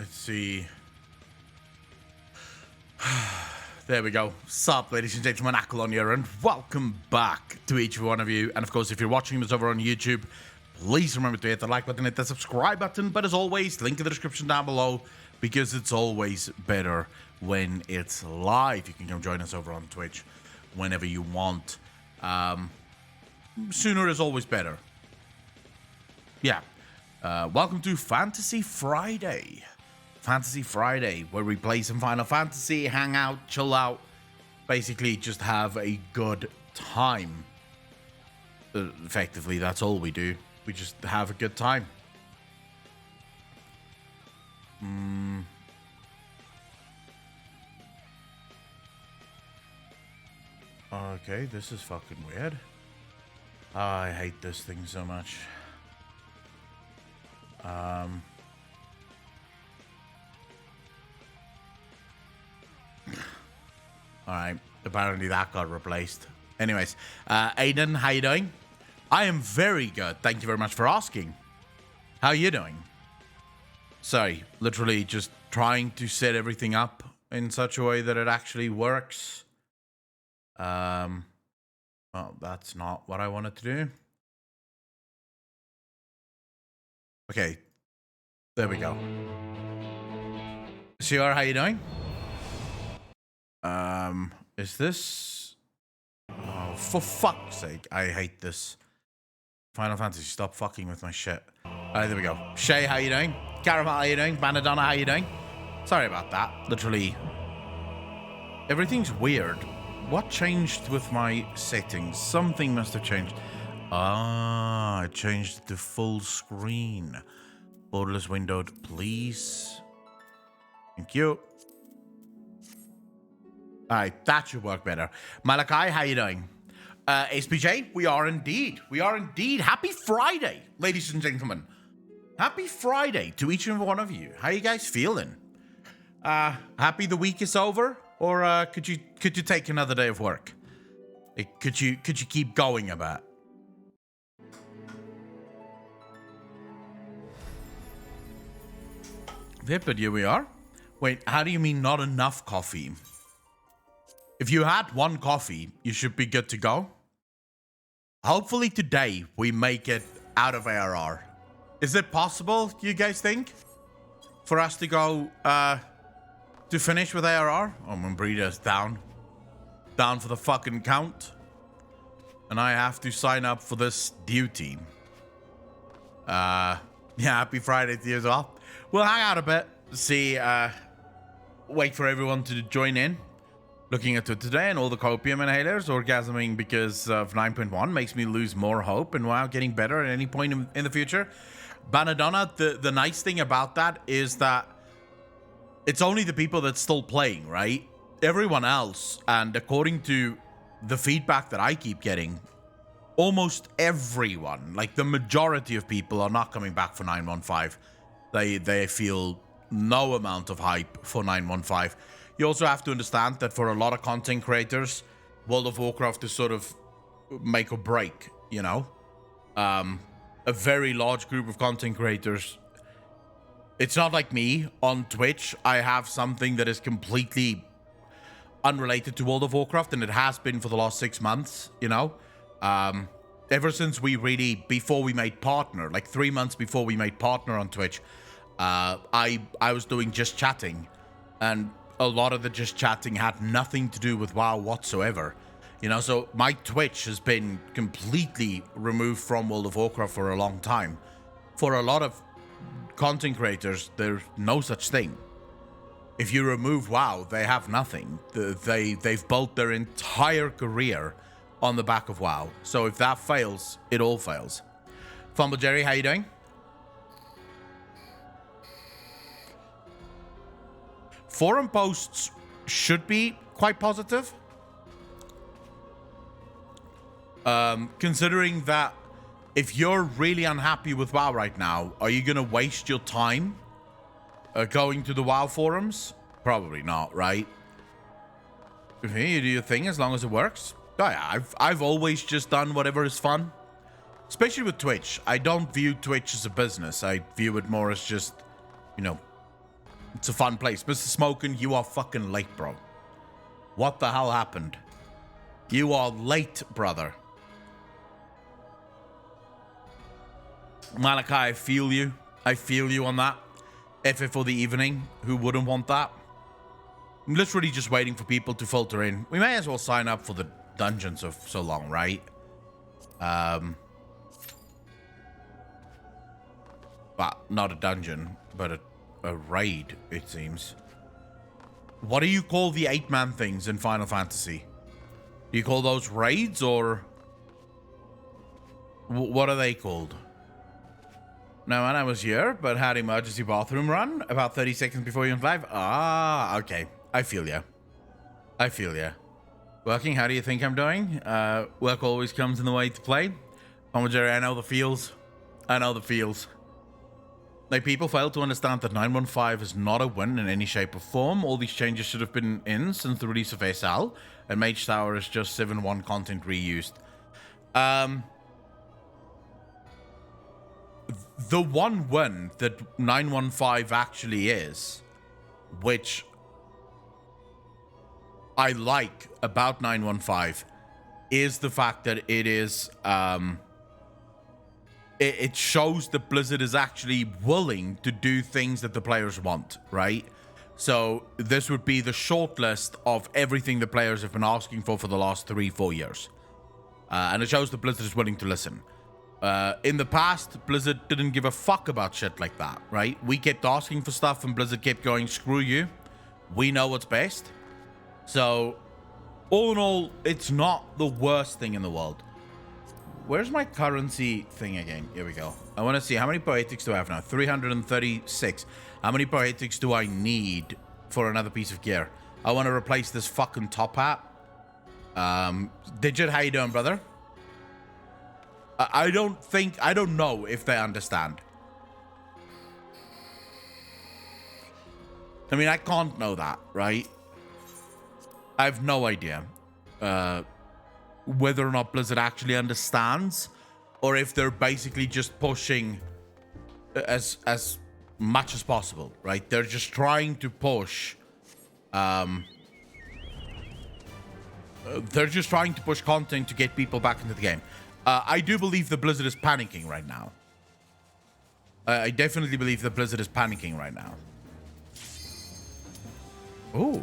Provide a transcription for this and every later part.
Let's see. There we go. Sup, ladies and gentlemen, Akelon here, and welcome back to each one of you. And of course, if you're watching this over on YouTube, please remember to hit the like button, hit the subscribe button. But as always, link in the description down below, because it's always better when it's live. You can come join us over on Twitch whenever you want. Sooner is always better. Yeah. Welcome to Fantasy Friday. Fantasy Friday, where we play some Final Fantasy, hang out, chill out, basically just have a good time. Effectively, that's all we do. We just have a good time. Okay, this is fucking weird. I hate this thing so much. Alright, apparently that got replaced. Anyways, Aiden, how you doing? I am very good. Thank you very much for asking. How are you doing? Sorry, literally just trying to set everything up in such a way that it actually works. Well, that's not what I wanted to do. Okay, there we go. CR, how you doing? Is this... Oh, for fuck's sake, I hate this. Final Fantasy, stop fucking with my shit. Alright, there we go. Shay, how you doing? Caramel, how you doing? Banadonna, how you doing? Sorry about that. Literally, everything's weird. What changed with my settings? Something must have changed. Ah, I changed it to full screen. Borderless windowed, please. Thank you. Alright, that should work better. Malachi, how you doing? SPJ, we are indeed. We are indeed. Happy Friday, ladies and gentlemen. Happy Friday to each and every one of you. How you guys feeling? Happy the week is over? Or could you take another day of work? Could you keep going a bit? Yep, but here we are. Wait, how do you mean not enough coffee? If you had one coffee, you should be good to go. Hopefully today we make it out of ARR. Is it possible, you guys think? For us to go, to finish with ARR? Oh, my breeder's down. Down for the fucking count. And I have to sign up for this duty. Yeah, happy Friday to you as well. We'll hang out a bit. See, wait for everyone to join in. Looking at it today and all the copium inhalers, orgasming because of 9.1 makes me lose more hope and WoW getting better at any point in the future. Banadonna, the nice thing about that is that it's only the people that's still playing, right? Everyone else, and according to the feedback that I keep getting, almost everyone, like the majority of people, are not coming back for 9.15. They feel no amount of hype for 9.15. You also have to understand that for a lot of content creators, World of Warcraft is sort of make or break, you know? A very large group of content creators. It's not like me on Twitch. I have something that is completely unrelated to World of Warcraft, and it has been for the last 6 months, you know? Ever since we really, before we made partner, like 3 months before we made partner on Twitch, I was doing just chatting, and a lot of the just chatting had nothing to do with WoW whatsoever. You know, so my Twitch has been completely removed from World of Warcraft for a long time. For a lot of content creators, there's no such thing. If you remove WoW, they have nothing. They've built their entire career on the back of WoW. So if that fails, it all fails. Fumble Jerry, how you doing? Forum posts should be quite positive. Considering that if you're really unhappy with WoW right now, are you going to waste your time going to the WoW forums? Probably not, right? Okay, you do your thing as long as it works. Oh yeah, I've always just done whatever is fun. Especially with Twitch. I don't view Twitch as a business. I view it more as just, you know, It's a fun place. Mr. Smokin', you are fucking late, bro. What the hell happened? You are late, brother. Malachi, I feel you. I feel you on that. FF for the evening. Who wouldn't want that? I'm literally just waiting for people to filter in. We may as well sign up for the dungeons of so long, right? But not a dungeon, but a raid, it seems. What do you call the 8-man things in Final Fantasy? Do you call those raids, or what are they called? No, when I was here, but had emergency bathroom run about 30 seconds before you went live. Ah, okay. I feel ya. I feel ya. Working, how do you think I'm doing? Work always comes in the way to play. Jerry, I know the feels. I know the feels. Like, people fail to understand that 915 is not a win in any shape or form. All these changes should have been in since the release of SL, and Mage Tower is just 7.1 content reused. The one win that 915 actually is, which I like about 915, is the fact that it is... It shows that Blizzard is actually willing to do things that the players want, right? So this would be the short list of everything the players have been asking for the last 3-4 years. And it shows that Blizzard is willing to listen. In the past, Blizzard didn't give a fuck about shit like that, right? We kept asking for stuff and Blizzard kept going, screw you. We know what's best. So, all in all, it's not the worst thing in the world. Where's my currency thing again? Here we go. I want to see, how many poetics do I have now? 336. How many poetics do I need for another piece of gear? I want to replace this fucking top hat. Digit, how you doing, brother? I don't know if they understand. I mean, I can't know that, right? I have no idea. Whether or not Blizzard actually understands, or if they're basically just pushing as much as possible, right? They're just trying to push they're just trying to push content to get people back into the game. I do believe that Blizzard is panicking right now. I definitely believe that Blizzard is panicking right now. Ooh.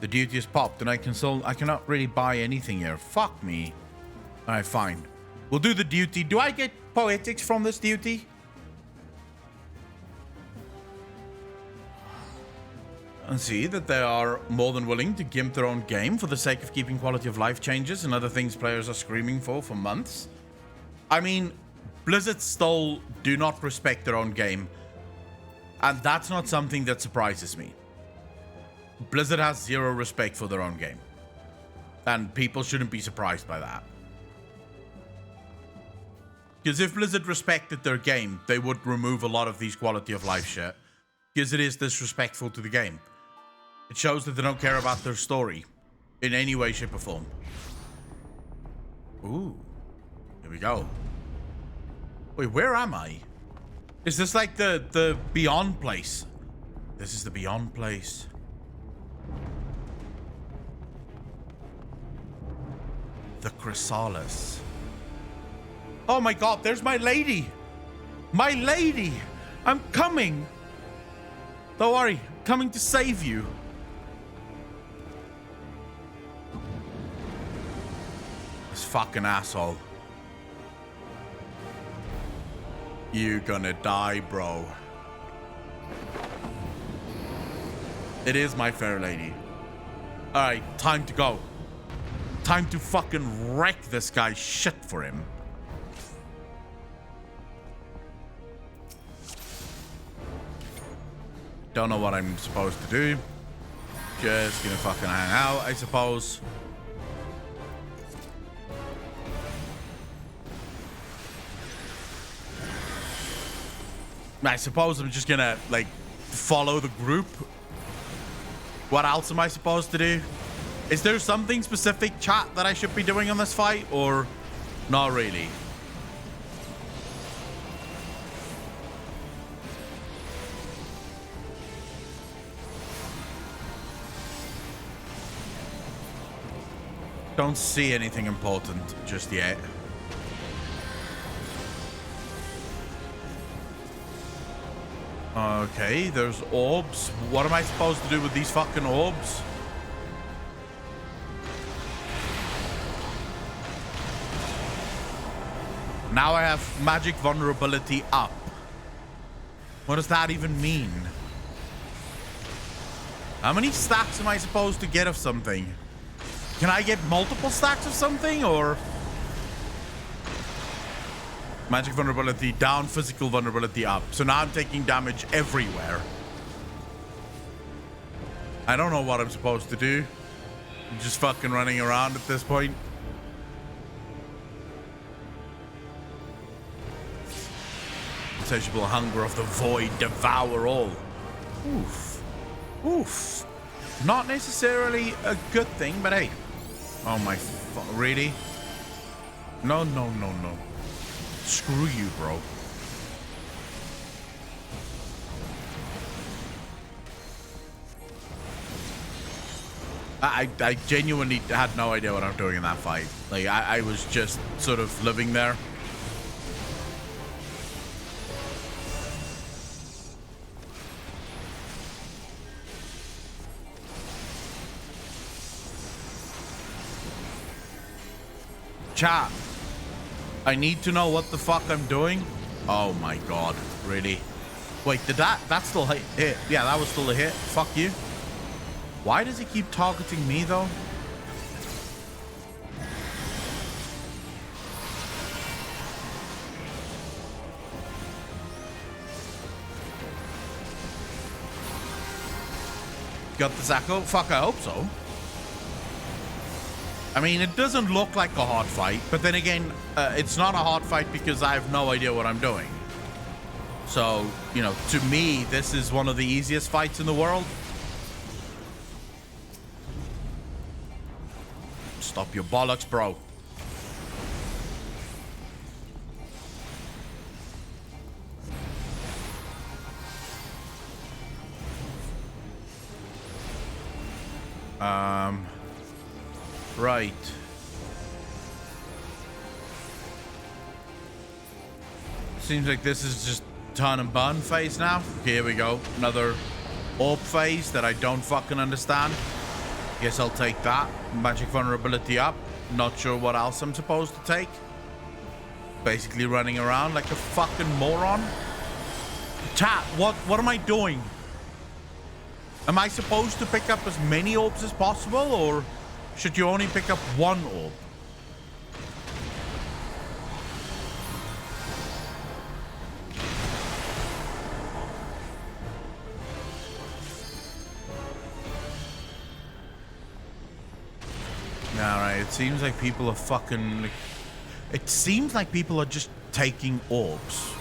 The duty is popped, and I cannot really buy anything here. Fuck me. Alright, fine. We'll do the duty. Do I get poetics from this duty? And see that they are more than willing to gimp their own game for the sake of keeping quality of life changes and other things players are screaming for months. I mean, Blizzard still do not respect their own game, and that's not something that surprises me. Blizzard has zero respect for their own game, and people shouldn't be surprised by that. Because if Blizzard respected their game, they would remove a lot of these quality of life shit, because it is disrespectful to the game. It shows that they don't care about their story in any way, shape, or form. Ooh, here we go. Wait, where am I? Is this like the Beyond place? This is the Beyond place. The Chrysalis. Oh my god, there's my lady. My lady. I'm coming. Don't worry, I'm coming to save you. This fucking asshole. You gonna die, bro. It is my fair lady. Alright, time to go. Time to fucking wreck this guy's shit for him. Don't know what I'm supposed to do. Just gonna fucking hang out, I suppose. I suppose I'm just gonna, like, follow the group. What else am I supposed to do? Is there something specific, chat, that I should be doing on this fight, or not really? Don't see anything important just yet. Okay, there's orbs. What am I supposed to do with these fucking orbs? Now I have magic vulnerability up. What does that even mean? How many stacks am I supposed to get of something? Can I get multiple stacks of something, or? Magic vulnerability down, physical vulnerability up. So now I'm taking damage everywhere. I don't know what I'm supposed to do. I'm just fucking running around at this point. Insatiable hunger of the void, devour all. Oof. Oof. Not necessarily a good thing, but hey. Oh my really? No, no, no, no. Screw you, bro. I genuinely had no idea what I'm doing in that fight. Like, I was just sort of living there. Chat. I need to know what the fuck I'm doing. Oh my god, really? Wait, did that still hit? Yeah, that was still a hit. Fuck you. Why does he keep targeting me though? Got the Zacho? Fuck, I hope so. I mean, it doesn't look like a hard fight, but then again, it's not a hard fight because I have no idea what I'm doing. So, you know, to me, this is one of the easiest fights in the world. Stop your bollocks, bro. Right. Seems like this is just turn and burn phase now. Okay, here we go. Another orb phase that I don't fucking understand. Guess I'll take that. Magic vulnerability up. Not sure what else I'm supposed to take. Basically running around like a fucking moron. Chat, what am I doing? Am I supposed to pick up as many orbs as possible, or should you only pick up one orb? Alright, it seems like people are fucking... It seems like people are just taking orbs.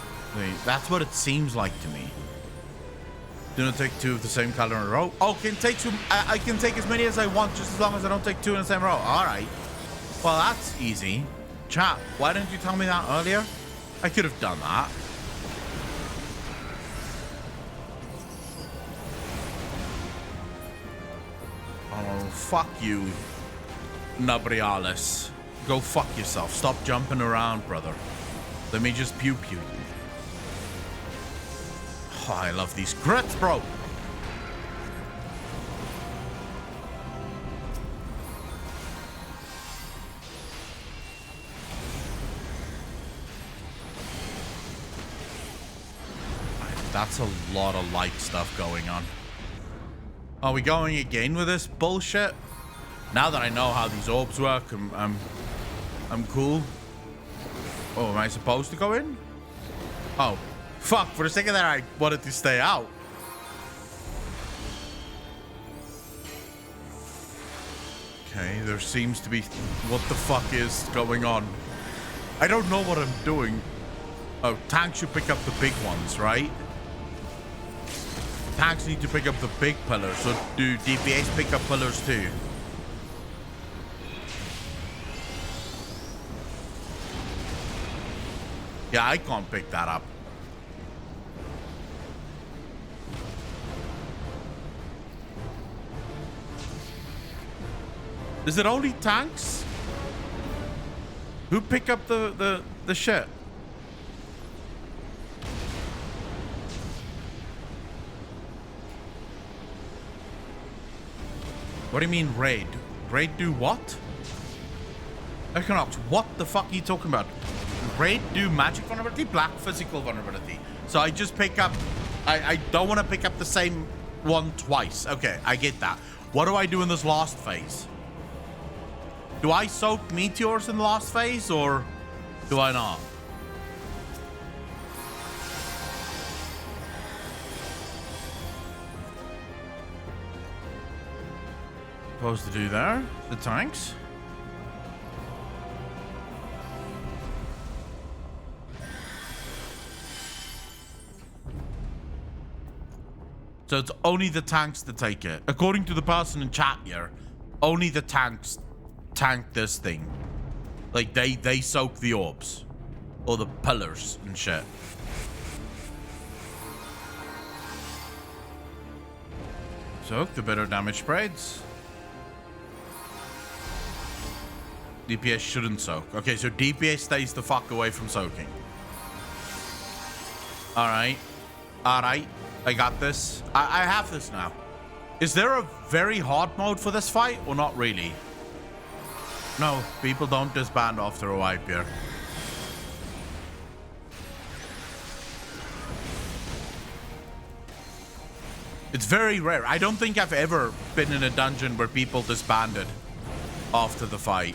That's what it seems like to me. Do not take two of the same color in a row. Oh, can take two. I can take as many as I want, just as long as I don't take two in the same row. All right. Well, that's easy. Chat, why didn't you tell me that earlier? I could have done that. Oh, fuck you, Nabrialis. Go fuck yourself. Stop jumping around, brother. Let me just pew pew. Oh, I love these crits, bro. That's a lot of light stuff going on. Are we going again with this bullshit? Now that I know how these orbs work, I'm cool. Oh, am I supposed to go in? Oh. Fuck, for a second there I wanted to stay out. Okay, there seems to be... What the fuck is going on? I don't know what I'm doing. Oh, tanks should pick up the big ones, right? Tanks need to pick up the big pillars, so do DPS pick up pillars too? Yeah, I can't pick that up. Is it only tanks? Who pick up the shit? What do you mean raid? Raid do what? Equinox, what the fuck are you talking about? Raid do magic vulnerability, black physical vulnerability. So I just pick up, I don't want to pick up the same one twice. Okay, I get that. What do I do in this last phase? Do I soak meteors in the last phase or do I not? Supposed to do there, the tanks. So it's only the tanks that take it. According to the person in chat here, only the tanks tank this thing. Like they soak the orbs or the pillars and shit. Soak, the better damage spreads. DPS shouldn't soak. Okay, so DPS stays the fuck away from soaking. Alright. Alright. I got this. I have this now. Is there a very hard mode for this fight or not really? No, people don't disband after a wipe here. It's very rare. I don't think I've ever been in a dungeon where people disbanded after the fight.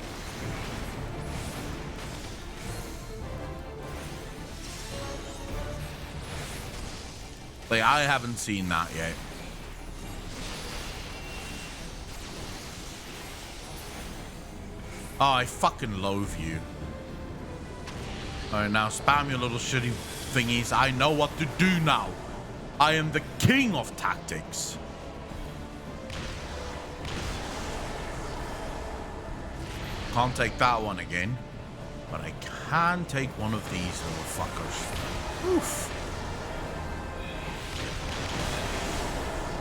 Like, I haven't seen that yet. Oh, I fucking loathe you. Alright, now spam your little shitty thingies. I know what to do now. I am the king of tactics. Can't take that one again. But I can take one of these little fuckers. Oof.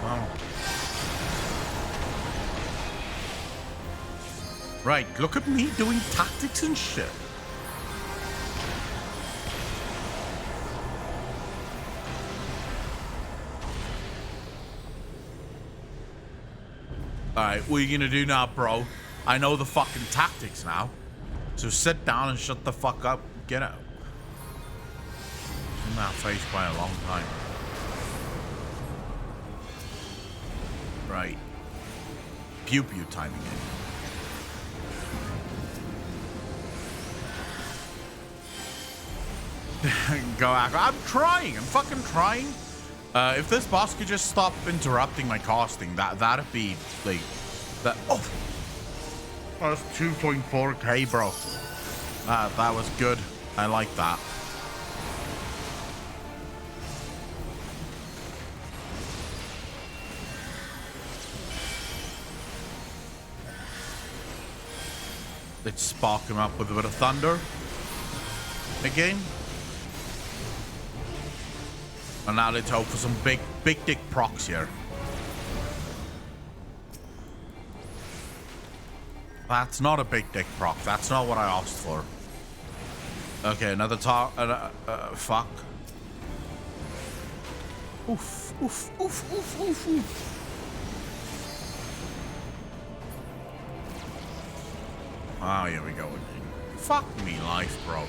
Wow. Right, look at me doing tactics and shit. Alright, what are you gonna do now, bro? I know the fucking tactics now. So sit down and shut the fuck up. Get out. In that face by a long time. Right. Pew pew timing it. Go after. I'm trying. I'm fucking trying. If this boss could just stop interrupting my casting, that'd be like that. Oh, that's 2.4k, bro. That was good. I like that. Let's spark him up with a bit of thunder. Again. And now let's hope for some big dick procs here. That's not a big dick proc. That's not what I asked for. Okay, another fuck. Oof, oof, oof, oof, oof, oof. Oh, here we go again. Fuck me life, bro.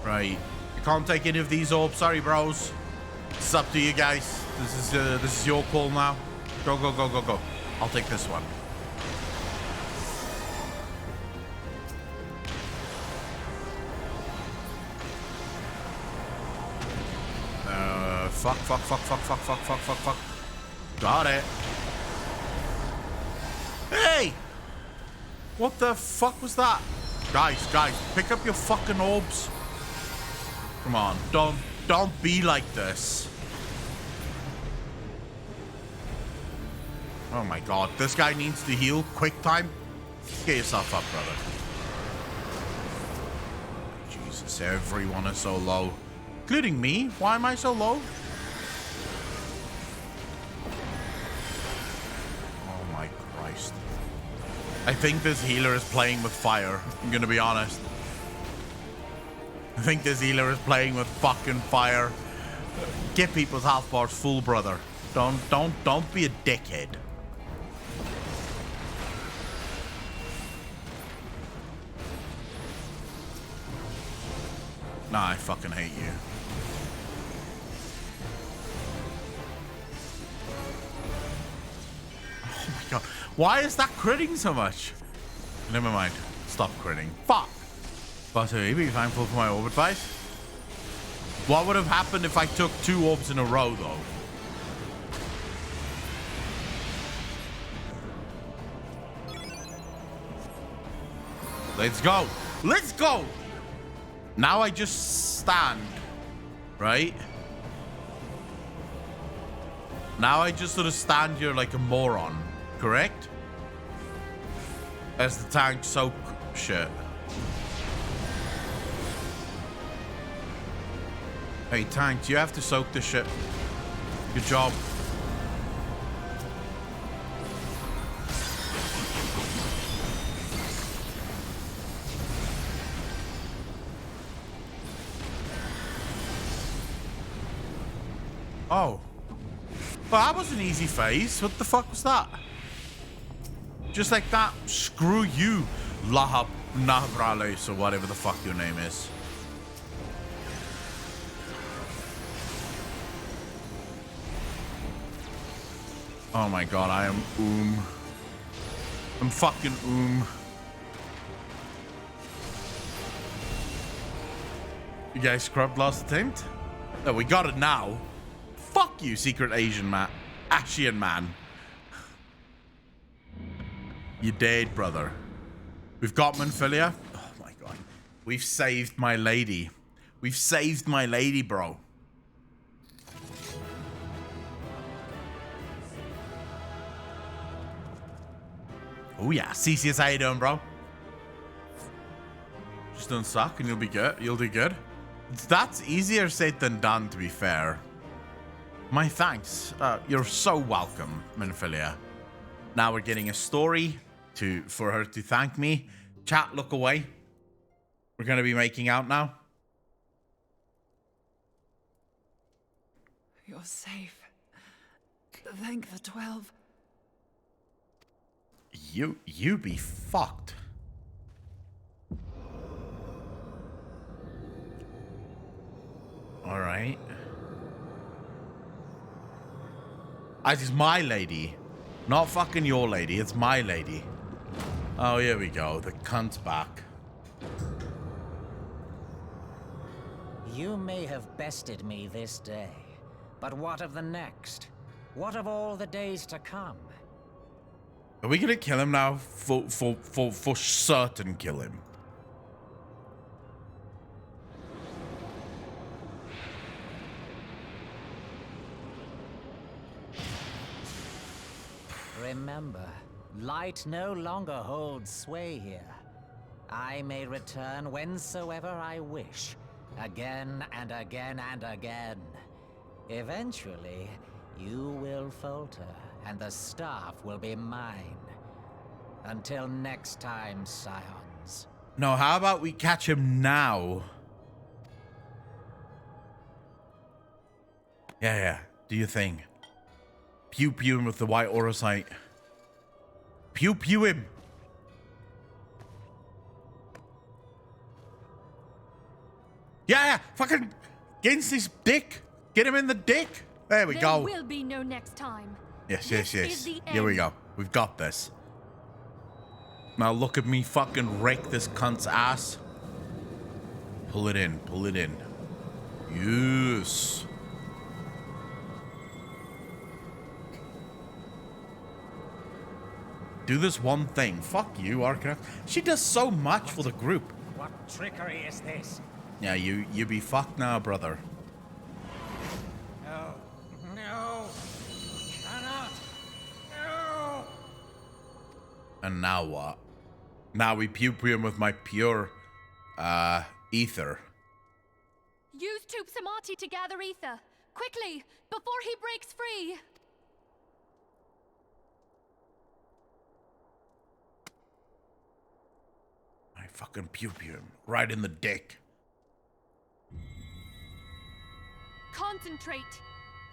Right. I can't take any of these orbs. Sorry, bros. It's up to you guys. This is your call now. Go, go, go, go, go. I'll take this one. Fuck, fuck, fuck, fuck, fuck, fuck, fuck, fuck, fuck. Got it. Hey! What the fuck was that? Guys, pick up your fucking orbs. Come on, don't be like this. Oh my god, this guy needs to heal. Quick time. Get yourself up, brother. Jesus, everyone is so low. Including me. Why am I so low? I think this healer is playing with fire. I'm gonna be honest. I think this healer is playing with fucking fire. Get people's health bars full, brother. Don't be a dickhead. Nah, I fucking hate you. Oh my god. Why is that critting so much? Never mind. Stop critting. Fuck. But be thankful for my orb advice. What would have happened if I took 2 orbs in a row, though? Let's go. Let's go. Now I just stand, right? Now I just sort of stand here like a moron, correct? As the tank soak shit. Hey, tank, you have to soak this shit. Good job. Oh. Well, that was an easy phase. What the fuck was that? Just like that. Screw you, Lahab Navrales, or whatever the fuck your name is. Oh my god, I am I'm fucking You guys scrubbed last attempt? No, we got it now. Fuck you, secret Asian man. You dead, brother. We've got Manphilia. Oh my god. We've saved my lady. We've saved my lady, bro. Oh yeah, CCS, how you doing, bro? Just don't suck and you'll be good. You'll do good. That's easier said than done, to be fair. My thanks. You're so welcome, Manphilia. Now we're getting a story for her to thank me. Chat, look away. We're gonna be making out now. You're safe. Thank the 12. You be fucked. All right. It's my lady. Not fucking your lady. It's my lady. Oh, here we go. The cunt's back. You may have bested me this day, but what of the next? What of all the days to come? Are we gonna kill him now? For certain kill him. Remember, light no longer holds sway here. I may return whensoever I wish, again and again and again. Eventually, you will falter, and the staff will be mine. Until next time, scions. No, how about we catch him now? Yeah. Do your thing. Pew pew him with the white aura sight. Pew pew him. Yeah, fucking against his dick. Get him in the dick. There we go. There will be no next time. Yes. This is the Here we end. go. We've got this. Now look at me fucking rake this cunt's ass. Pull it in. Pull it in. Yes. Do this one thing. Fuck you, Arcana. She does so much for the group. What trickery is this? Yeah, you be fucked now, brother. No. No. Cannot. No. And now what? Now we pew him with my pure, ether. Use Tup Samati to gather ether. Quickly, before he breaks free. fucking pew him right in the dick. Concentrate.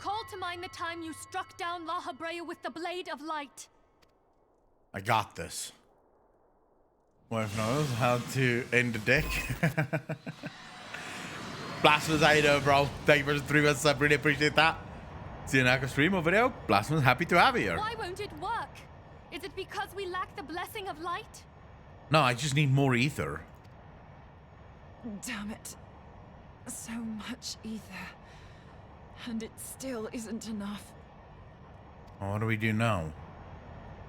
Call to mind the time you struck down La Habrea with the Blade of Light. I got this. Wife knows how to end the dick. Blasphemous, how you doing, bro? Thank you for the 3 months. I really appreciate that. See you next stream or video. Blasphemous, happy to have you here. Why won't it work? Is it because we lack the blessing of light? No, I just need more ether. Damn it. So much ether. And it still isn't enough. Well, what do we do now?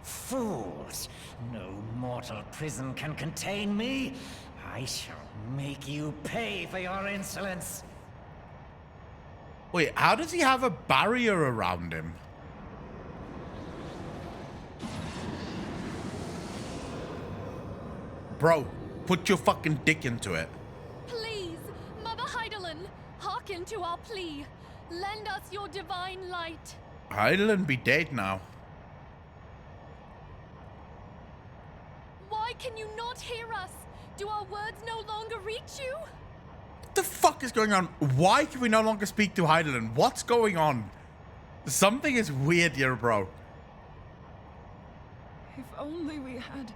Fools! No mortal prison can contain me. I shall make you pay for your insolence. Wait, how does he have a barrier around him? Bro, put your fucking dick into it. Please, Mother Hydaelyn, hearken to our plea. Lend us your divine light. Hydaelyn be dead now. Why can you not hear us? Do our words no longer reach you? What the fuck is going on? Why can we no longer speak to Hydaelyn? What's going on? Something is weird here, bro. If only we had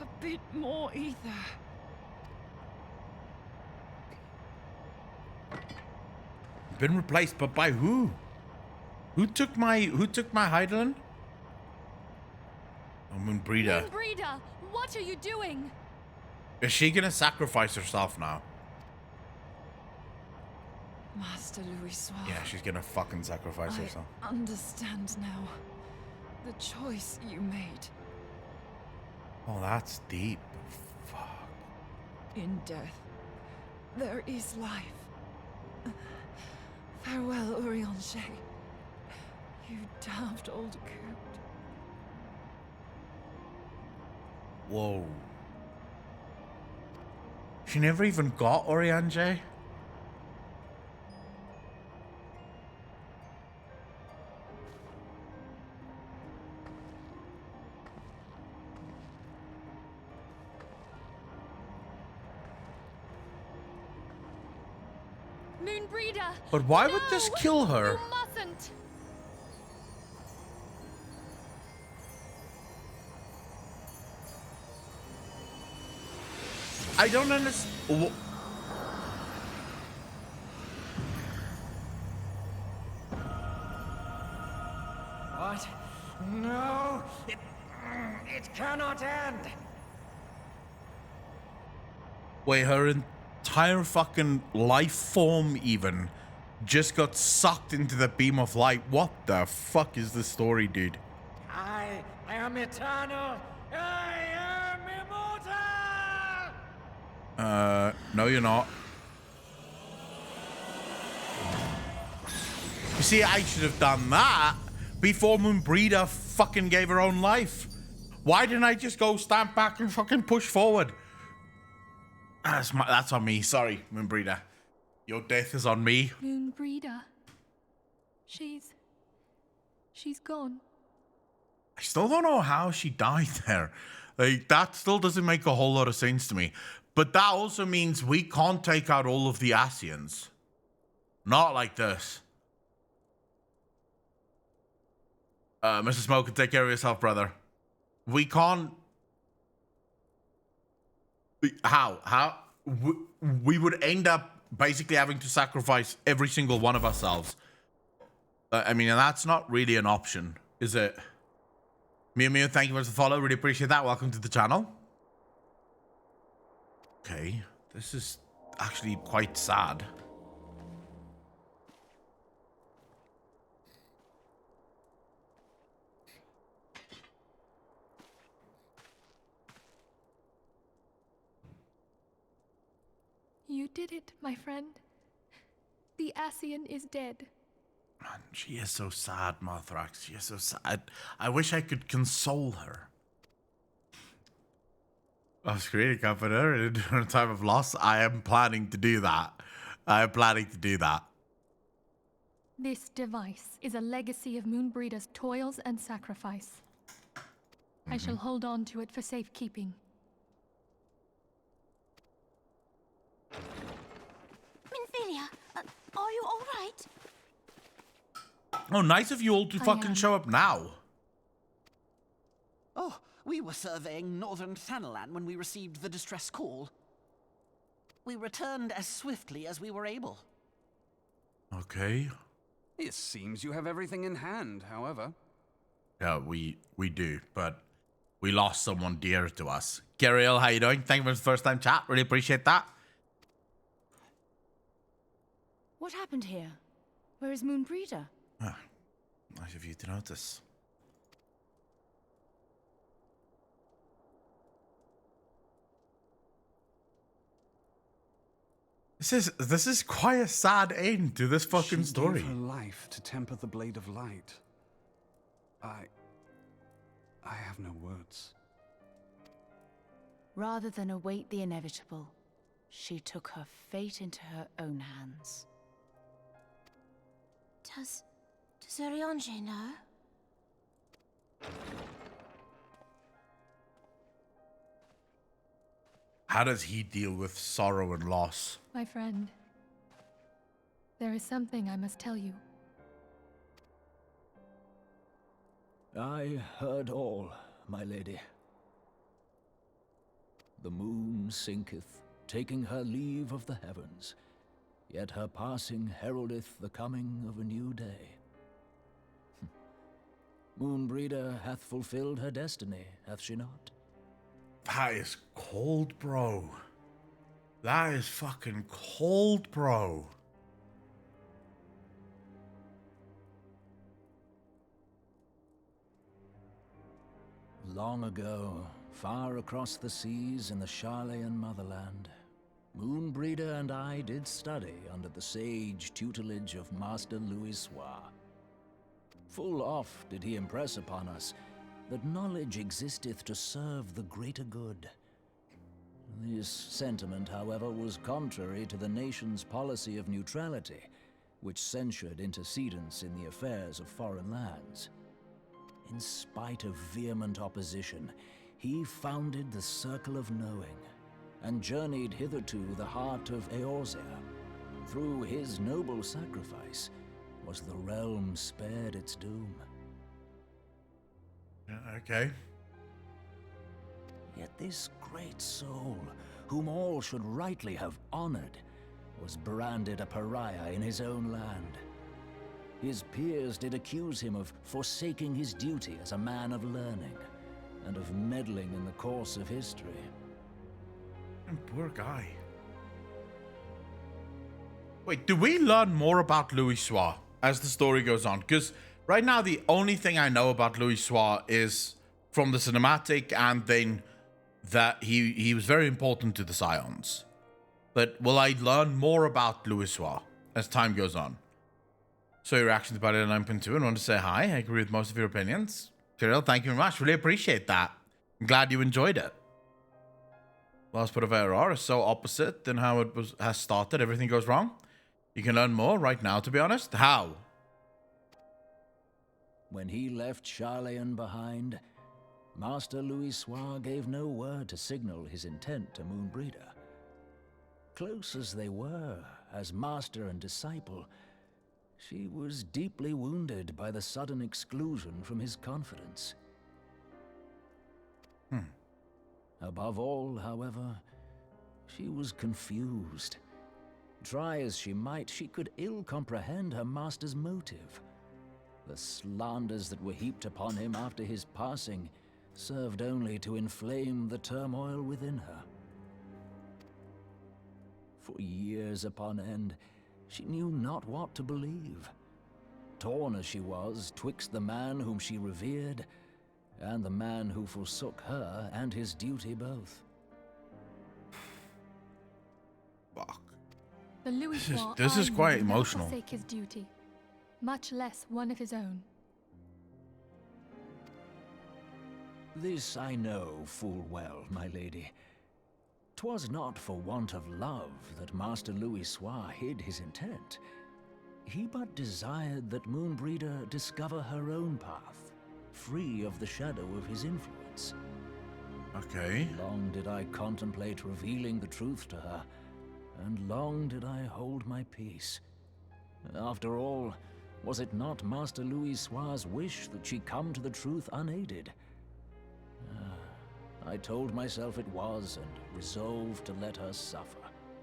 a bit more ether. Been replaced, but by who? Who took my Hydaelyn? Oh, Moonbreeder. Moonbreeder, what are you doing? Is she gonna sacrifice herself now? Master Louis Soir. Yeah, she's gonna fucking sacrifice herself. I understand now. The choice you made. Oh, that's deep. Fuck. In death, there is life. Farewell, Urianger. You damned old coot. Whoa. She never even got Urianger? Moonbreeder! But why would No! this kill her? You mustn't! I don't understand. What? No! It cannot end! Wait, her entire fucking life form even just got sucked into the beam of light. What the fuck is this story, dude? I am eternal! I am immortal! No, you're not. You see, I should have done that before Moonbreeder fucking gave her own life. Why didn't I just go stand back and fucking push forward? That's on me. Sorry, Moonbreeder. Your death is on me. Moonbreeder. She's gone. I still don't know how she died there. Like, that still doesn't make a whole lot of sense to me. But that also means we can't take out all of the Ascians. Not like this. Mr. Smoker, take care of yourself, brother. We can't... How? We would end up basically having to sacrifice every single one of ourselves. I mean, and that's not really an option, is it? Mew, thank you for the follow. Really appreciate that. Welcome to the channel. Okay, this is actually quite sad. You did it, my friend. The Ascian is dead. Man, she is so sad, Mothrax. She is so sad. I wish I could console her. I was creating comforter during a time of loss. I am planning to do that. This device is a legacy of Moonbreeder's toils and sacrifice. I shall hold on to it for safekeeping. Oh, nice of you all to I fucking am. show up now. Oh, we were surveying northern Thanalan when we received the distress call. We returned as swiftly as we were able. Okay. It seems you have everything in hand, however. Yeah, we do, but we lost someone dear to us. Gariel, how you doing? Thank you for the first time chat. Really appreciate that. What happened here? Where is Moonbreeder? Ah, nice of you to notice. This is quite a sad end to this fucking story. She gave her life to temper the blade of light. I have no words. Rather than await the inevitable, she took her fate into her own hands. Does Urianger know? How does he deal with sorrow and loss? My friend, there is something I must tell you. I heard all, my lady. The moon sinketh, taking her leave of the heavens, yet her passing heraldeth the coming of a new day. Moonbreeder hath fulfilled her destiny, hath she not? That is cold, bro. That is fucking cold, bro. Long ago, far across the seas in the Sharlayan motherland, Moonbreeder and I did study under the sage tutelage of Master Louis Soir. Full oft did he impress upon us that knowledge existeth to serve the greater good. This sentiment, however, was contrary to the nation's policy of neutrality, which censured intercedence in the affairs of foreign lands. In spite of vehement opposition, he founded the Circle of Knowing, and journeyed hitherto the heart of Eorzea. Through his noble sacrifice was the realm spared its doom. Okay. Yet this great soul, whom all should rightly have honored, was branded a pariah in his own land. His peers did accuse him of forsaking his duty as a man of learning, and of meddling in the course of history. Poor guy. Wait, do we learn more about Louis Soir as the story goes on? Because right now, the only thing I know about Louis Soir is from the cinematic, and then that he was very important to the Scions. But will I learn more about Louis Soir as time goes on? So your reaction to Battle 9.2 and want to say hi. I agree with most of your opinions. Kirill, thank you very much. Really appreciate that. I'm glad you enjoyed it. Last bit of ARR is so opposite than how it has started. Everything goes wrong. You can learn more right now, to be honest. How? When he left Sharlayan behind, Master Louis Soir gave no word to signal his intent to Moonbreeder. Close as they were, as master and disciple, she was deeply wounded by the sudden exclusion from his confidence. Above all, however, she was confused. Try as she might, she could ill comprehend her master's motive. The slanders that were heaped upon him after his passing served only to inflame the turmoil within her. For years upon end, she knew not what to believe. Torn as she was twixt the man whom she revered and the man who forsook her and his duty both. Fuck. The Louis Soir This is I quite knew never emotional. forsake his duty, much less one of his own. This I know full well, my lady. 'Twas not for want of love that Master Louis Soir hid his intent. He but desired that Moonbreeder discover her own path, free of the shadow of his influence. Okay. Long did I contemplate revealing the truth to her, and long did I hold my peace. After all, Was it not Master Louisoix's wish that she come to the truth unaided? I told myself it was, and resolved to let her suffer.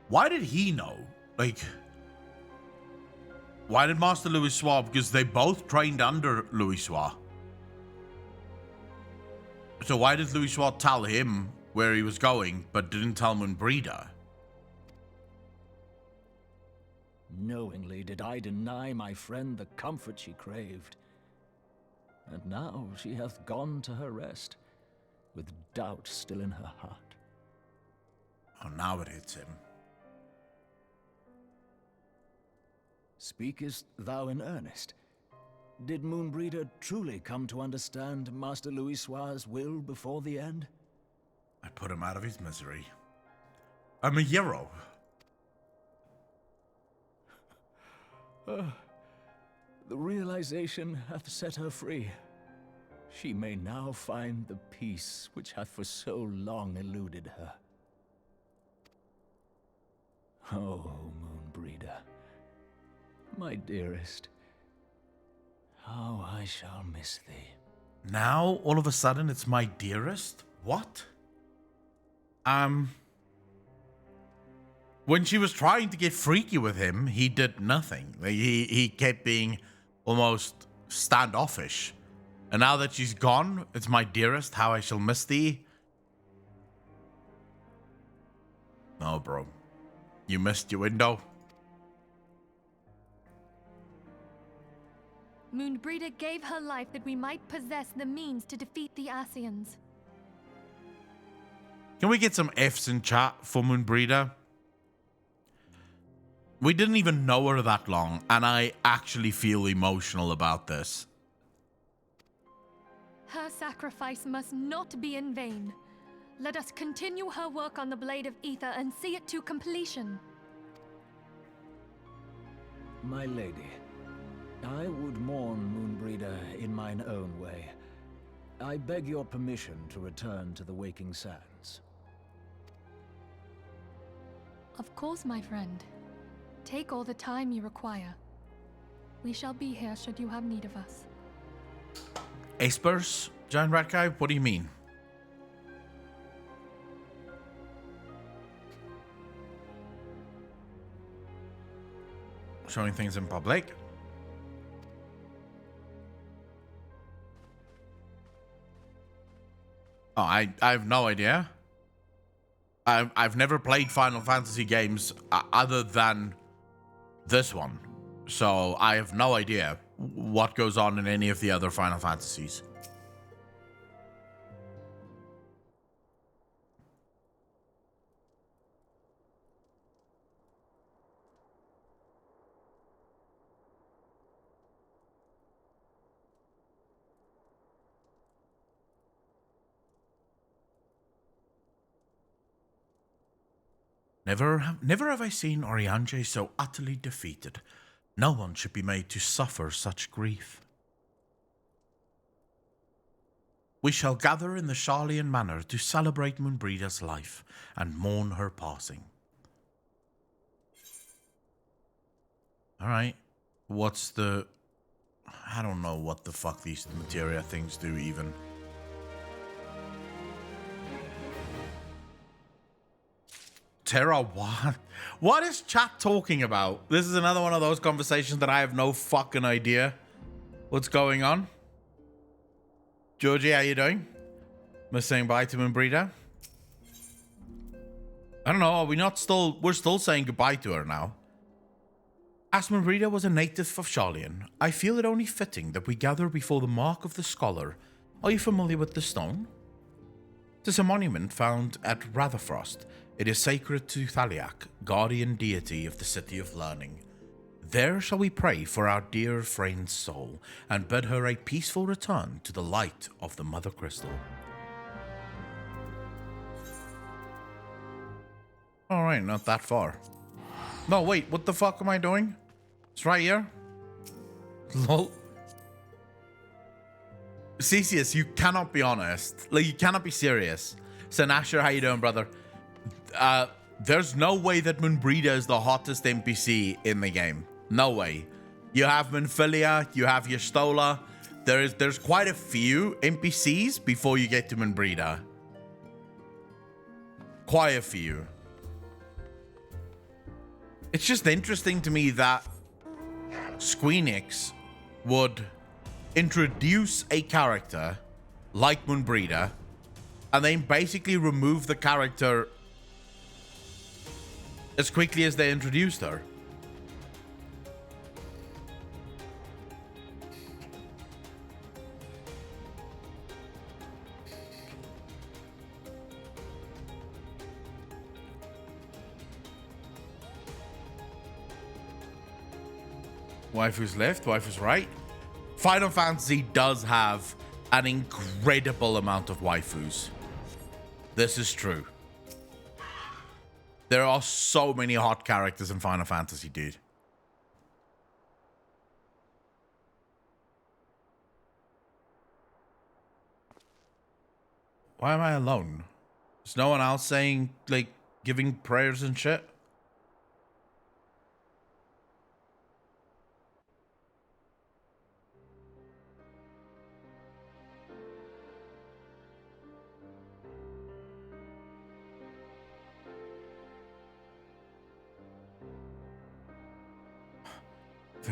Why did he know? Like, why did Master Louisoix? Because they both trained under Louisoix. So why did Louisoix tell him where he was going, but didn't tell Moonbreeder? Knowingly did I deny my friend the comfort she craved. And now she hath gone to her rest, with doubt still in her heart. Oh, now it hits him. Speakest thou in earnest? Did Moonbreeder truly come to understand Master Louisoix's will before the end? I put him out of his misery. I'm a hero. The realization hath set her free. She may now find the peace which hath for so long eluded her. Oh, Moonbreeder, my dearest, how I shall miss thee. Now, all of a sudden, it's my dearest? What? When she was trying to get freaky with him, he did nothing. Like, he kept being almost standoffish. And now that she's gone, it's my dearest, how I shall miss thee. No, bro. You missed your window. Moonbreeder gave her life that we might possess the means to defeat the Ascians. Can we get some Fs in chat for Moonbreeder? We didn't even know her that long, and I actually feel emotional about this. Her sacrifice must not be in vain. Let us continue her work on the Blade of Ether and see it to completion. My lady, I would mourn Moonbreeder in mine own way. I beg your permission to return to the Waking Sands. Of course, my friend. Take all the time you require. We shall be here should you have need of us. Aspers, giant rat guy, what do you mean? Showing things in public. Oh, I have no idea. I've never played Final Fantasy games other than this one. So I have no idea what goes on in any of the other Final Fantasies. Never have I seen Oriange so utterly defeated. No one should be made to suffer such grief. We shall gather in the Sharlayan Manor to celebrate Moonbreeder's life and mourn her passing. Alright, what's the... I don't know what the fuck these materia things do even. Terra, what? What is chat talking about? This is another one of those conversations that I have no fucking idea what's going on. Georgie, how you doing? Am I saying bye to Moonbreeder? I don't know, are we not still... We're still saying goodbye to her now. As Moonbreeder was a native of Sharlayan, I feel it only fitting that we gather before the mark of the scholar. Are you familiar with the stone? It is a monument found at Ratherfrost. It is sacred to Thaliak, guardian deity of the City of Learning. There shall we pray for our dear friend's soul, and bid her a peaceful return to the light of the Mother Crystal. Alright, not that far. No, wait, what the fuck am I doing? It's right here? Lol. Cesius, you cannot be honest. Like, you cannot be serious. So, Nasher, how you doing, brother? There's no way that Moonbreeder is the hottest NPC in the game. No way. You have Minfilia, you have Yestola. There's quite a few NPCs before you get to Minbrida. Quite a few. It's just interesting to me that Squeenix would introduce a character like Minbrida and then basically remove the character as quickly as they introduced her. Waifu's left, waifu's right. Final Fantasy does have an incredible amount of waifus. This is true. There are so many hot characters in Final Fantasy, dude. Why am I alone? Is no one else saying, like, giving prayers and shit?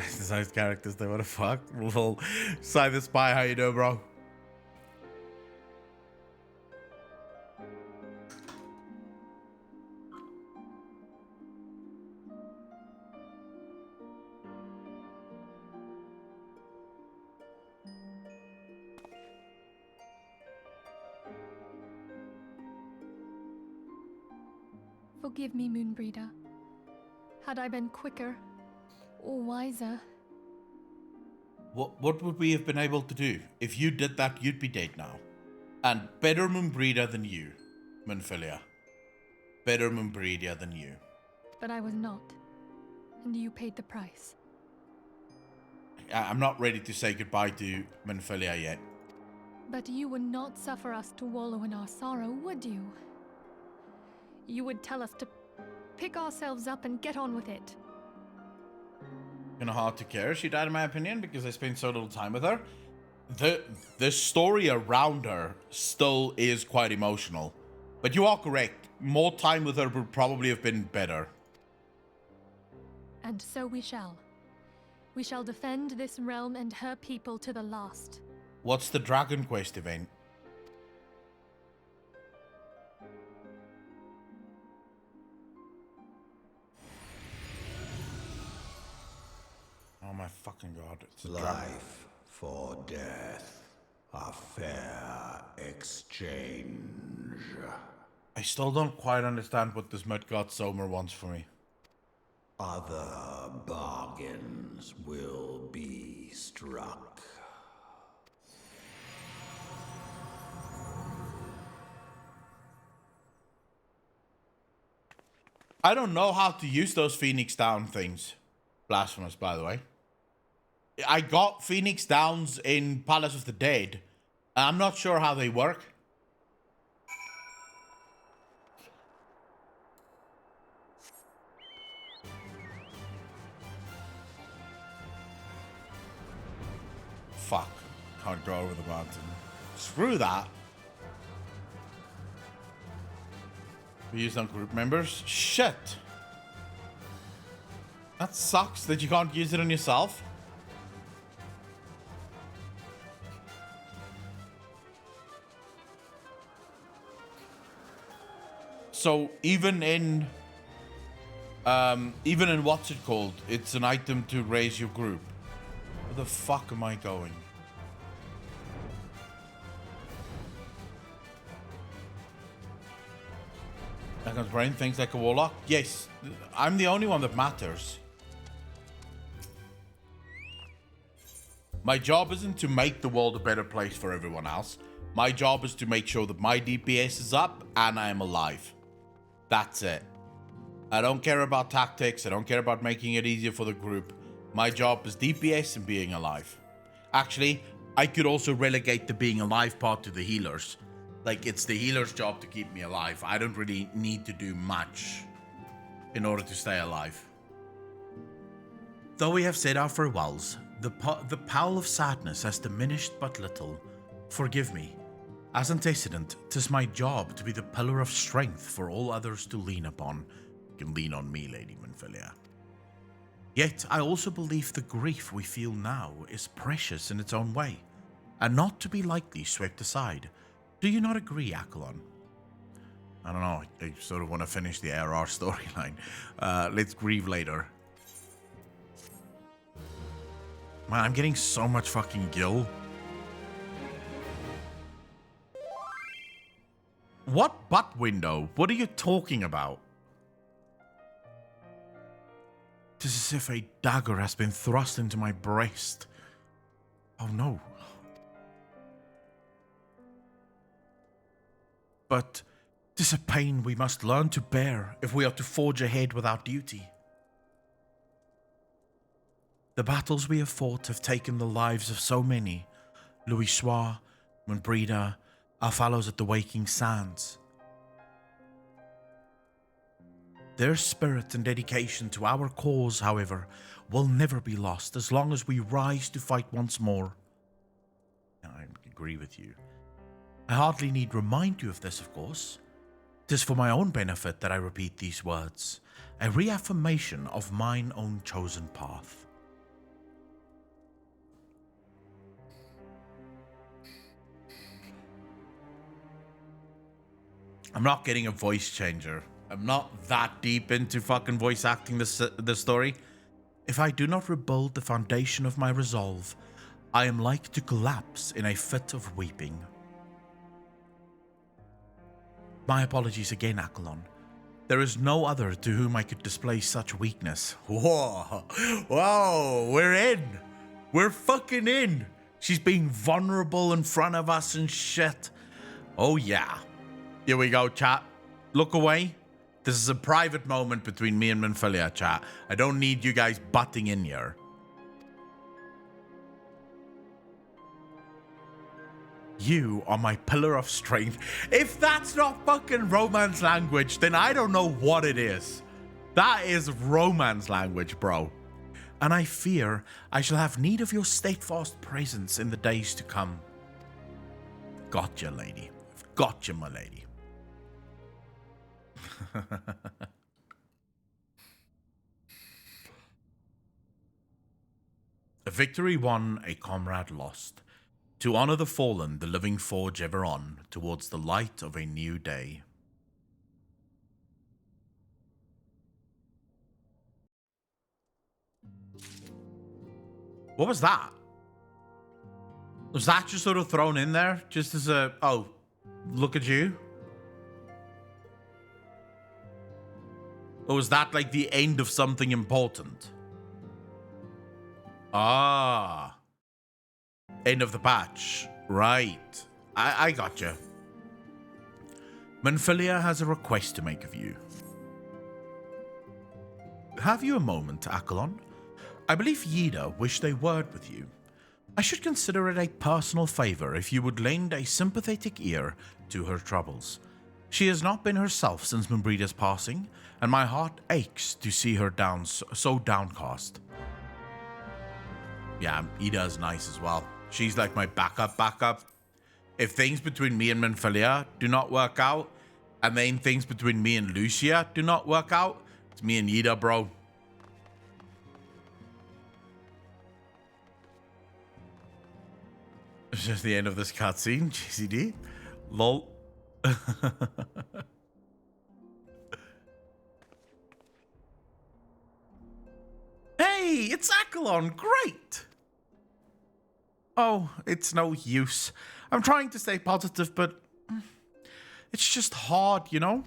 Sized characters, they what the fuck? Well, Side the Spy, how you doing, bro? Forgive me, Moonbreeder. Had I been quicker or wiser. What would we have been able to do? If you did that, you'd be dead now. And better Moonbreeder than you, Minfilia. Better Moonbreeder than you. But I was not. And you paid the price. I'm not ready to say goodbye to Minfilia yet. But you would not suffer us to wallow in our sorrow, would you? You would tell us to pick ourselves up and get on with it. Kinda hard to care. She died in my opinion because I spent so little time with her. The story around her still is quite emotional. But you are correct. More time with her would probably have been better. And so we shall. We shall defend this realm and her people to the last. What's the Dragon Quest event? Oh my fucking god. It's a dragon. Life for death. A fair exchange. I still don't quite understand what this Midgard Somer wants from me. Other bargains will be struck. I don't know how to use those Phoenix Down things. Blasphemous, by the way. I got Phoenix Downs in Palace of the Dead. I'm not sure how they work. Fuck. Can't go over the mountain. Screw that. We use on group members? Shit. That sucks that you can't use it on yourself. So even in what's it called? It's an item to raise your group. Where the fuck am I going? Dragon's brain thinks like a warlock? Yes, I'm the only one that matters. My job isn't to make the world a better place for everyone else. My job is to make sure that my DPS is up and I am alive. That's it. I don't care about tactics. I don't care about making it easier for the group. My job is DPS and being alive. Actually, I could also relegate the being alive part to the healers. Like, it's the healer's job to keep me alive. I don't really need to do much in order to stay alive. Though we have said our farewells, the pall of sadness has diminished but little. Forgive me. As antecedent, 'tis my job to be the pillar of strength for all others to lean upon. You can lean on me, Lady Minfilia. Yet I also believe the grief we feel now is precious in its own way, and not to be lightly swept aside. Do you not agree, Accolon? I don't know, I sort of want to finish the ARR storyline. Let's grieve later. Man, I'm getting so much fucking gil. What butt window? What are you talking about? It is as if a dagger has been thrust into my breast. Oh no. But 'tis a pain we must learn to bear if we are to forge ahead with our duty. The battles we have fought have taken the lives of so many. Louisoix, Moonbreeder, our fellows at the Waking Sands. Their spirit and dedication to our cause, however, will never be lost as long as we rise to fight once more. I agree with you. I hardly need remind you of this, of course. 'Tis for my own benefit that I repeat these words, a reaffirmation of mine own chosen path. I'm not getting a voice changer. I'm not that deep into fucking voice acting this story. If I do not rebuild the foundation of my resolve, I am like to collapse in a fit of weeping. My apologies again, Accolon. There is no other to whom I could display such weakness. Whoa, whoa, we're in. We're fucking in. She's being vulnerable in front of us and shit. Oh yeah. Here we go, chat. Look away. This is a private moment between me and Minfilia, chat. I don't need you guys butting in here. You are my pillar of strength. If that's not fucking romance language, then I don't know what it is. That is romance language, bro. And I fear I shall have need of your steadfast presence in the days to come. Gotcha, lady. Gotcha, my lady. A victory won, a comrade lost. To honor the fallen, the living forge ever on, towards the light of a new day. What was that? Was that just sort of thrown in there? Just as a, oh, look at you? Or was that like the end of something important? Ah. End of the patch. Right. I gotcha. Minfilia has a request to make of you. Have you a moment, Accolon? I believe Yida wished a word with you. I should consider it a personal favor if you would lend a sympathetic ear to her troubles. She has not been herself since Moonbreeder's passing, and my heart aches to see her so downcast. Yeah, Ida's nice as well. She's like my backup. If things between me and Minfilia do not work out, and then things between me and Lucia do not work out, it's me and Ida, bro. It's just the end of this cutscene, GCD. Lol. Hey, it's Accolon. Great. Oh, it's no use. I'm trying to stay positive, but it's just hard, you know?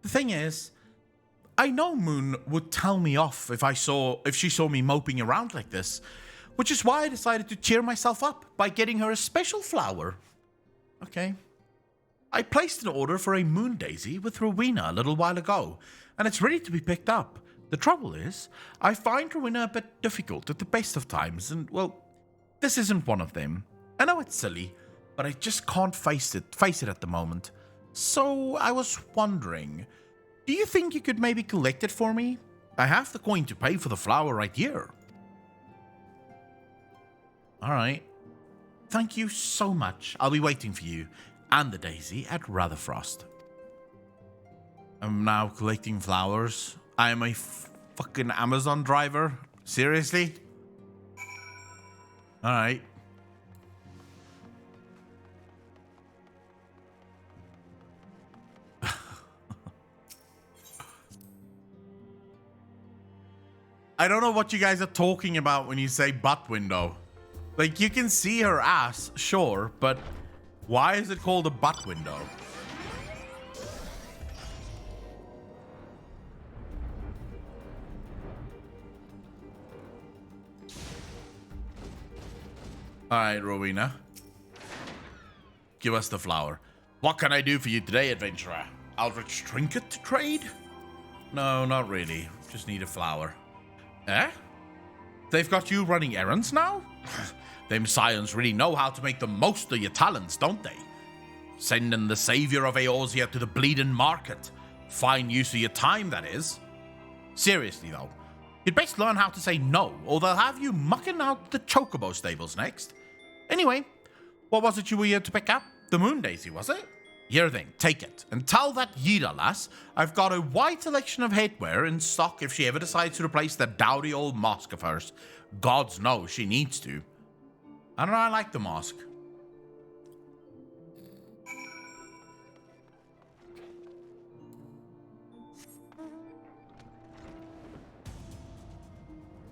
The thing is, I know Moon would tell me off if she saw me moping around like this, which is why I decided to cheer myself up by getting her a special flower. Okay. I placed an order for a moon daisy with Rowena a little while ago, and it's ready to be picked up. The trouble is, I find Rowena a bit difficult at the best of times, and, well, this isn't one of them. I know it's silly, but I just can't face it at the moment. So I was wondering, do you think you could maybe collect it for me? I have the coin to pay for the flower right here. Alright. Thank you so much. I'll be waiting for you and the daisy at Rutherfrost. I'm now collecting flowers. I am a fucking Amazon driver. Seriously? Alright. I don't know what you guys are talking about when you say butt window. Like, you can see her ass, sure, but why is it called a butt window? Alright, Rowena. Give us the flower. What can I do for you today, adventurer? Aldrich trinket to trade? No, not really. Just need a flower. Eh? They've got you running errands now? Them scions really know how to make the most of your talents, don't they? Sending the savior of Eorzea to the bleeding market. Fine use of your time, that is. Seriously, though. You'd best learn how to say no, or they'll have you mucking out the chocobo stables next. Anyway, what was it you were here to pick up? The moon daisy, was it? Here then, take it, and tell that Yida lass I've got a wide selection of headwear in stock if she ever decides to replace that dowdy old mask of hers. Gods know she needs to. I don't know, I like the mask.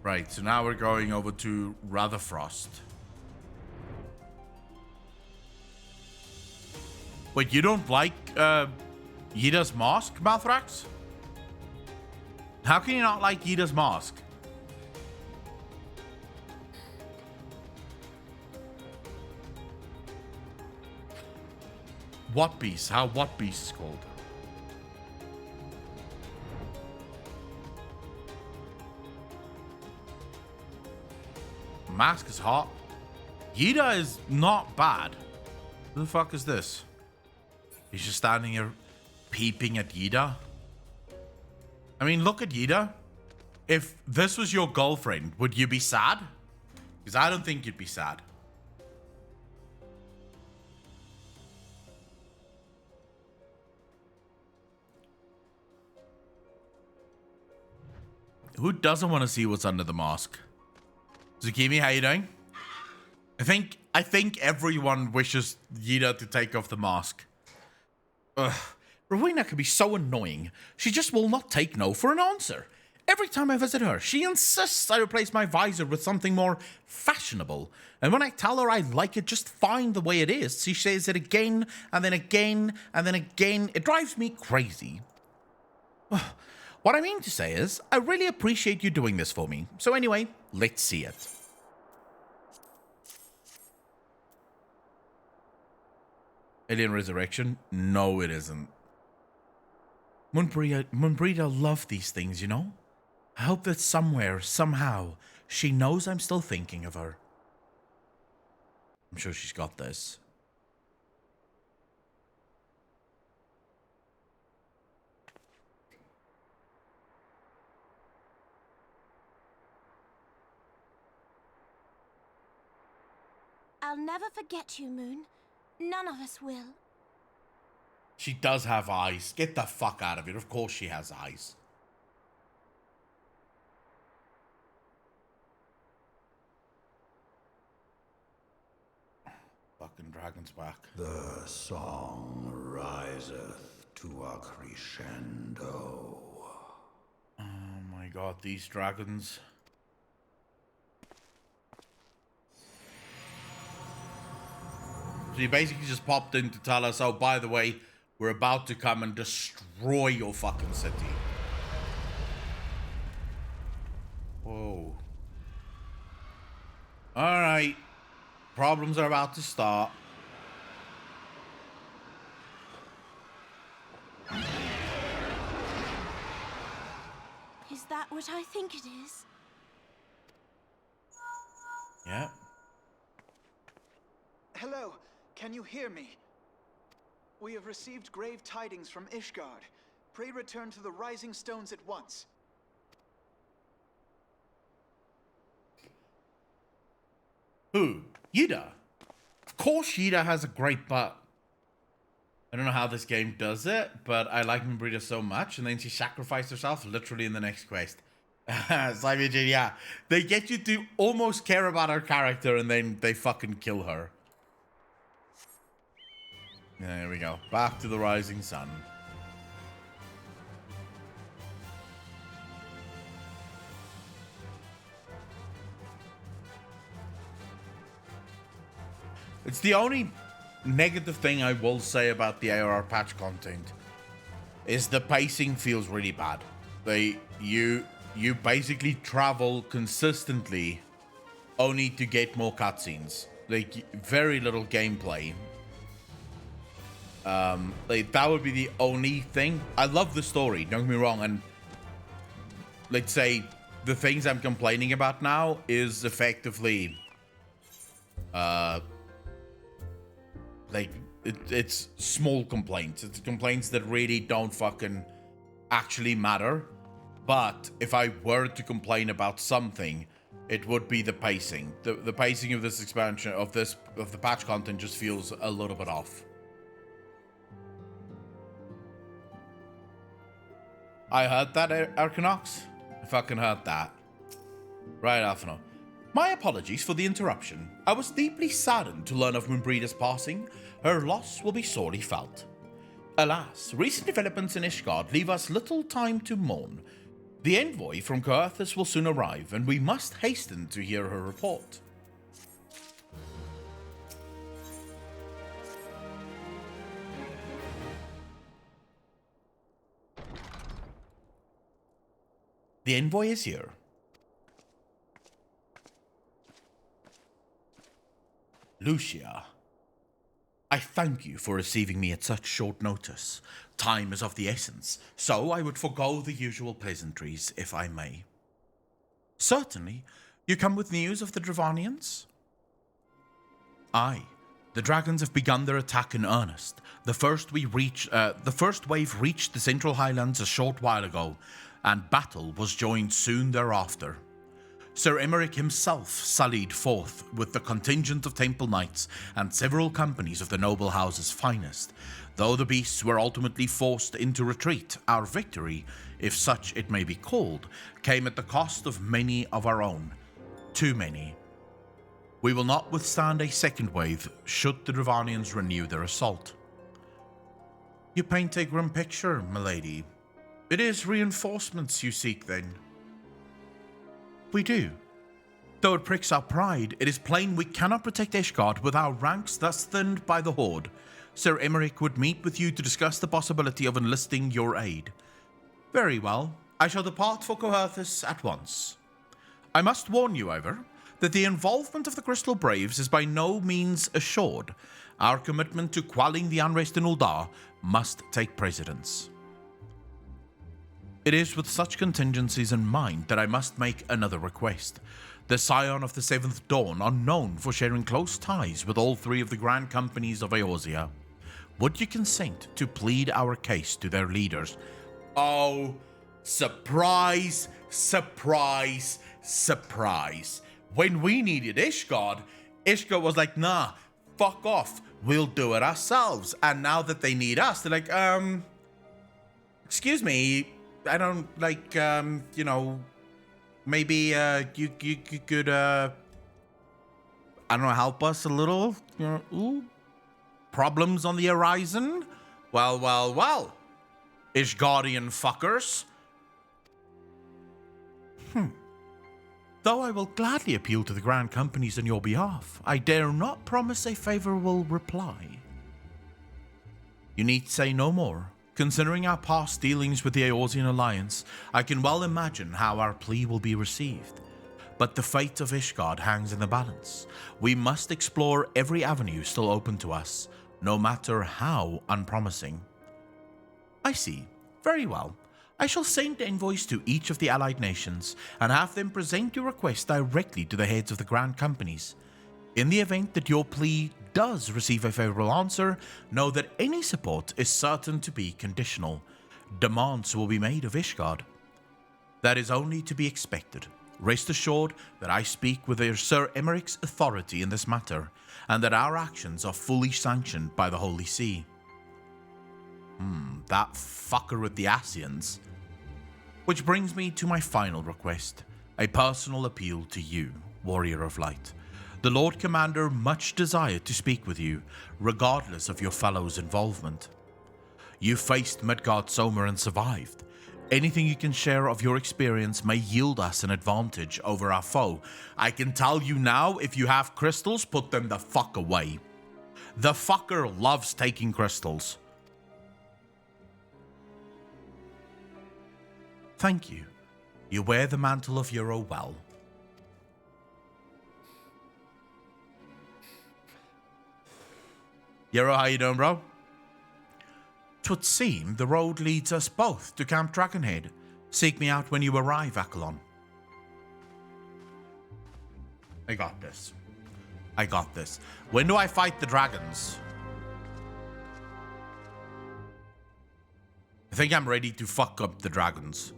Right, so now we're going over to Rutherfrost. Wait, you don't like Yida's mask, Malthrax? How can you not like Yida's mask? What beast? What beast is called? Mask is hot. Yida is not bad. Who the fuck is this? He's just standing here peeping at Yida. I mean, look at Yida. If this was your girlfriend, would you be sad? Because I don't think you'd be sad. Who doesn't want to see what's under the mask? Zukimi, how you doing? I think everyone wishes Yida to take off the mask. Ugh. Rowena can be so annoying. She just will not take no for an answer. Every time I visit her, she insists I replace my visor with something more fashionable. And when I tell her I like it just fine the way it is, she says it again, and then again, and then again. It drives me crazy. What I mean to say is, I really appreciate you doing this for me. So anyway, let's see it. Alien Resurrection? No, it isn't. Moonbreeder love these things, you know? I hope that somewhere, somehow, she knows I'm still thinking of her. I'm sure she's got this. I'll never forget you, Moon. None of us will. She does have eyes. Get the fuck out of it. Of course she has eyes. Fucking dragon's back. The song riseth to a crescendo. Oh my god, these dragons. So he basically just popped in to tell us, oh, by the way, we're about to come and destroy your fucking city. Whoa. Alright. Problems are about to start. Is that what I think it is? Yeah. Hello, can you hear me? We have received grave tidings from Ishgard. Pray return to the Rising Stones at once. Who? Yida. Of course Yida has a great butt. I don't know how this game does it, but I like Moonbreeder so much, and then she sacrificed herself literally in the next quest. Simon J, yeah. They get you to almost care about her character, and then they fucking kill her. There we go. Back to the rising sun. It's the only negative thing I will say about the ARR patch content is the pacing feels really bad. You basically travel consistently only to get more cutscenes. Like very little gameplay. Like that would be the only thing. I love the story, don't get me wrong, and let's say the things I'm complaining about now is effectively like it's small complaints. It's complaints that really don't fucking actually matter. But if I were to complain about something, it would be the pacing. The pacing of this expansion of the patch content just feels a little bit off. I heard that, Arcanox. I fucking heard that. Right, Alphino. My apologies for the interruption. I was deeply saddened to learn of Moonbreeder's passing. Her loss will be sorely felt. Alas, recent developments in Ishgard leave us little time to mourn. The envoy from Coerthas will soon arrive, and we must hasten to hear her report. The envoy is here. Lucia, I thank you for receiving me at such short notice. Time is of the essence, so I would forego the usual pleasantries, if I may. Certainly. You come with news of the Dravanians? Aye. The dragons have begun their attack in earnest. The first wave reached the Central Highlands a short while ago, and battle was joined soon thereafter. Sir Emeric himself sallied forth with the contingent of Temple Knights and several companies of the noble house's finest. Though the beasts were ultimately forced into retreat, our victory, if such it may be called, came at the cost of many of our own. Too many. We will not withstand a second wave should the Dravanians renew their assault. You paint a grim picture, milady. It is reinforcements you seek, then? We do. Though it pricks our pride, it is plain we cannot protect Ishgard with our ranks thus thinned by the Horde. Sir Emeric would meet with you to discuss the possibility of enlisting your aid. Very well. I shall depart for Coerthas at once. I must warn you, however, that the involvement of the Crystal Braves is by no means assured. Our commitment to quelling the unrest in Ul'dah must take precedence. It is with such contingencies in mind that I must make another request. The Scion of the Seventh Dawn are known for sharing close ties with all three of the grand companies of Eorzea. Would you consent to plead our case to their leaders? Oh, surprise, surprise, surprise. When we needed Ishgard, Ishgard was like, nah, fuck off. We'll do it ourselves. And now that they need us, they're like, excuse me, I don't like, maybe you could, I don't know, help us a little? Ooh, problems on the horizon? Well. Ishgardian fuckers. Though I will gladly appeal to the grand companies on your behalf, I dare not promise a favorable reply. You need say no more. Considering our past dealings with the Eorzean Alliance, I can well imagine how our plea will be received. But the fate of Ishgard hangs in the balance. We must explore every avenue still open to us, no matter how unpromising. I see. Very well. I shall send envoys to each of the allied nations and have them present your request directly to the heads of the grand companies. In the event that your plea does receive a favorable answer, know that any support is certain to be conditional. Demands will be made of Ishgard. That is only to be expected. rest assured that I speak with Sir Emeric's authority in this matter, and that our actions are fully sanctioned by the Holy See. That fucker with the Ascians. Which brings me to my final request, a personal appeal to you, Warrior of Light. The Lord Commander much desired to speak with you, regardless of your fellow's involvement. You faced Midgard Somer and survived. Anything you can share of your experience may yield us an advantage over our foe. I can tell you now, if you have crystals, put them the fuck away. The fucker loves taking crystals. Thank you. You wear the mantle of Euro well. Euro, how you doing, bro? 'Twould seem the road leads us both to Camp Dragonhead. Seek me out when you arrive, Akalon. I got this. I got this. When do I fight the dragons? I think I'm ready to fuck up the dragons.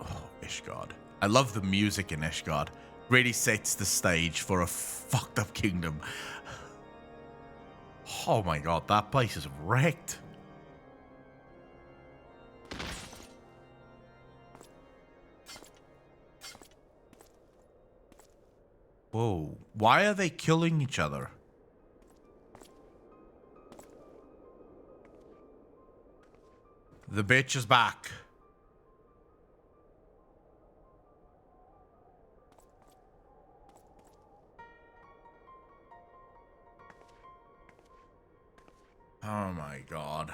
Oh, Ishgard. I love the music in Ishgard. Really sets the stage for a fucked up kingdom. Oh my god, that place is wrecked. Whoa, why are they killing each other? The bitch is back. Oh my god.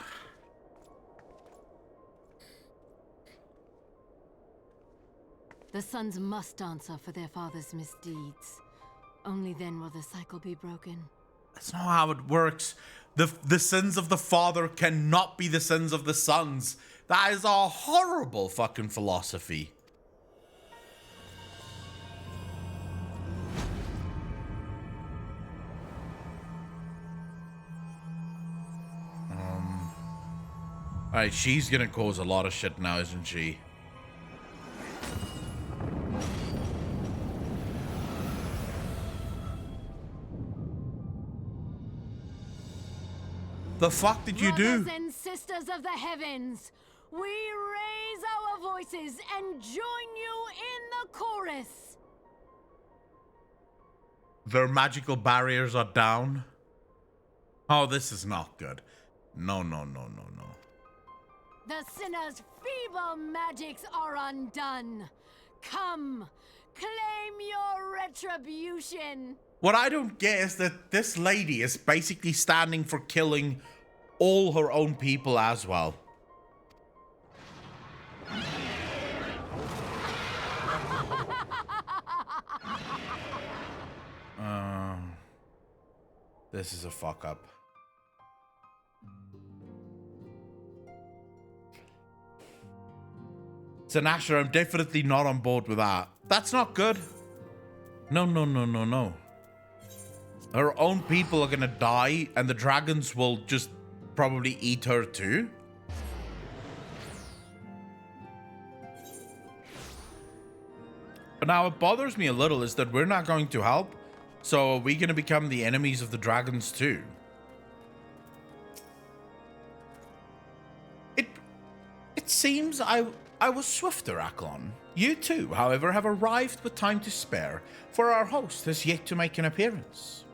The sons must answer for their father's misdeeds. Only then will the cycle be broken. That's not how it works. The sins of the father cannot be the sins of the sons. That is a horrible fucking philosophy. Alright, she's gonna cause a lot of shit now, isn't she? The fuck did you do? Brothers and sisters of the heavens, we raise our voices and join you in the chorus. Their magical barriers are down. Oh, this is not good. No, no, no, no, no. The sinner's feeble magics are undone. Come, claim your retribution. What I don't get is that this lady is basically standing for killing all her own people as well. This is a fuck up. Sinasha, I'm definitely not on board with that. That's not good. No, no, no, no, no. Her own people are gonna die, and the dragons will just probably eat her too. But now what bothers me a little is that we're not going to help. So are we gonna become the enemies of the dragons too? It seems I was swifter, Aklon. You too, however, have arrived with time to spare, for our host has yet to make an appearance.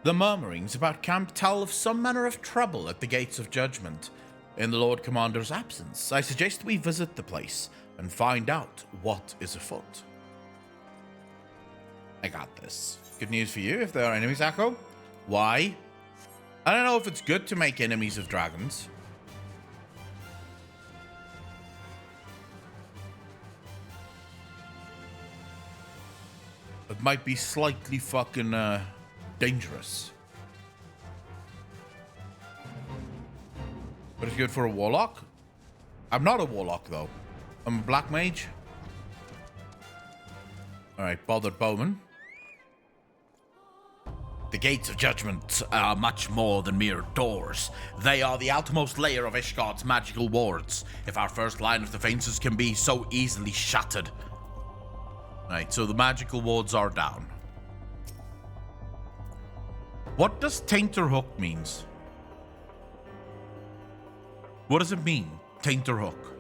The murmurings about camp tell of some manner of trouble at the gates of judgment. In the Lord Commander's absence, I suggest we visit the place and find out what is afoot. I got this. Good news for you if there are enemies, Akko. Why? I don't know if it's good to make enemies of dragons. It might be slightly fucking dangerous. But it's good for a warlock. I'm not a warlock though. I'm a black mage. Alright, bothered bowman. The gates of judgment are much more than mere doors. They are the outermost layer of Ishgard's magical wards. If our first line of defenses can be so easily shattered. Right, so the magical wards are down. What does Tainter Hook means? What does it mean, Tainter Hook?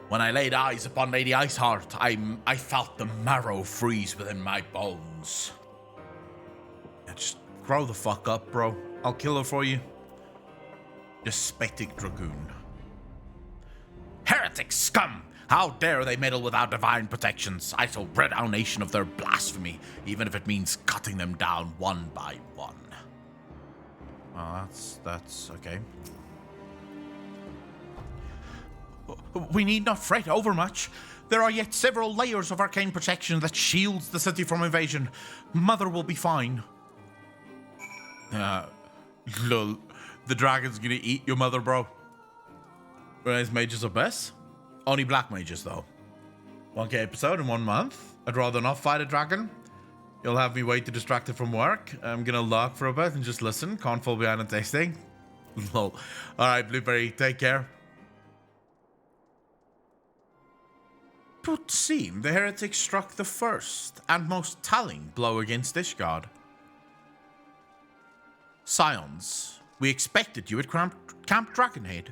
When I laid eyes upon Lady Iceheart, I felt the marrow freeze within my bones. Yeah, just grow the fuck up, bro. I'll kill her for you. Despotic Dragoon. Heretic scum! How dare they meddle with our divine protections? I shall rid our nation of their blasphemy, even if it means cutting them down one by one. Well, that's okay. We need not fret overmuch. There are yet several layers of arcane protection that shields the city from invasion. Mother will be fine. Lol. The dragon's gonna eat your mother, bro. Whereas mages are best. Only black mages, though. 1K episode in 1 month. I'd rather not fight a dragon. You'll have me way too distracted from work. I'm gonna lurk for a bit and just listen. Can't fall behind on testing. Lol. Alright, Blueberry, take care. It would seem the heretic struck the first and most telling blow against Ishgard. Scions, we expected you at Camp Dragonhead.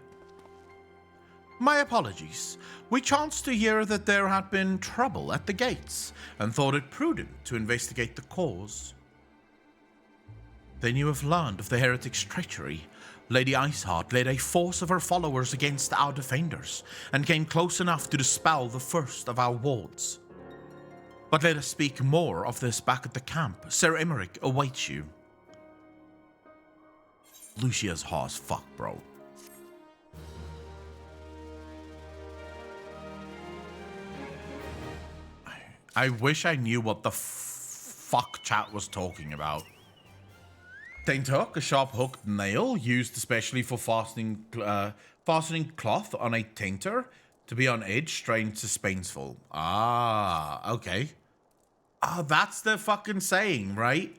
My apologies. We chanced to hear that there had been trouble at the gates and thought it prudent to investigate the cause. Then you have learned of the heretic's treachery. Lady Iceheart led a force of her followers against our defenders and came close enough to dispel the first of our wards. But let us speak more of this back at the camp. Sir Emeric awaits you. Lucia's hard as fuck, bro. I wish I knew what the fuck chat was talking about. Tainter Hook, a sharp hooked nail used especially for fastening cloth on a tainter to be on edge, strange, suspenseful. Ah, okay. Ah, that's the fucking saying, right?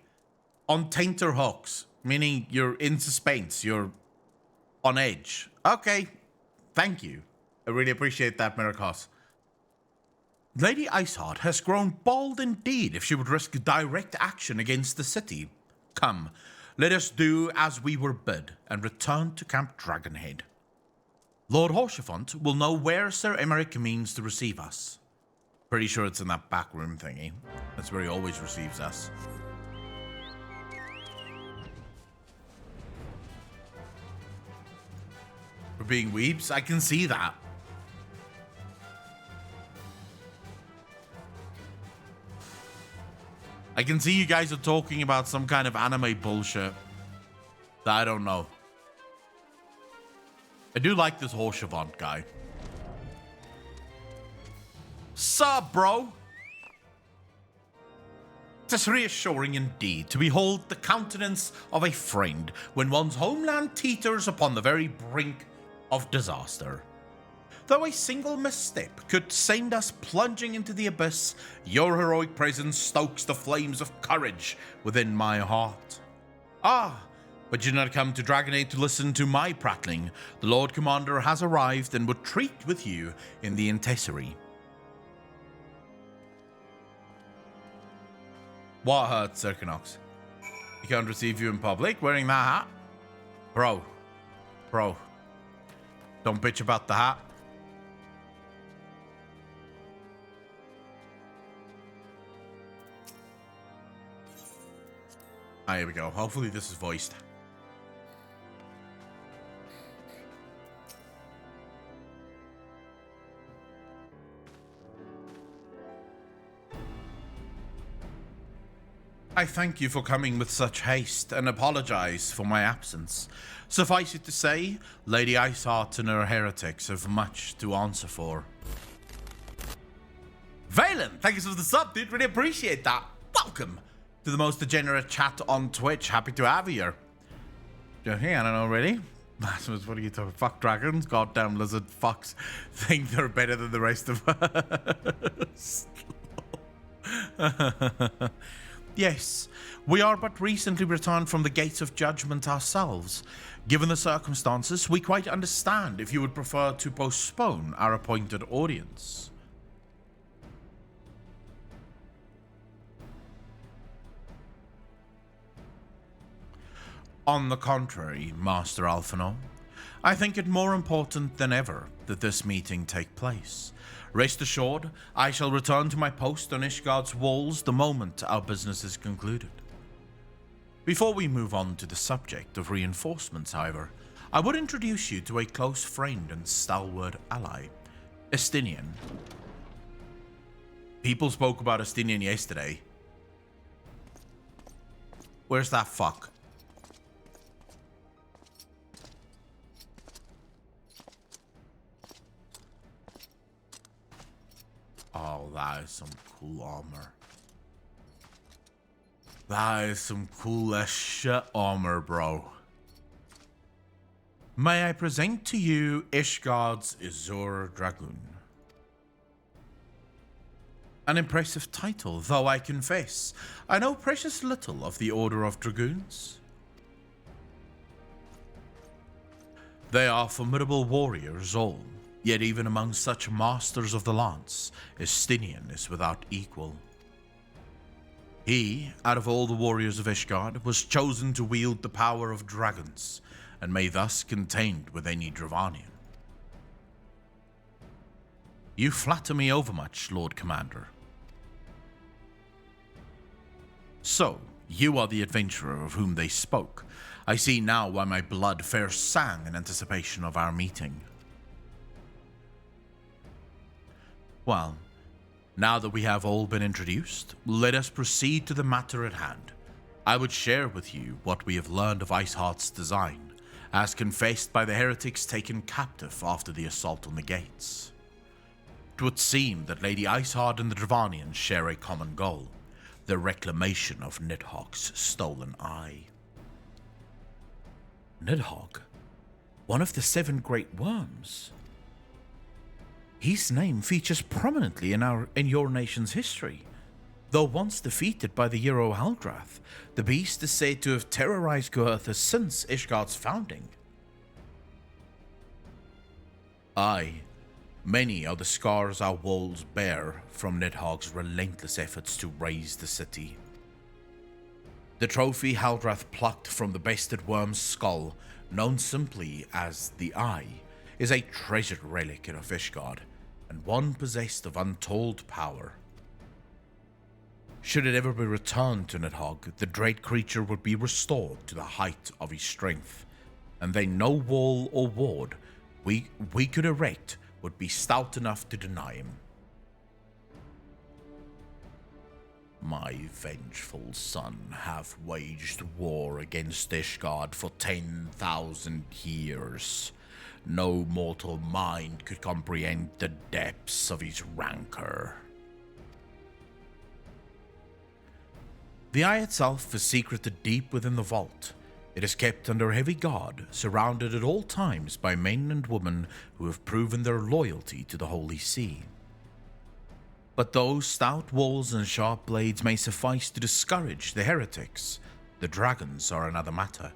On tainter hooks, meaning you're in suspense, you're on edge. Okay, thank you. I really appreciate that, Miracos. Lady Iceheart has grown bold indeed if she would risk direct action against the city. Come, let us do as we were bid and return to Camp Dragonhead. Lord Haurchefant will know where Sir Emeric means to receive us. Pretty sure it's in that back room thingy. That's where he always receives us. For being weebs, I can see that. I can see you guys are talking about some kind of anime bullshit that I don't know. I do like this Haurchefant guy. Sup, bro? Tis reassuring indeed to behold the countenance of a friend when one's homeland teeters upon the very brink of disaster. Though a single misstep could send us plunging into the abyss, your heroic presence stokes the flames of courage within my heart. Ah, but you did not come to Dragonhead to listen to my prattling. The Lord Commander has arrived and would treat with you in the Intessery. What hurts, Circanox? He can't receive you in public wearing that hat? Bro. Don't bitch about the hat. Ah, here we go. Hopefully this is voiced. I thank you for coming with such haste and apologize for my absence. Suffice it to say, Lady Iceheart and her heretics have much to answer for. Valen, thank you for the sub, dude. Really appreciate that. Welcome to the most degenerate chat on Twitch. Happy to have you here. Hey, I don't know, really. That's what are you talking? Fuck dragons, goddamn lizard fucks think they're better than the rest of us. Yes, we are but recently returned from the gates of judgment ourselves. Given the circumstances, we quite understand if you would prefer to postpone our appointed audience. On the contrary, Master Alphinaud, I think it more important than ever that this meeting take place. Rest assured, I shall return to my post on Ishgard's walls the moment our business is concluded. Before we move on to the subject of reinforcements, however, I would introduce you to a close friend and stalwart ally, Estinian. People spoke about Estinian yesterday. Where's that fuck? Oh, that is some cool armor. That is some cool as shit armor, bro. May I present to you Ishgard's Azure Dragoon. An impressive title, though I confess, I know precious little of the Order of Dragoons. They are formidable warriors all, yet even among such masters of the lance, Estinian is without equal. He, out of all the warriors of Ishgard, was chosen to wield the power of dragons, and may thus contend with any Dravanian. You flatter me overmuch, Lord Commander. So, you are the adventurer of whom they spoke. I see now why my blood fair sang in anticipation of our meeting. Well, now that we have all been introduced, let us proceed to the matter at hand. I would share with you what we have learned of Iceheart's design, as confessed by the heretics taken captive after the assault on the gates. It would seem that Lady Iceheart and the Dravanians share a common goal, the reclamation of Nidhogg's stolen eye. Nidhogg? One of the 7 great worms? His name features prominently in your nation's history. Though once defeated by the Hero Haldrath, the beast is said to have terrorized Goertha since Ishgard's founding. Aye, many are the scars our walls bear from Nidhogg's relentless efforts to raise the city. The trophy Haldrath plucked from the bested worm's skull, known simply as the Eye, is a treasured relic of Ishgard, and one possessed of untold power. Should it ever be returned to Nidhogg, the dread creature would be restored to the height of his strength, and then no wall or ward we could erect would be stout enough to deny him. My vengeful son hath waged war against Ishgard for 10,000 years. No mortal mind could comprehend the depths of his rancor. The eye itself is secreted deep within the vault. It is kept under heavy guard, surrounded at all times by men and women who have proven their loyalty to the Holy See. But those stout walls and sharp blades may suffice to discourage the heretics. The dragons are another matter.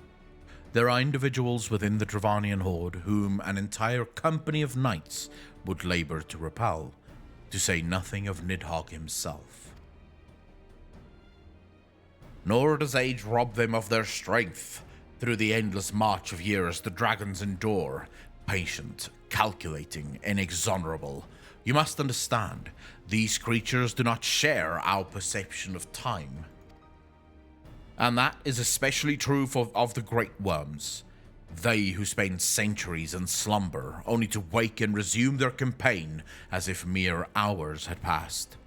There are individuals within the Dravanian horde whom an entire company of knights would labor to repel, to say nothing of Nidhogg himself. Nor does age rob them of their strength. Through the endless march of years the dragons endure, patient, calculating, inexorable. You must understand, these creatures do not share our perception of time. And that is especially true of the great worms. They who spend centuries in slumber, only to wake and resume their campaign as if mere hours had passed.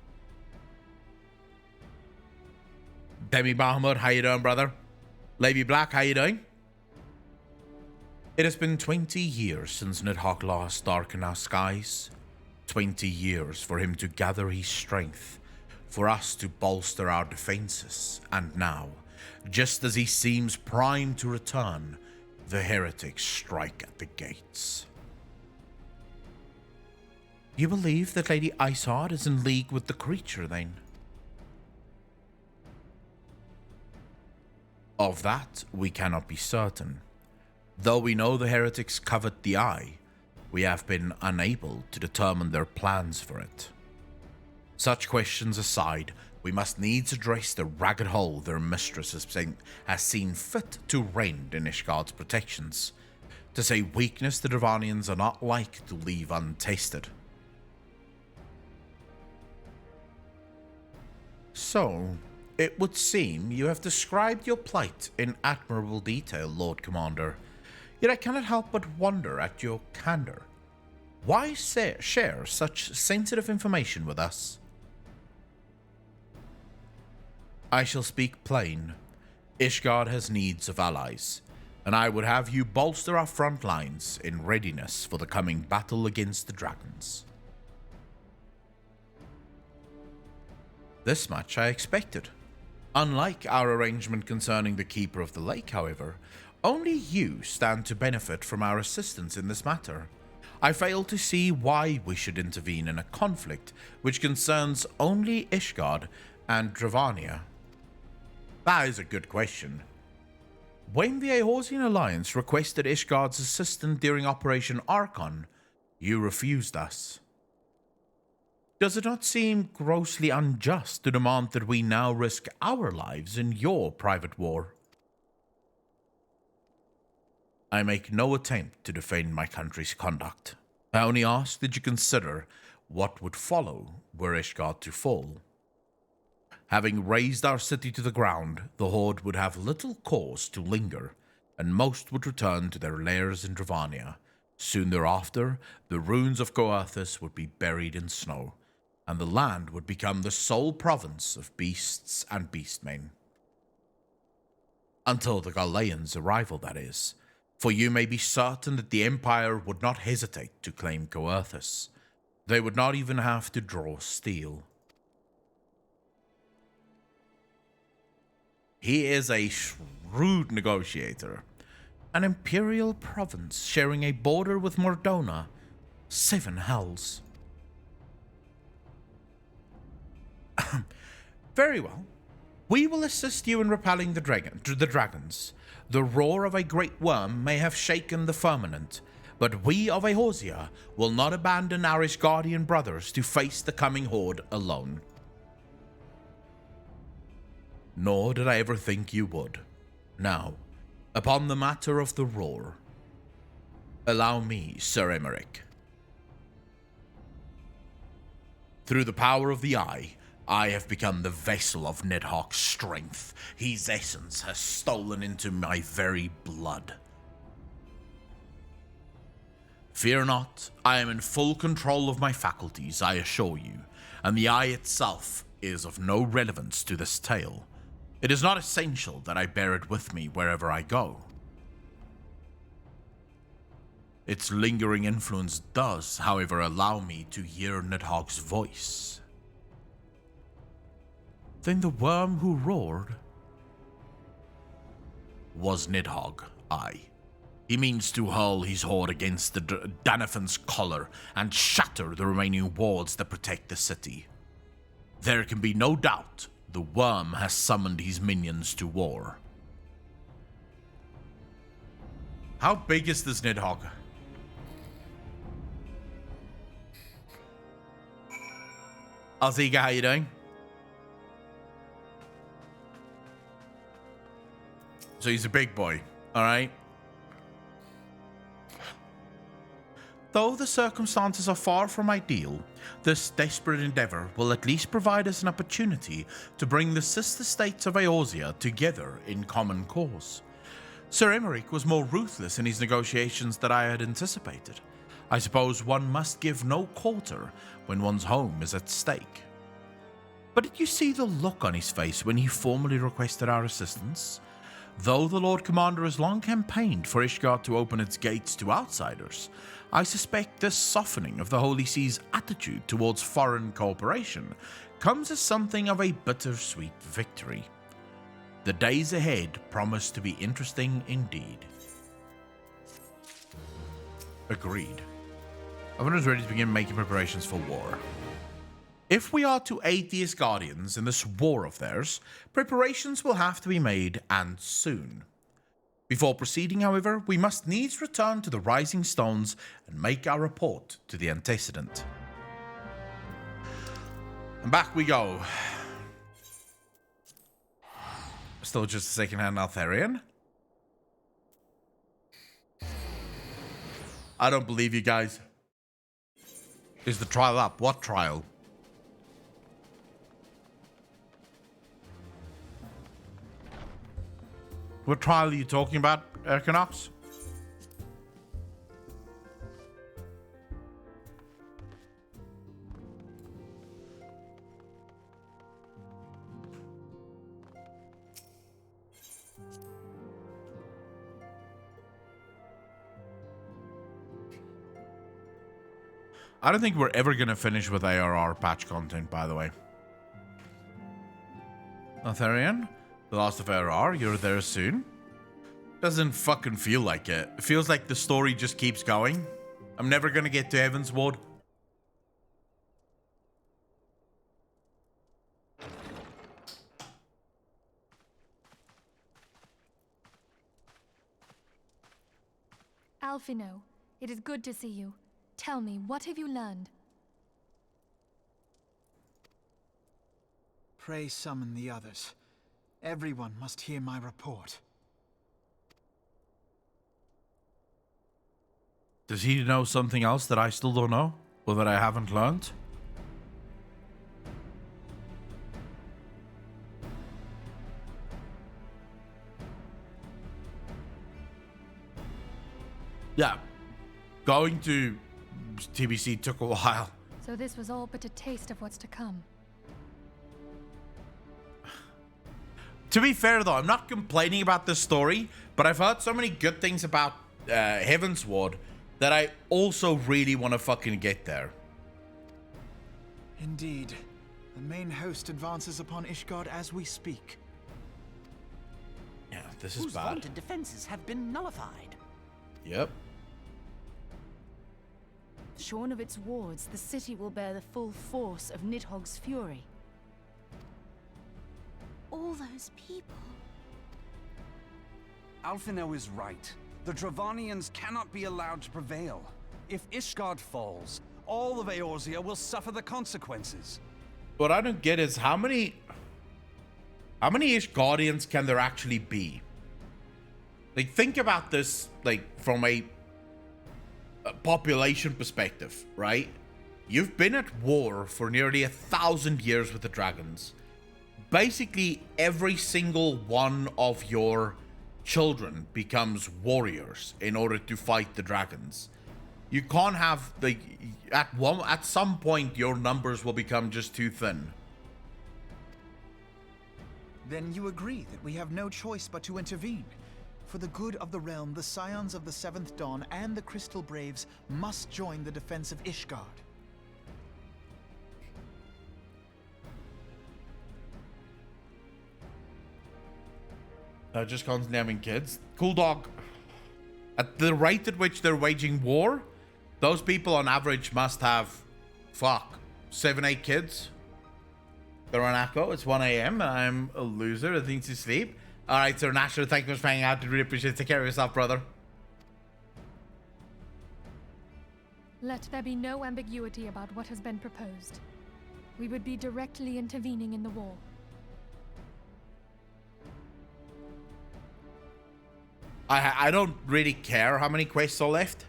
Demi Bahamut, how you doing, brother? Lady Black, how you doing? It has been 20 years since Nidhogg last darkened our skies. 20 years for him to gather his strength, for us to bolster our defenses, and now, just as he seems primed to return, The heretics strike at the gates. You believe that Lady Iceheart is in league with the creature, then? Of that, we cannot be certain. Though we know the heretics covet the eye, we have been unable to determine their plans for it. Such questions aside, we must needs address the ragged hole their mistress has seen fit to rend in Ishgard's protections. To say weakness the Dravanians are not like to leave untested. So, it would seem you have described your plight in admirable detail, Lord Commander. Yet I cannot help but wonder at your candor. Why share such sensitive information with us? I shall speak plain. Ishgard has needs of allies, and I would have you bolster our front lines in readiness for the coming battle against the dragons. This much I expected. Unlike our arrangement concerning the Keeper of the Lake, however, only you stand to benefit from our assistance in this matter. I fail to see why we should intervene in a conflict which concerns only Ishgard and Dravania. That is a good question. When the Eorzean Alliance requested Ishgard's assistance during Operation Archon, you refused us. Does it not seem grossly unjust to demand that we now risk our lives in your private war? I make no attempt to defend my country's conduct. I only ask that you consider what would follow were Ishgard to fall. Having razed our city to the ground, the Horde would have little cause to linger, and most would return to their lairs in Dravania. Soon thereafter, the ruins of Coerthas would be buried in snow, and the land would become the sole province of beasts and beastmen. Until the Garleans' arrival, that is, for you may be certain that the Empire would not hesitate to claim Coerthas. They would not even have to draw steel. He is a shrewd negotiator. An imperial province sharing a border with Mordona. 7 hells. Very well. We will assist you in repelling the dragons. The roar of a great worm may have shaken the firmament, but we of Eorzea will not abandon our Ishgardian brothers to face the coming horde alone. Nor did I ever think you would. Now, upon the matter of the roar, allow me, Sir Emeric. Through the power of the Eye, I have become the vessel of Nidhogg's strength. His essence has stolen into my very blood. Fear not, I am in full control of my faculties, I assure you, and the Eye itself is of no relevance to this tale. It is not essential that I bear it with me wherever I go. Its lingering influence does, however, allow me to hear Nidhogg's voice. Then the worm who roared was Nidhogg, aye. He means to hurl his horde against the Danafan's collar and shatter the remaining wards that protect the city. There can be no doubt the worm has summoned his minions to war. How big is this Nidhogg? Azika, how you doing? So he's a big boy, alright? Though the circumstances are far from ideal, this desperate endeavor will at least provide us an opportunity to bring the sister states of Eorzea together in common cause. Sir Emeric was more ruthless in his negotiations than I had anticipated. I suppose one must give no quarter when one's home is at stake. But did you see the look on his face when he formally requested our assistance? Though the Lord Commander has long campaigned for Ishgard to open its gates to outsiders, I suspect this softening of the Holy See's attitude towards foreign cooperation comes as something of a bittersweet victory. The days ahead promise to be interesting indeed. Agreed. Everyone is ready to begin making preparations for war. If we are to aid the Asgardians in this war of theirs, preparations will have to be made, and soon. Before proceeding, however, we must needs return to the Rising Stones and make our report to the Antecedent. And back we go. Still just a second-hand Altharian. I don't believe you guys. Is the trial up? What trial? What trial are you talking about, Equinox? I don't think we're ever going to finish with ARR patch content, by the way. Altharian, the last of ARR, you're there soon. Doesn't fucking feel like it. It feels like the story just keeps going. I'm never going to get to Heavensward. Alphino, it is good to see you. Tell me, what have you learned? Pray summon the others. Everyone must hear my report. Does he know something else that I still don't know? Or that I haven't learned? Yeah. Going to TBC took a while. So this was all but a taste of what's to come. To be fair though, I'm not complaining about this story, but I've heard so many good things about Heavensward that I also really want to fucking get there. Indeed. The main host advances upon Ishgard as we speak. Yeah, this is Whose bad. vaunted defenses have been nullified. Yep. Shorn of its wards, the city will bear the full force of Nidhogg's fury. All those people. Alphino is right. The Dravanians cannot be allowed to prevail. If Ishgard falls, all of Eorzea will suffer the consequences. What I don't get is how many Ishgardians can there actually be? Like, think about this, like, from a population perspective, right? You've been at war for nearly 1,000 years with the dragons. Basically, every single one of your children becomes warriors in order to fight the dragons. You can't have the at some point your numbers will become just too thin. Then you agree that we have no choice but to intervene. For the good of the realm, the Scions of the Seventh Dawn and the Crystal Braves must join the defense of Ishgard. Just constantly having kids. Cool dog. At the rate at which they're waging war, those people on average must have, 7, 8 kids. They're on Echo. It's 1 a.m. and I'm a loser. I think to sleep. Alright, Sir Nasher, thank you for hanging out. I really appreciate it. Take care of yourself, brother. Let there be no ambiguity about what has been proposed. We would be directly intervening in the war. I don't really care how many quests are left.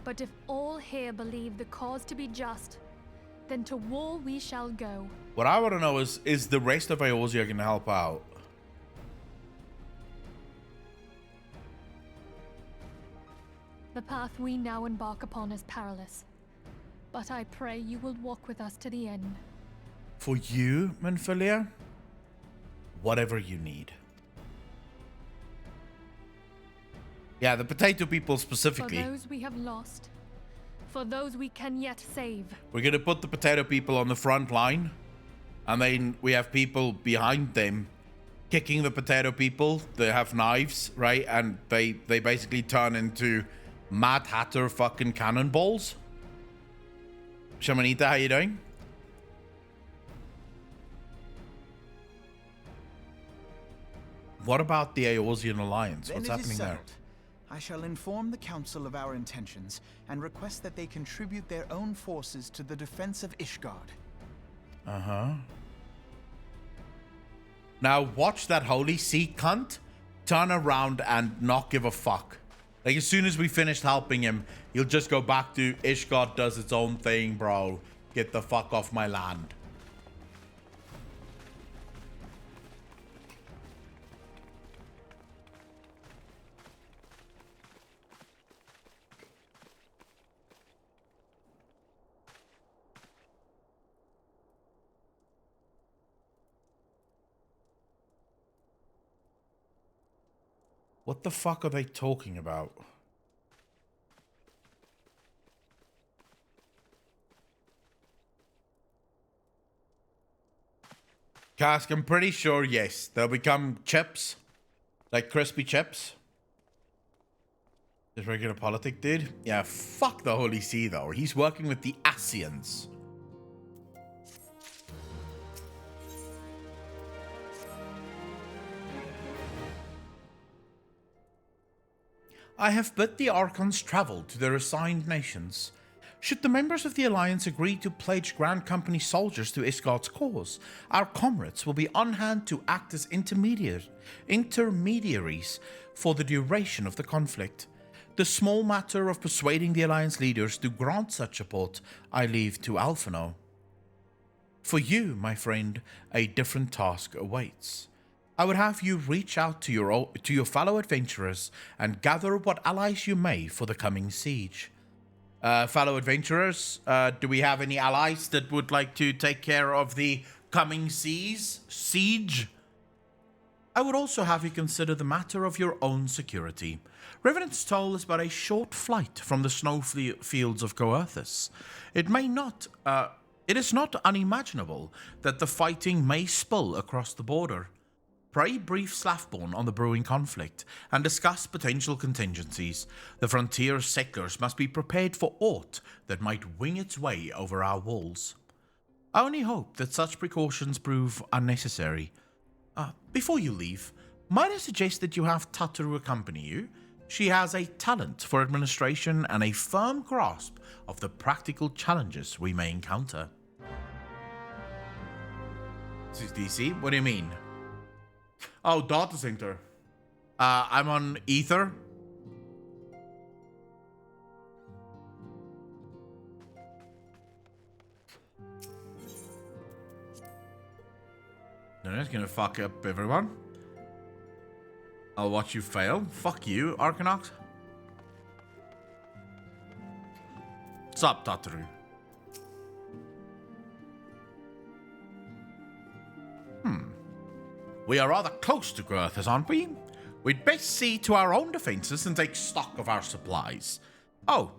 But if all here believe the cause to be just, then to war we shall go. What I want to know is the rest of Eorzea going to help out? The path we now embark upon is perilous. But I pray you will walk with us to the end. For you, Minfilia? Whatever you need. Yeah, the potato people specifically. For those we have lost. For those we can yet save. We're going to put the potato people on the front line. And then we have people behind them kicking the potato people. They have knives, right? And they basically turn into Mad Hatter fucking cannonballs. Shamanita, how you doing? What about the Eorzean Alliance? What's happening there? I shall inform the Council of our intentions and request that they contribute their own forces to the defense of Ishgard. Uh-huh. Now watch that Holy See cunt turn around and not give a fuck. Like, as soon as we finished helping him, he'll just go back to Ishgard does its own thing, bro. Get the fuck off my land. What the fuck are they talking about? Cask, I'm pretty sure, yes. They'll become chips. Like crispy chips. This regular politic dude? Yeah, fuck the Holy See, though. He's working with the Ascians. I have bid the Archons travel to their assigned nations. Should the members of the Alliance agree to pledge Grand Company soldiers to Ishgard's cause, our comrades will be on hand to act as intermediaries for the duration of the conflict. The small matter of persuading the Alliance leaders to grant such support I leave to Alphinaud. For you, my friend, a different task awaits. I would have you reach out to your fellow adventurers and gather what allies you may for the coming siege. Fellow adventurers, do we have any allies that would like to take care of the coming siege? I would also have you consider the matter of your own security. Revenant's Toll is but a short flight from the snow fields of Coerthas. It is not unimaginable that the fighting may spill across the border. Pray brief Slafborn on the brewing conflict and discuss potential contingencies. The frontier settlers must be prepared for aught that might wing its way over our walls. I only hope that such precautions prove unnecessary. Before you leave, might I suggest that you have Tataru accompany you? She has a talent for administration and a firm grasp of the practical challenges we may encounter. DC, what do you mean? Oh, data center. I'm on Ether. They're just gonna fuck up everyone. I'll watch you fail. Fuck you, Arcanox. What's up, Tataru? We are rather close to Coerthas, aren't we? We'd best see to our own defenses and take stock of our supplies. Oh,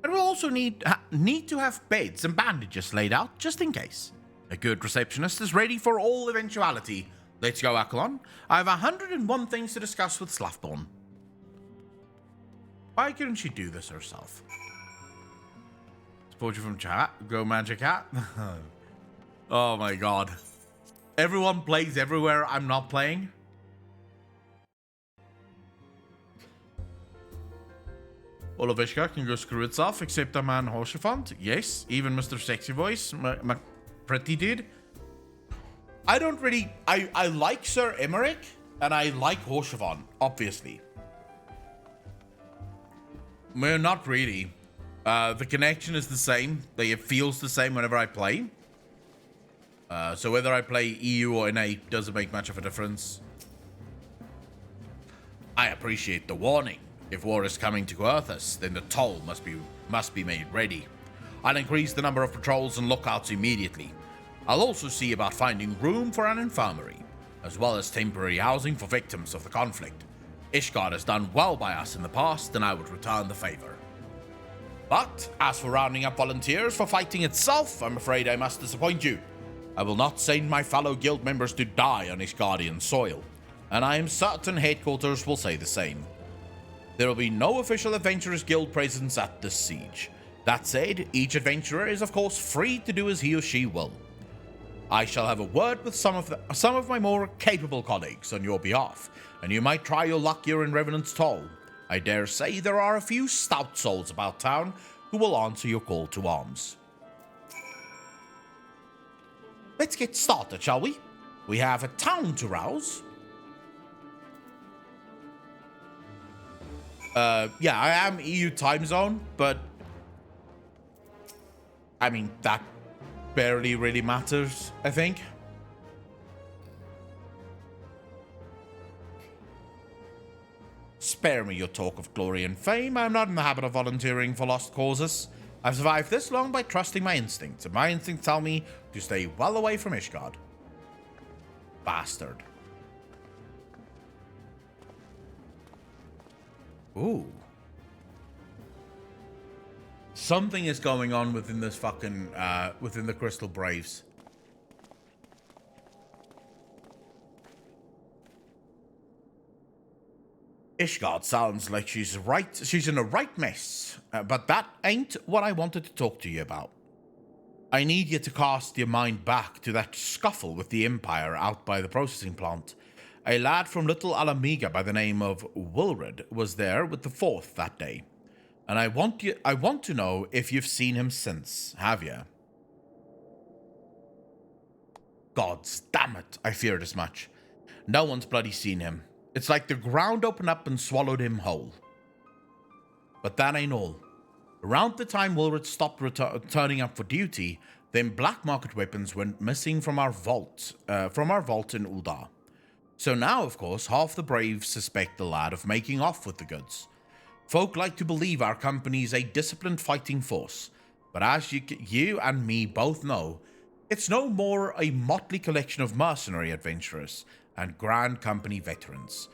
and we'll also need to have beds and bandages laid out, just in case. A good receptionist is ready for all eventuality. Let's go, Akalon. I have 101 things to discuss with Slafborn. Why couldn't she do this herself? Support you from chat. Go Magic Hat. Oh my god. Everyone plays everywhere I'm not playing. All of Ishgard can go screw itself, except a man Hoshafant. Yes, even Mr. Sexy Voice, my pretty dude. I don't really... I like Sir Emmerich, and I like Hoshafant, obviously. Well, not really. The connection is the same. It feels the same whenever I play. So whether I play EU or NA doesn't make much of a difference. I appreciate the warning. If war is coming to Coerthas, then the toll must be made ready. I'll increase the number of patrols and lookouts immediately. I'll also see about finding room for an infirmary, as well as temporary housing for victims of the conflict. Ishgard has done well by us in the past, and I would return the favor. But as for rounding up volunteers for fighting itself, I'm afraid I must disappoint you. I will not send my fellow guild members to die on Ishgardian soil. and I am certain headquarters will say the same. There will be no official Adventurers Guild presence at this siege. That said, each adventurer is of course free to do as he or she will. I shall have a word with some of my more capable colleagues on your behalf, and you might try your luck here in Revenant's Toll. I dare say there are a few stout souls about town who will answer your call to arms. Let's get started, shall we? We have a town to rouse. Yeah, I am EU time zone, but I mean, that barely really matters, I think. Spare me your talk of glory and fame. I'm not in the habit of volunteering for lost causes. I've survived this long by trusting my instincts, and my instincts tell me to stay well away from Ishgard. Bastard. Ooh. Something is going on within this fucking, within the Crystal Braves. Ishgard sounds like she's in a right mess, but that ain't what I wanted to talk to you about. I need you to cast your mind back to that scuffle with the Empire out by the processing plant. A lad from Little Alamiga by the name of Wilred was there with the 4th that day. And I want to know if you've seen him since, have you? Gods damn it, I feared as much. No one's bloody seen him. It's like the ground opened up and swallowed him whole. But that ain't all. Around the time Wilred stopped turning up for duty, then black market weapons went missing from our vault in Ul'dah. So now, of course, half the Braves suspect the lad of making off with the goods. Folk like to believe our company's a disciplined fighting force, but as you and me both know, it's no more a motley collection of mercenary adventurers and Grand Company veterans.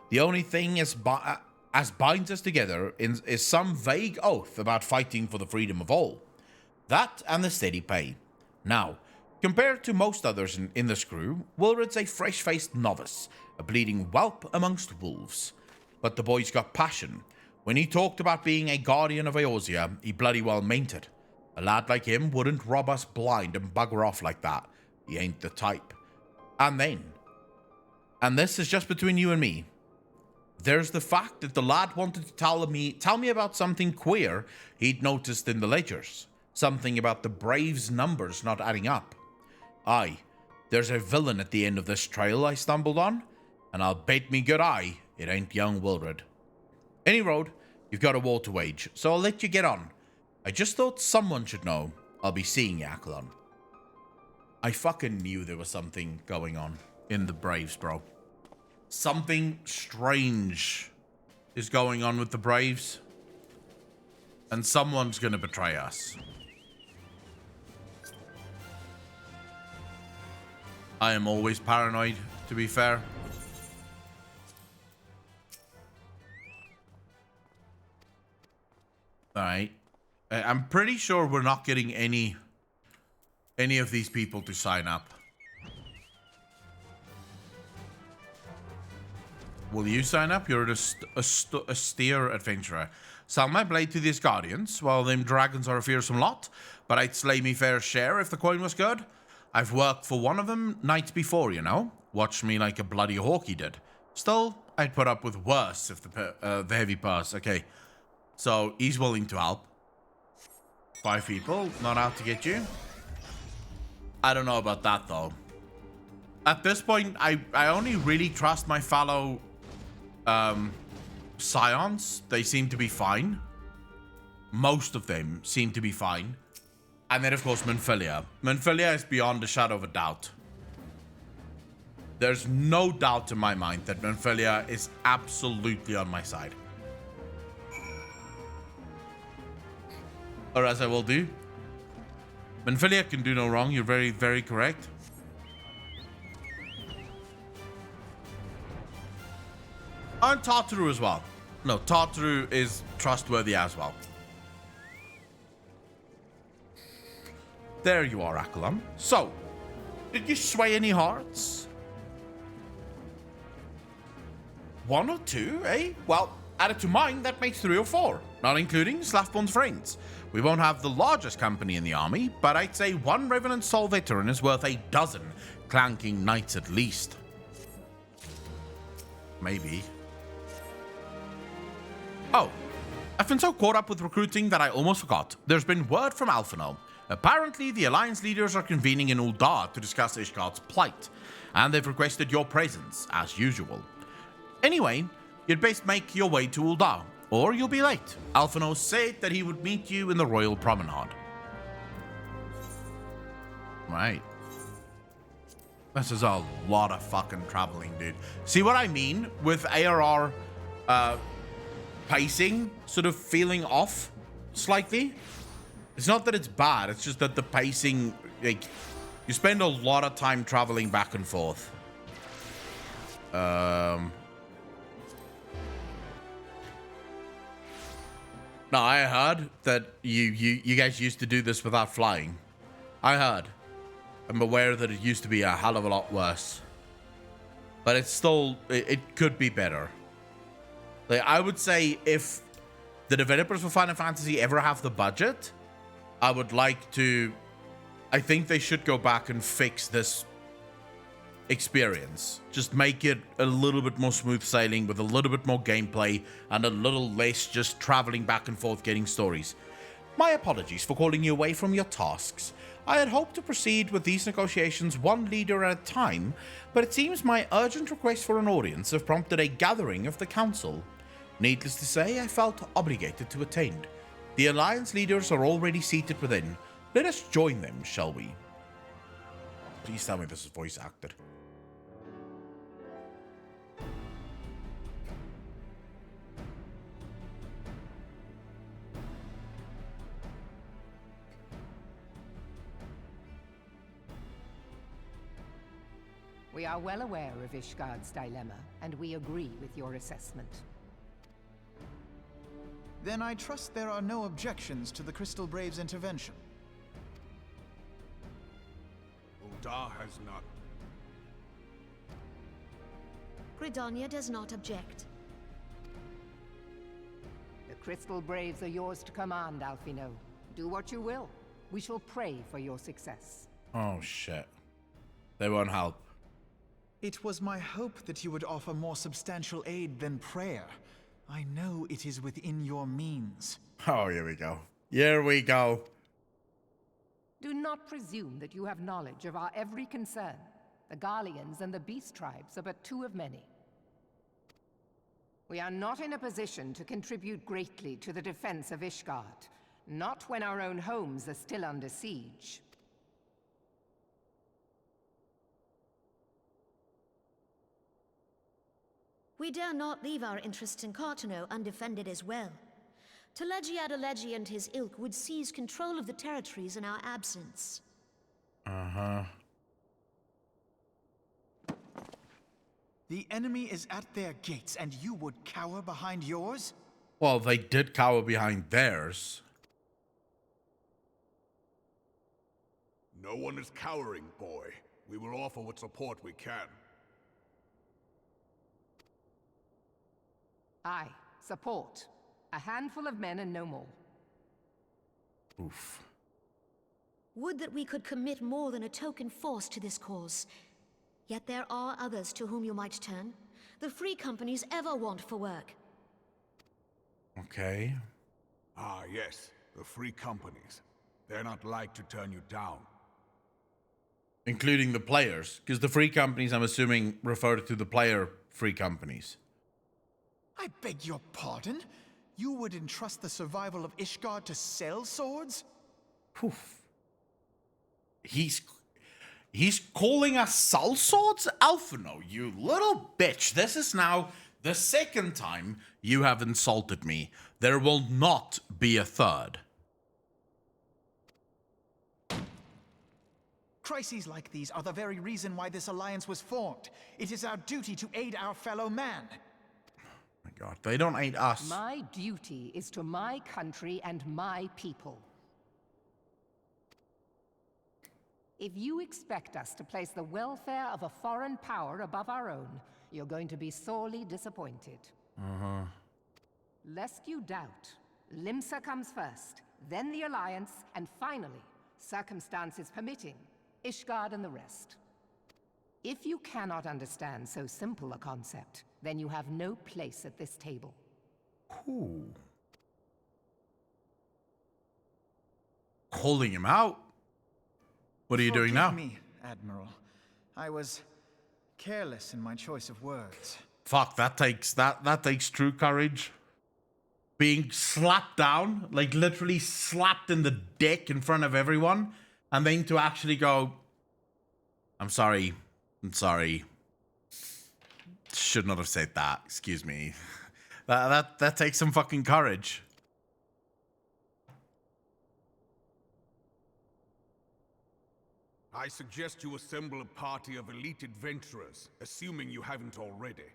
The only thing as binds us together is some vague oath about fighting for the freedom of all. That and the steady pay. Now, compared to most others in this crew, Wilred's a fresh-faced novice, a bleeding whelp amongst wolves. But the boy's got passion. When he talked about being a guardian of Eorzea, he bloody well meant it. A lad like him wouldn't rob us blind and bugger off like that. He ain't the type. And this is just between you and me, there's the fact that the lad wanted to tell me about something queer he'd noticed in the ledgers. Something about the Braves' numbers not adding up. Aye, there's a villain at the end of this trail I stumbled on, and I'll bet me good eye it ain't young Wilred. Any road, you've got a war to wage, so I'll let you get on. I just thought someone should know I'll be seeing you, Accolon. I fucking knew there was something going on in the Braves, bro. Something strange is going on with the Braves, and someone's gonna betray us. I am always paranoid, to be fair. Alright. I'm pretty sure we're not getting any of these people to sign up. Will you sign up? You're a steer adventurer. Sell my blade to these guardians. Well, them dragons are a fearsome lot, but I'd slay me fair share if the coin was good. I've worked for one of them nights before, you know. Watched me like a bloody hawk he did. Still, I'd put up with worse if the heavy purse. Okay, so he's willing to help. 5 people, not out to get you. I don't know about that, though. At this point, I only really trust my fellow Scions. They seem to be fine. Most of them seem to be fine. And then, of course, Minfilia. Minfilia is beyond a shadow of a doubt. There's no doubt in my mind that Minfilia is absolutely on my side. Or as I will do. Minfilia can do no wrong. You're very, very correct. And Tartaru as well. No, Tartaru is trustworthy as well. There you are, Accolon. So, did you sway any hearts? 1 or 2, eh? Well, added to mine, that makes 3 or 4, not including Slafbond's friends. We won't have the largest company in the army, but I'd say 1 Revenant Soul veteran is worth a dozen clanking knights at least. Maybe. Oh, I've been so caught up with recruiting that I almost forgot. There's been word from Alphinaud. Apparently, the Alliance leaders are convening in Ul'dah to discuss Ishgard's plight, and they've requested your presence, as usual. Anyway, you'd best make your way to Ul'dah, or you'll be late. Alphinaud said that he would meet you in the Royal Promenade. Right. This is a lot of fucking traveling, dude. See what I mean with ARR pacing sort of feeling off slightly? It's not that it's bad, it's just that the pacing, like, you spend a lot of time traveling back and forth. Now, I heard that you guys used to do this without flying. I heard. I'm aware that it used to be a hell of a lot worse. But it's still, it could be better. Like, I would say if the developers for Final Fantasy ever have the budget, I would like to, I think they should go back and fix this experience. Just make it a little bit more smooth sailing with a little bit more gameplay and a little less just traveling back and forth getting stories. My apologies for calling you away from your tasks. I had hoped to proceed with these negotiations 1 leader at a time, but it seems my urgent request for an audience have prompted a gathering of the council. Needless to say, I felt obligated to attend. The Alliance leaders are already seated within. Let us join them, shall we? Please tell me this is voice acted. We are well aware of Ishgard's dilemma, and we agree with your assessment. Then I trust there are no objections to the Crystal Braves' intervention. Ul'dah has none. Gridania does not object. The Crystal Braves are yours to command, Alphinaud. Do what you will. We shall pray for your success. Oh shit. They won't help. It was my hope that you would offer more substantial aid than prayer. I know it is within your means. Oh, here we go. Here we go. Do not presume that you have knowledge of our every concern. The Garleans and the Beast Tribes are but 2 of many. We are not in a position to contribute greatly to the defense of Ishgard, not when our own homes are still under siege. We dare not leave our interests in Carteneau undefended as well. Teleji Adeleji and his ilk would seize control of the territories in our absence. Uh-huh. The enemy is at their gates, and you would cower behind yours? Well, they did cower behind theirs. No one is cowering, boy. We will offer what support we can. Aye, support. A handful of men and no more. Oof. Would that we could commit more than a token force to this cause. Yet there are others to whom you might turn. The free companies ever want for work. Okay. Ah, yes. The free companies. They're not like to turn you down. Including the players. Because the free companies, I'm assuming, refer to the player free companies. I beg your pardon? You would entrust the survival of Ishgard to sell swords? Poof. He's calling us sellswords? Alphinaud, you little bitch. This is now the 2nd time you have insulted me. There will not be a 3rd. Crises like these are the very reason why this alliance was formed. It is our duty to aid our fellow man. My God, they don't aid us. My duty is to my country and my people. If you expect us to place the welfare of a foreign power above our own, you're going to be sorely disappointed. Lest you doubt, Limsa comes first, then the Alliance, and finally, circumstances permitting, Ishgard and the rest. If you cannot understand so simple a concept, then you have no place at this table. Ooh. Calling him out? What are you doing now? Forgive me, Admiral. I was careless in my choice of words. Fuck, that takes true courage. Being slapped down, like literally slapped in the dick in front of everyone, and then to actually go, I'm sorry. Should not have said that. Excuse me. That takes some fucking courage. I suggest you assemble a party of elite adventurers, assuming you haven't already.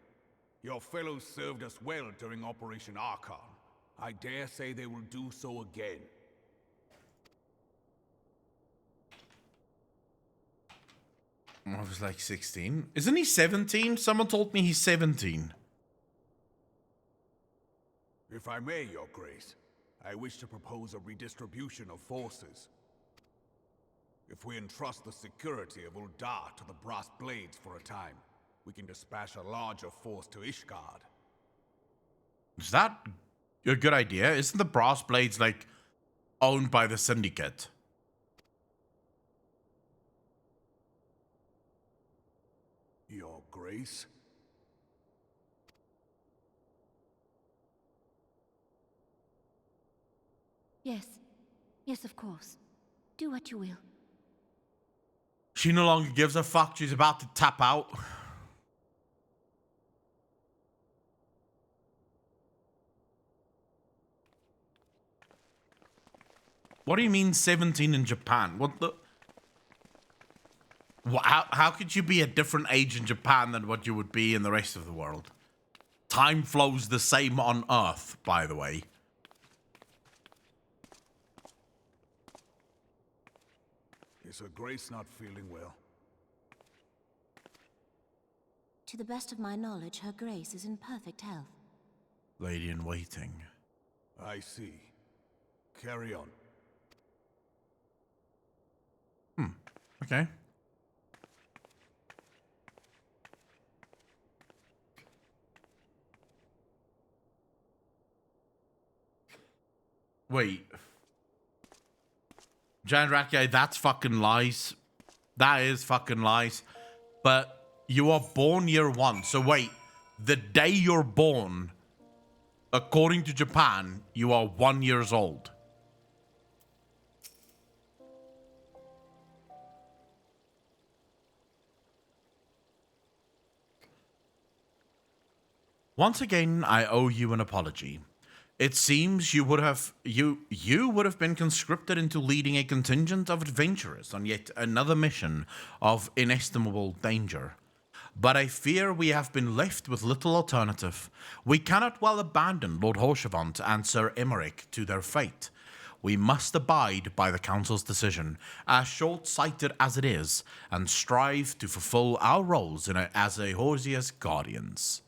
Your fellows served us well during Operation Archon. I dare say they will do so again. I was like 16. Isn't he 17? Someone told me he's 17. If I may, Your Grace, I wish to propose a redistribution of forces. If we entrust the security of Uldar to the Brass Blades for a time, we can dispatch a larger force to Ishgard. Is that a good idea? Isn't the Brass Blades, like, owned by the Syndicate? Your Grace? Yes. Yes, of course. Do what you will. She no longer gives a fuck. She's about to tap out. What do you mean 17 in Japan? What the... How could you be a different age in Japan than what you would be in the rest of the world? Time flows the same on Earth, by the way. Is Her Grace not feeling well? To the best of my knowledge, Her Grace is in perfect health. Lady in waiting. I see. Carry on. Okay. Wait. Jan Rakia, that's fucking lies. That is fucking lies. But you are born year 1. So wait, the day you're born, according to Japan, you are 1 year old. Once again, I owe you an apology. It seems you would have been conscripted into leading a contingent of adventurers on yet another mission of inestimable danger. But I fear we have been left with little alternative. We cannot well abandon Lord Horshevant and Sir Emmerich to their fate. We must abide by the Council's decision, as short-sighted as it is, and strive to fulfill our roles as Ehorzia's guardians.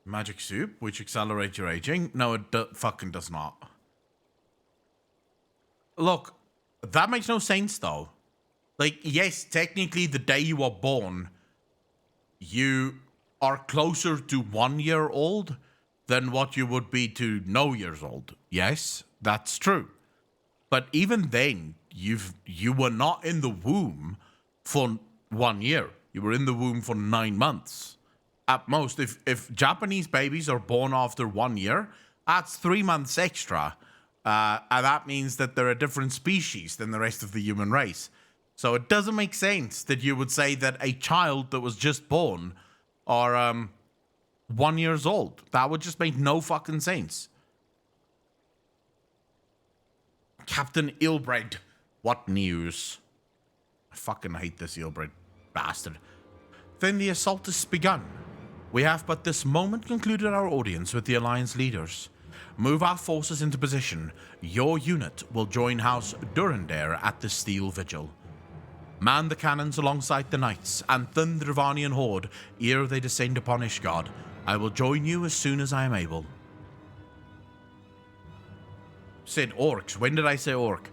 Magic soup, which accelerates your aging? No, it fucking does not. Look, that makes no sense, though. Like, yes, technically, the day you are born, you are closer to 1 year old than what you would be to no years old. Yes, that's true. But even then, you were not in the womb for 1 year. You were in the womb for 9 months. At most, if Japanese babies are born after 1 year, that's 3 months extra. And that means that they're a different species than the rest of the human race. So it doesn't make sense that you would say that a child that was just born are 1 year old. That would just make no fucking sense. Captain Ilbred, what news? I fucking hate this Ilbred bastard. Then the assault is begun. We have but this moment concluded our audience with the Alliance leaders. Move our forces into position. Your unit will join House Durandare at the Steel Vigil. Man the cannons alongside the knights, and thunder the Dravanian horde ere they descend upon Ishgard. I will join you as soon as I am able. Said orcs. When did I say orc?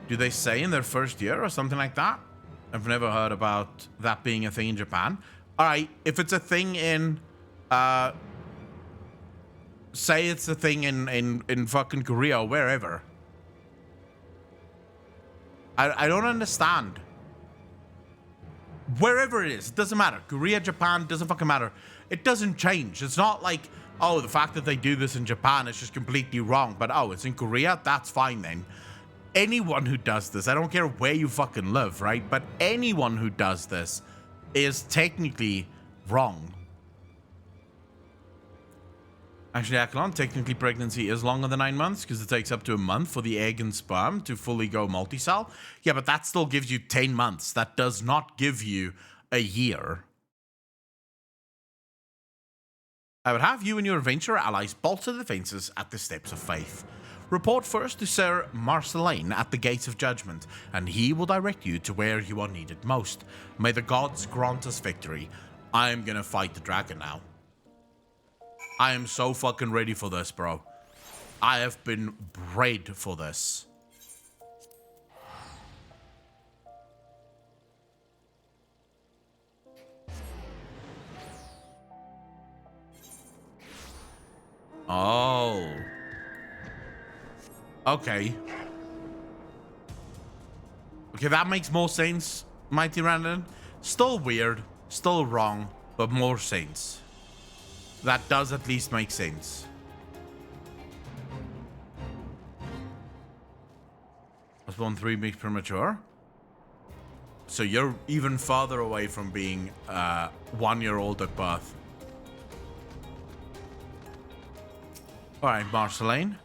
Do they say in their first year or something like that? I've never heard about that being a thing in Japan. Alright, if it's a thing in... say it's a thing in fucking Korea or wherever. I don't understand. Wherever it is, it doesn't matter. Korea, Japan, doesn't fucking matter. It doesn't change. It's not like, oh, the fact that they do this in Japan is just completely wrong. But, oh, it's in Korea? That's fine then. Anyone who does this, I don't care where you fucking live, right? But anyone who does this is technically wrong. Actually, Akalon, technically pregnancy is longer than 9 months because it takes up to a month for the egg and sperm to fully go multicell. Yeah, but that still gives you 10 months. That does not give you a year. I would have you and your adventurer allies bolster the defenses at the Steps of Faith. Report first to Sir Marceline at the Gates of Judgment, and he will direct you to where you are needed most. May the gods grant us victory. I am gonna fight the dragon now. I am so fucking ready for this, bro. I have been bred for this. Oh. Okay. Okay, that makes more sense, Mighty Randon. Still weird, still wrong, but more sense. That does at least make sense. I was born 3 weeks premature. So you're even farther away from being 1 year old at birth. Alright, Marceline.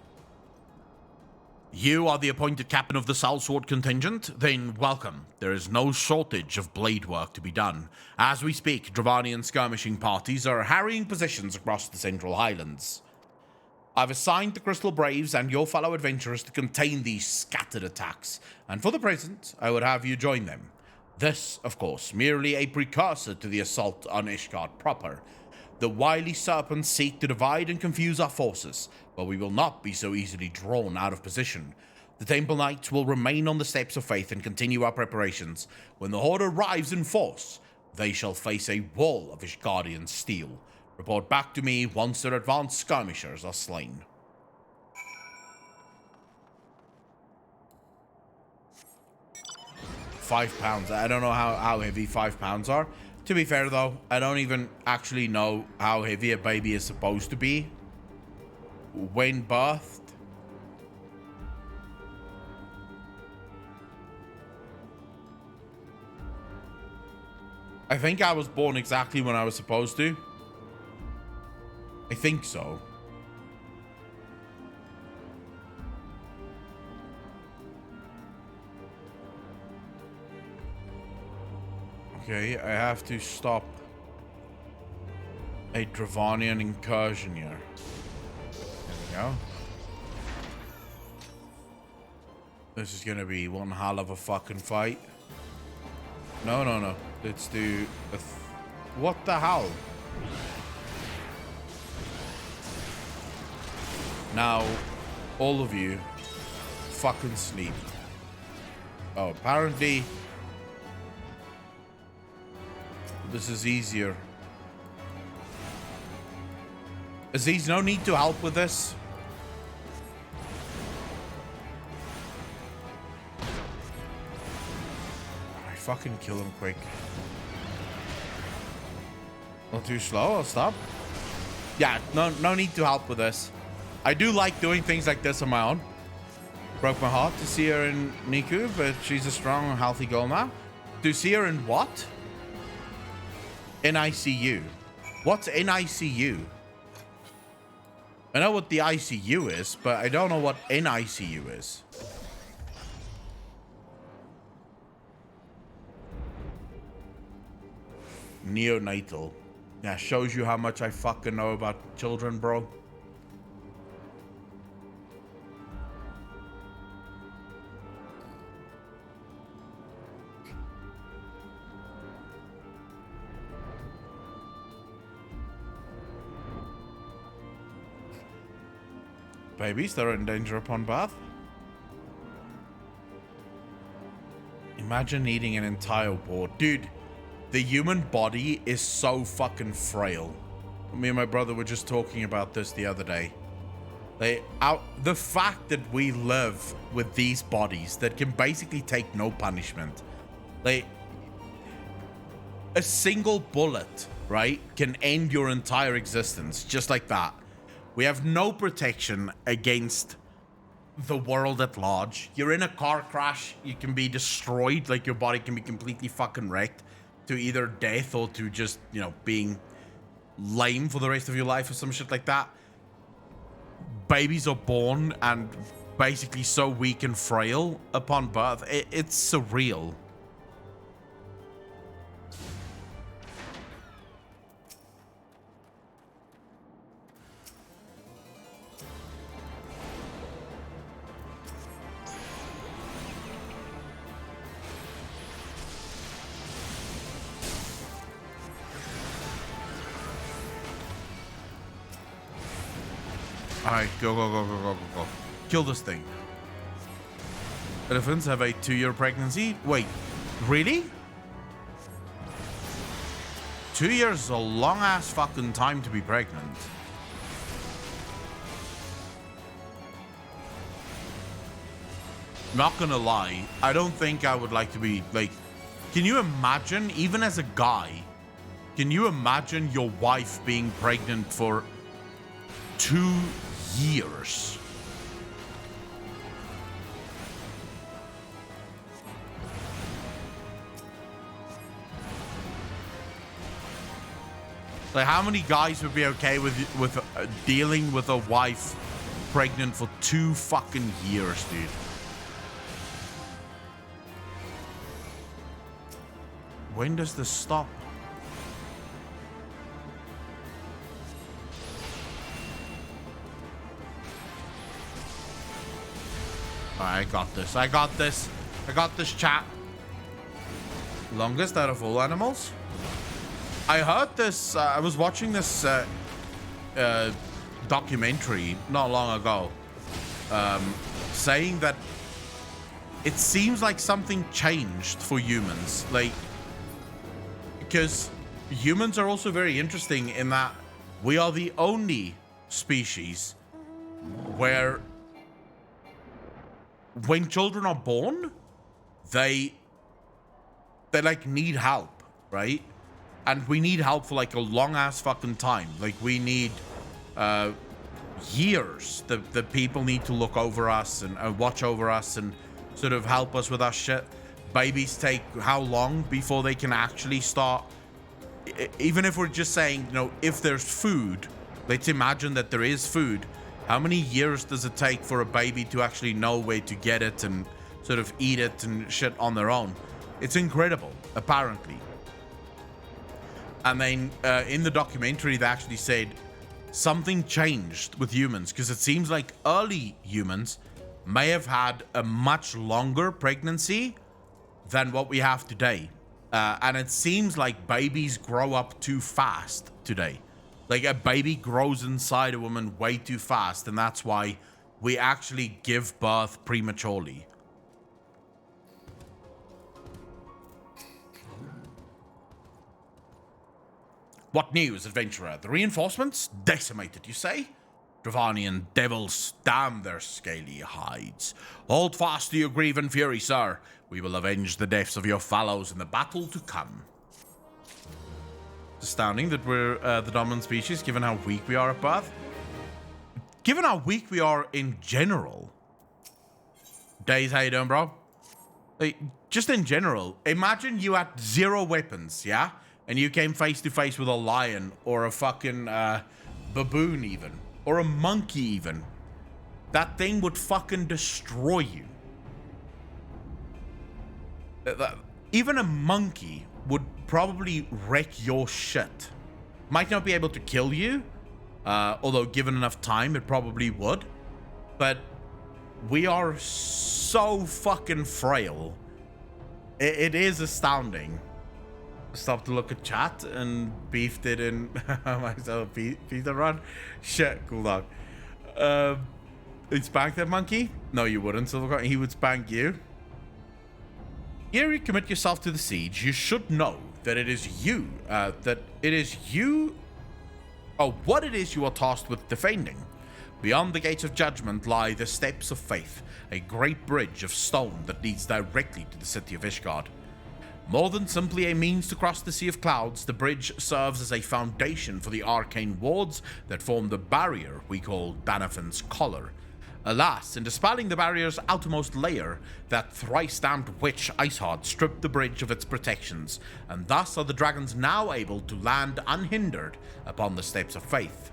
You are the appointed captain of the Salsword contingent? Then welcome. There is no shortage of blade work to be done. As we speak, Dravanian skirmishing parties are harrying positions across the Central Highlands. I've assigned the Crystal Braves and your fellow adventurers to contain these scattered attacks, and for the present, I would have you join them. This, of course, merely a precursor to the assault on Ishgard proper. The wily serpents seek to divide and confuse our forces, but we will not be so easily drawn out of position. The Temple Knights will remain on the Steps of Faith and continue our preparations. When the Horde arrives in force, they shall face a wall of Ishgardian steel. Report back to me once their advanced skirmishers are slain. £5. I don't know how heavy 5 pounds are. To be fair though, I don't even actually know how heavy a baby is supposed to be when birthed. I think I was born exactly when I was supposed to. I think so. Okay, I have to stop a Dravanian incursion here. There we go. This is gonna be one hell of a fucking fight. No. Let's do a what the hell? Now, all of you, fucking sleep. Oh, apparently this is easier. Aziz, no need to help with this. I fucking kill him quick. Not too slow, I'll stop. Yeah, no need to help with this. I do like doing things like this on my own. Broke my heart to see her in Niku, but she's a strong and healthy girl now. To see her in what? In ICU. What's in ICU? I know what the ICU is, but I don't know what in ICU is. Neonatal. Yeah, shows you how much I fucking know about children, bro. babies that are in danger upon birth. Imagine eating an entire ward. Dude, the human body is so fucking frail. Me and my brother were just talking about this the other day. The fact that we live with these bodies that can basically take no punishment. A single bullet, right, can end your entire existence just like that. We have no protection against the world at large. You're in a car crash, you can be destroyed, like your body can be completely fucking wrecked to either death or to just, you know, being lame for the rest of your life or some shit like that. Babies are born and basically so weak and frail upon birth. It's surreal. Alright, go, go, go, go, go, go, go. Kill this thing. Elephants have a 2-year pregnancy? Wait, really? 2 years is a long-ass fucking time to be pregnant. Not gonna lie, I don't think I would like to be, like... Can you imagine, even as a guy, can you imagine your wife being pregnant for 2 years? Like, how many guys would be okay with dealing with a wife pregnant for 2 fucking years, dude? When does this stop? I got this. I got this. I got this, chat. Longest out of all animals? I heard this. I was watching this documentary not long ago, saying that it seems like something changed for humans. Like, because humans are also very interesting in that we are the only species where when children are born, they like need help, right? And we need help for like a long ass fucking time. Like, we need years. The people need to look over us and watch over us and sort of help us with our shit. Babies take how long before they can actually start? Even if we're just saying, you know, if there's food, let's imagine that there is food. How many years does it take for a baby to actually know where to get it and sort of eat it and shit on their own? It's incredible, apparently. And then in the documentary, they actually said something changed with humans, because it seems like early humans may have had a much longer pregnancy than what we have today. And it seems like babies grow up too fast today. Like, a baby grows inside a woman way too fast, and that's why we actually give birth prematurely. What news, adventurer? The reinforcements? Decimated, you say? Dravanian devils, damn their scaly hides. Hold fast to your grief and fury, sir. We will avenge the deaths of your fellows in the battle to come. It's astounding that we're the dominant species, given how weak we are at birth. Given how weak we are in general. Days, how you doing, bro? Like, just in general, imagine you had 0 weapons, yeah? And you came face to face with a lion or a fucking baboon even. Or a monkey even. That thing would fucking destroy you. Even a monkey would probably wreck your shit. Might not be able to kill you. Although given enough time, it probably would. But we are so fucking frail. It is astounding. Stopped to look at chat and beefed it in myself. Peter run. Shit, cool dog. He'd spank that monkey? No, you wouldn't, Silvercoin. He would spank you. Ere you commit yourself to the siege, you should know that it is you, what it is you are tasked with defending. Beyond the gates of judgment lie the steps of faith, a great bridge of stone that leads directly to the city of Ishgard. More than simply a means to cross the Sea of Clouds, the bridge serves as a foundation for the arcane wards that form the barrier we call Danafin's Collar. Alas, in dispelling the barrier's outermost layer, that thrice-stamped witch Iceheart stripped the bridge of its protections, and thus are the dragons now able to land unhindered upon the Steps of Faith.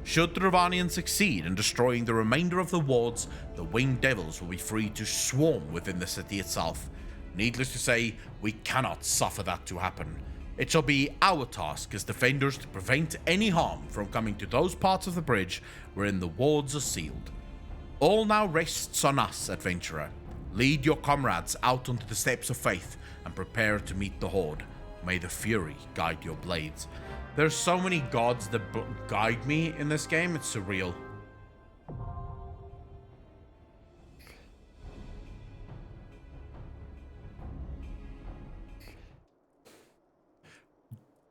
Should the Dravanians succeed in destroying the remainder of the wards, the Winged Devils will be free to swarm within the city itself. Needless to say, we cannot suffer that to happen. It shall be our task as defenders to prevent any harm from coming to those parts of the bridge wherein the wards are sealed. All now rests on us, adventurer. Lead your comrades out onto the Steps of Faith and prepare to meet the Horde. May the Fury guide your blades. There's so many gods that guide me in this game, it's surreal.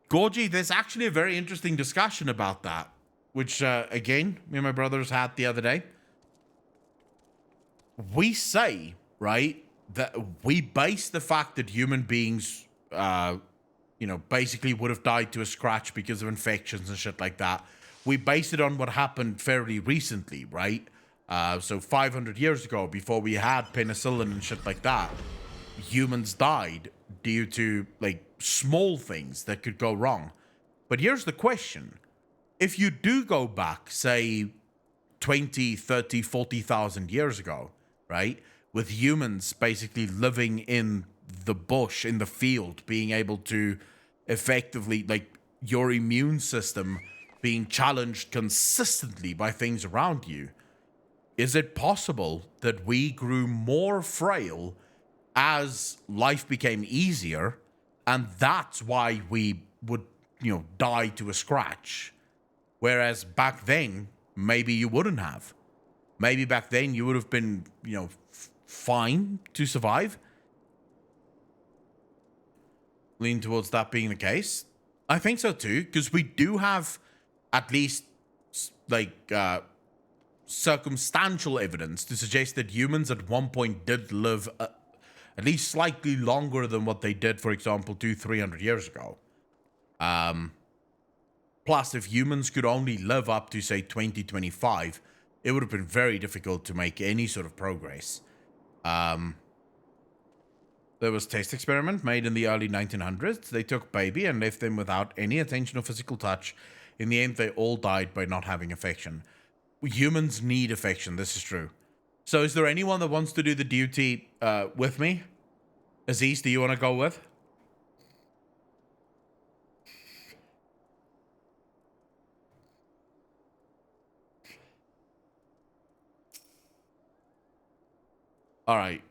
Gorgie, there's actually a very interesting discussion about that, which, again, me and my brothers had the other day. We say, right, that we base the fact that human beings, basically would have died to a scratch because of infections and shit like that. We base it on what happened fairly recently, right? So 500 years ago, before we had penicillin and shit like that, humans died due to, like, small things that could go wrong. But here's the question. If you do go back, say, 20, 30, 40,000 years ago, right? With humans basically living in the bush, in the field, being able to effectively, like, your immune system being challenged consistently by things around you. Is it possible that we grew more frail as life became easier, and that's why we would, die to a scratch? Whereas back then, maybe you wouldn't have. Maybe back then you would have been, fine to survive. Lean towards that being the case. I think so too, because we do have at least, like, circumstantial evidence to suggest that humans at one point did live at least slightly longer than what they did, for example, 200-300 years ago. Plus, if humans could only live up to, say, 2025, it would have been very difficult to make any sort of progress. There was a test experiment made in the early 1900s. They took baby and left them without any attention or physical touch. In the end, they all died by not having affection. Humans need affection, this is true. So is there anyone that wants to do the duty with me? Aziz, do you want to go with? All right.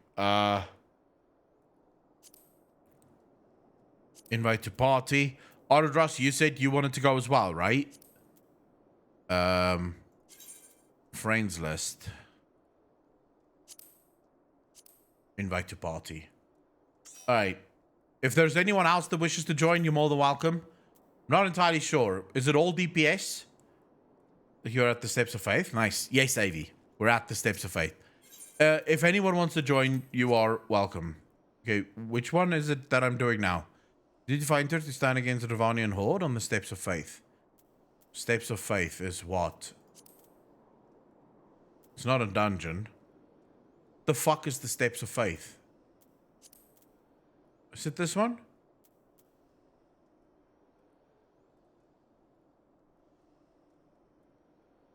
Invite to party. Audras, you said you wanted to go as well, right? Friends list. Invite to party. All right. If there's anyone else that wishes to join, you're more than welcome. Not entirely sure. Is it all DPS? You're at the Steps of Faith? Nice. Yes, Avi. We're at the Steps of Faith. If anyone wants to join, you are welcome. Okay, which one is it that I'm doing now? Did you find her to stand against the Dravanian Horde on the Steps of Faith? Steps of Faith is what? It's not a dungeon. The fuck is the Steps of Faith? Is it this one?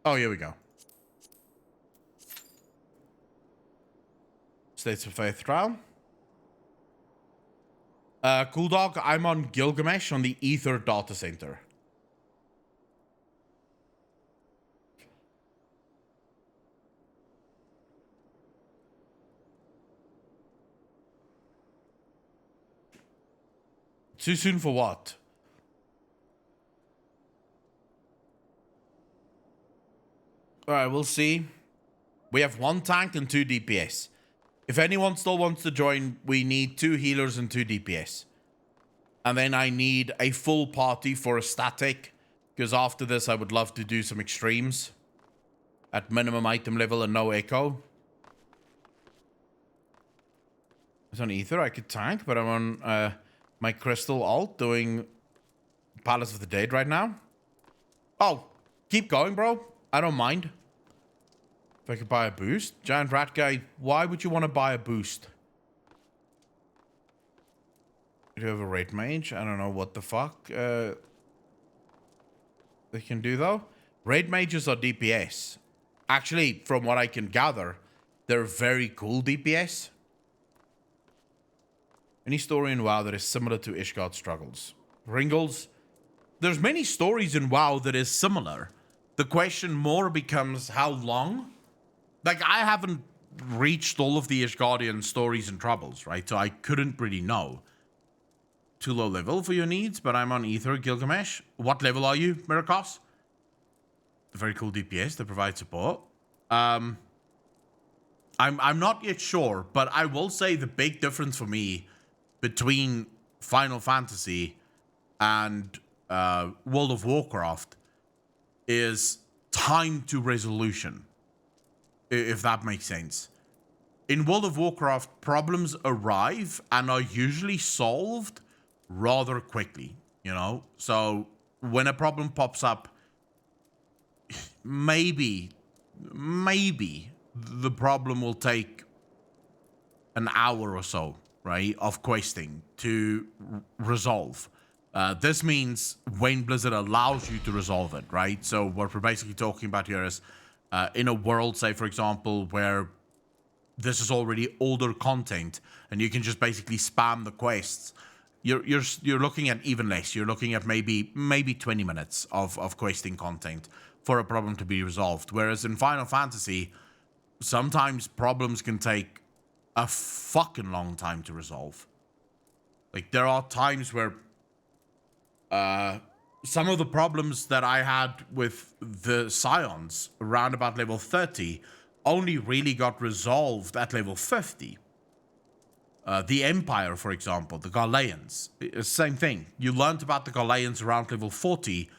Oh, here we go. Steps of Faith trial. Cool Dog, I'm on Gilgamesh on the Ether data center. Too soon for what? Alright, we'll see. We have 1 tank and 2 DPS. If anyone still wants to join, we need 2 healers and 2 DPS. And then I need a full party for a static, because after this I would love to do some extremes at minimum item level and no echo. It's on Ether, I could tank, but I'm on my Crystal alt doing Palace of the Dead right now. Oh, keep going, bro. I don't mind. If I could buy a boost. Giant Rat Guy, why would you want to buy a boost? Do you have a Raid Mage? I don't know what the fuck they can do, though. Raid Mages are DPS. Actually, from what I can gather, they're very cool DPS. Any story in WoW that is similar to Ishgard's struggles? Ringles? There's many stories in WoW that is similar. The question more becomes how long? Like, I haven't reached all of the Ishgardian stories and troubles, right? So I couldn't really know. Too low level for your needs, but I'm on Ether, Gilgamesh. What level are you, Miracos? Very cool DPS that provides support. I'm not yet sure, but I will say the big difference for me between Final Fantasy and World of Warcraft is time to resolution, if that makes sense. In World of Warcraft, problems arrive and are usually solved rather quickly, you know? So when a problem pops up, maybe the problem will take an hour or so, right, of questing to resolve. This means when Blizzard allows you to resolve it, right? So what we're basically talking about here is in a world, say, for example, where this is already older content and you can just basically spam the quests, you're looking at even less. You're looking at maybe 20 minutes of questing content for a problem to be resolved. Whereas in Final Fantasy, sometimes problems can take a fucking long time to resolve. Like, there are times where some of the problems that I had with the Scions around about level 30 only really got resolved at level 50. The Empire, for example, the Garleans, same thing. You learned about the Garleans around level 40,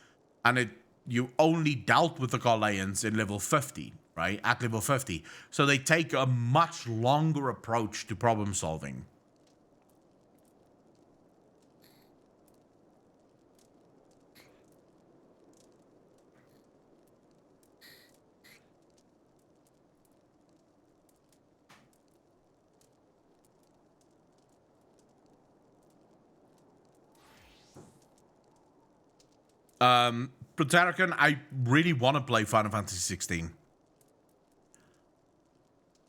and you only dealt with the Garleans in level 50, right? At level 50. So they take a much longer approach to problem solving. Proterakan, I really want to play Final Fantasy 16.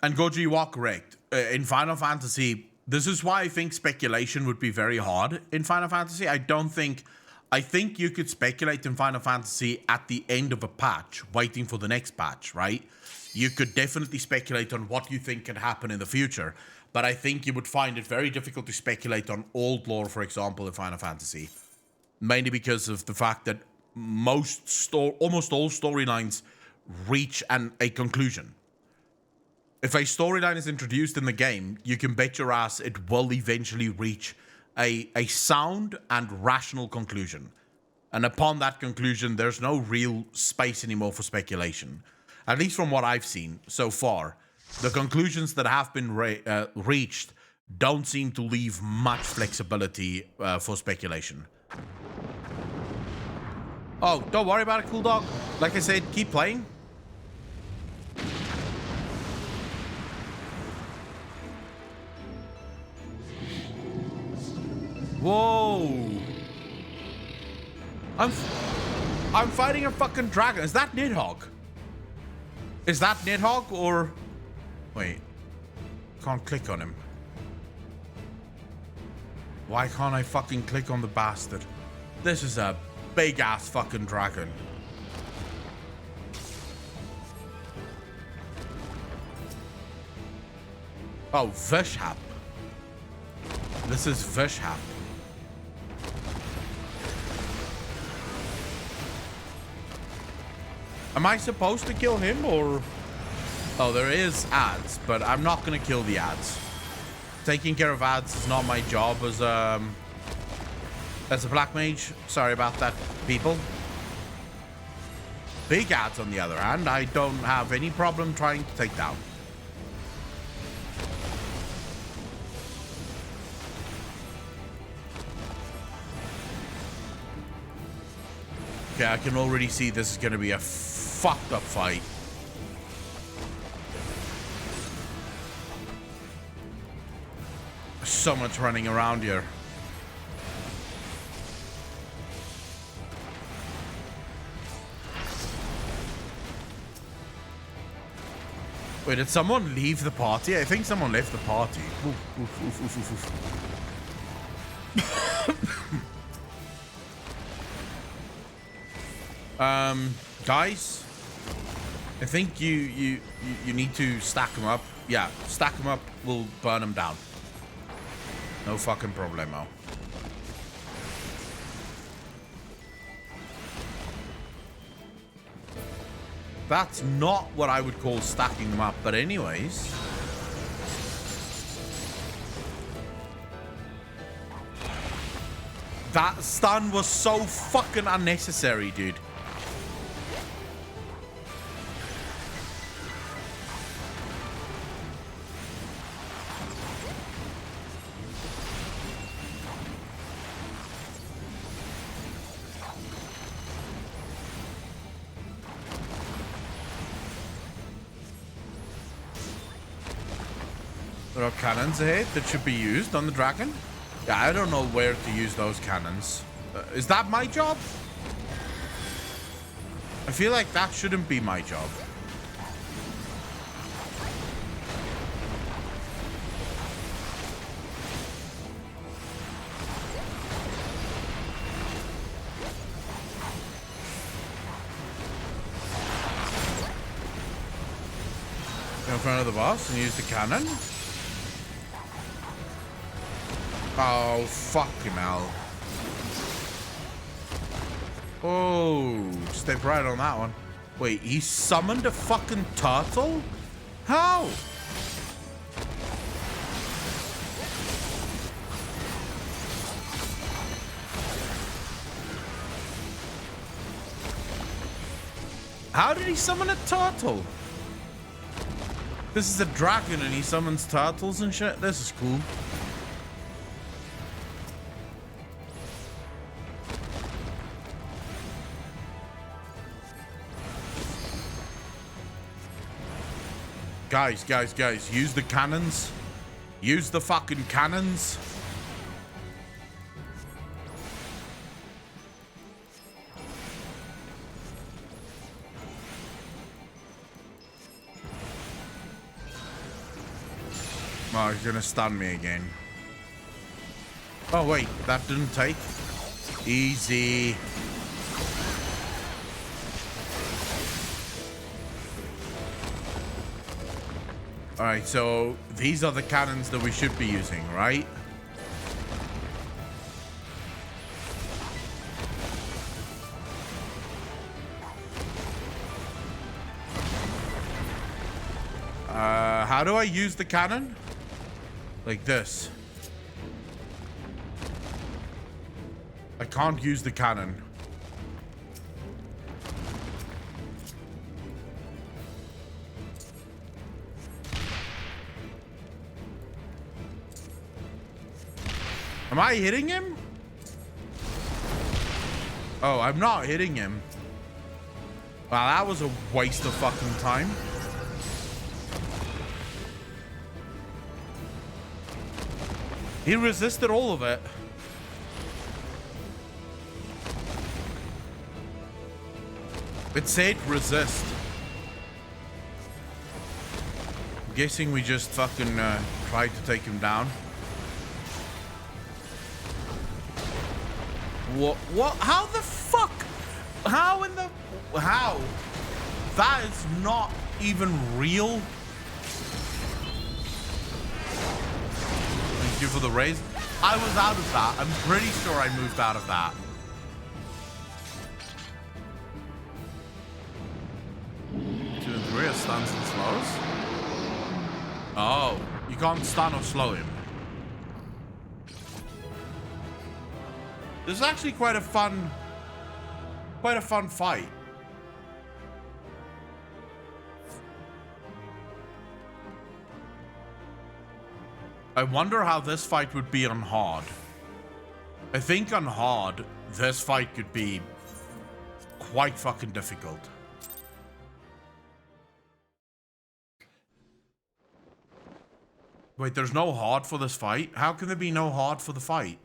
And Goji, you are correct. In Final Fantasy, this is why I think speculation would be very hard in Final Fantasy. I think you could speculate in Final Fantasy at the end of a patch, waiting for the next patch, right? You could definitely speculate on what you think can happen in the future. But I think you would find it very difficult to speculate on old lore, for example, in Final Fantasy. Mainly because of the fact that almost all storylines reach a conclusion. If a storyline is introduced in the game, you can bet your ass it will eventually reach a sound and rational conclusion. And upon that conclusion, there's no real space anymore for speculation. At least from what I've seen so far, the conclusions that have been reached don't seem to leave much flexibility for speculation. Oh, don't worry about it, cool dog. Like I said, keep playing. Whoa. I'm fighting a fucking dragon. Is that Nidhogg? Is that Nidhogg or... Wait. Can't click on him. Why can't I fucking click on the bastard? This is a big ass fucking dragon. Oh, Vishap. This is Vishap. Am I supposed to kill him or... Oh, there is ads, but I'm not gonna kill the ads. Taking care of ads is not my job as a black mage. Sorry about that, people. Big ads, on the other hand, I don't have any problem trying to take down. Okay, I can already see this is gonna be a fucked up fight. So much running around here. Wait, did someone leave the party? I think someone left the party. Oof, oof, oof, oof, oof, oof. Guys, I think you need to stack them up. Yeah, stack them up. We'll burn them down. No fucking problemo. That's not what I would call stacking them up, but anyways. That stun was so fucking unnecessary, dude. There are cannons ahead that should be used on the dragon. Yeah, I don't know where to use those cannons. Is that my job? I feel like that shouldn't be my job. Go in front of the boss and use the cannon. Oh, fucking hell. Oh, step right on that one. Wait, he summoned a fucking turtle? How? How did he summon a turtle? This is a dragon and he summons turtles and shit? This is cool. Guys, use the cannons. Use the fucking cannons. Oh, he's gonna stun me again. Oh, wait, that didn't take. Easy. All right, so these are the cannons that we should be using, right? How do I use the cannon? Like this. I can't use the cannon. Am I hitting him? Oh, I'm not hitting him. Wow, that was a waste of fucking time. He resisted all of it. It said resist. I'm guessing we just fucking tried to take him down. What? How the fuck? How in the... How? That is not even real. Thank you for the raise. I was out of that. I'm pretty sure I moved out of that. Two and three are stuns and slows. Oh, you can't stun or slow him. This is actually quite a fun fight. I wonder how this fight would be on hard. I think on hard, this fight could be quite fucking difficult. Wait, there's no hard for this fight? How can there be no hard for the fight?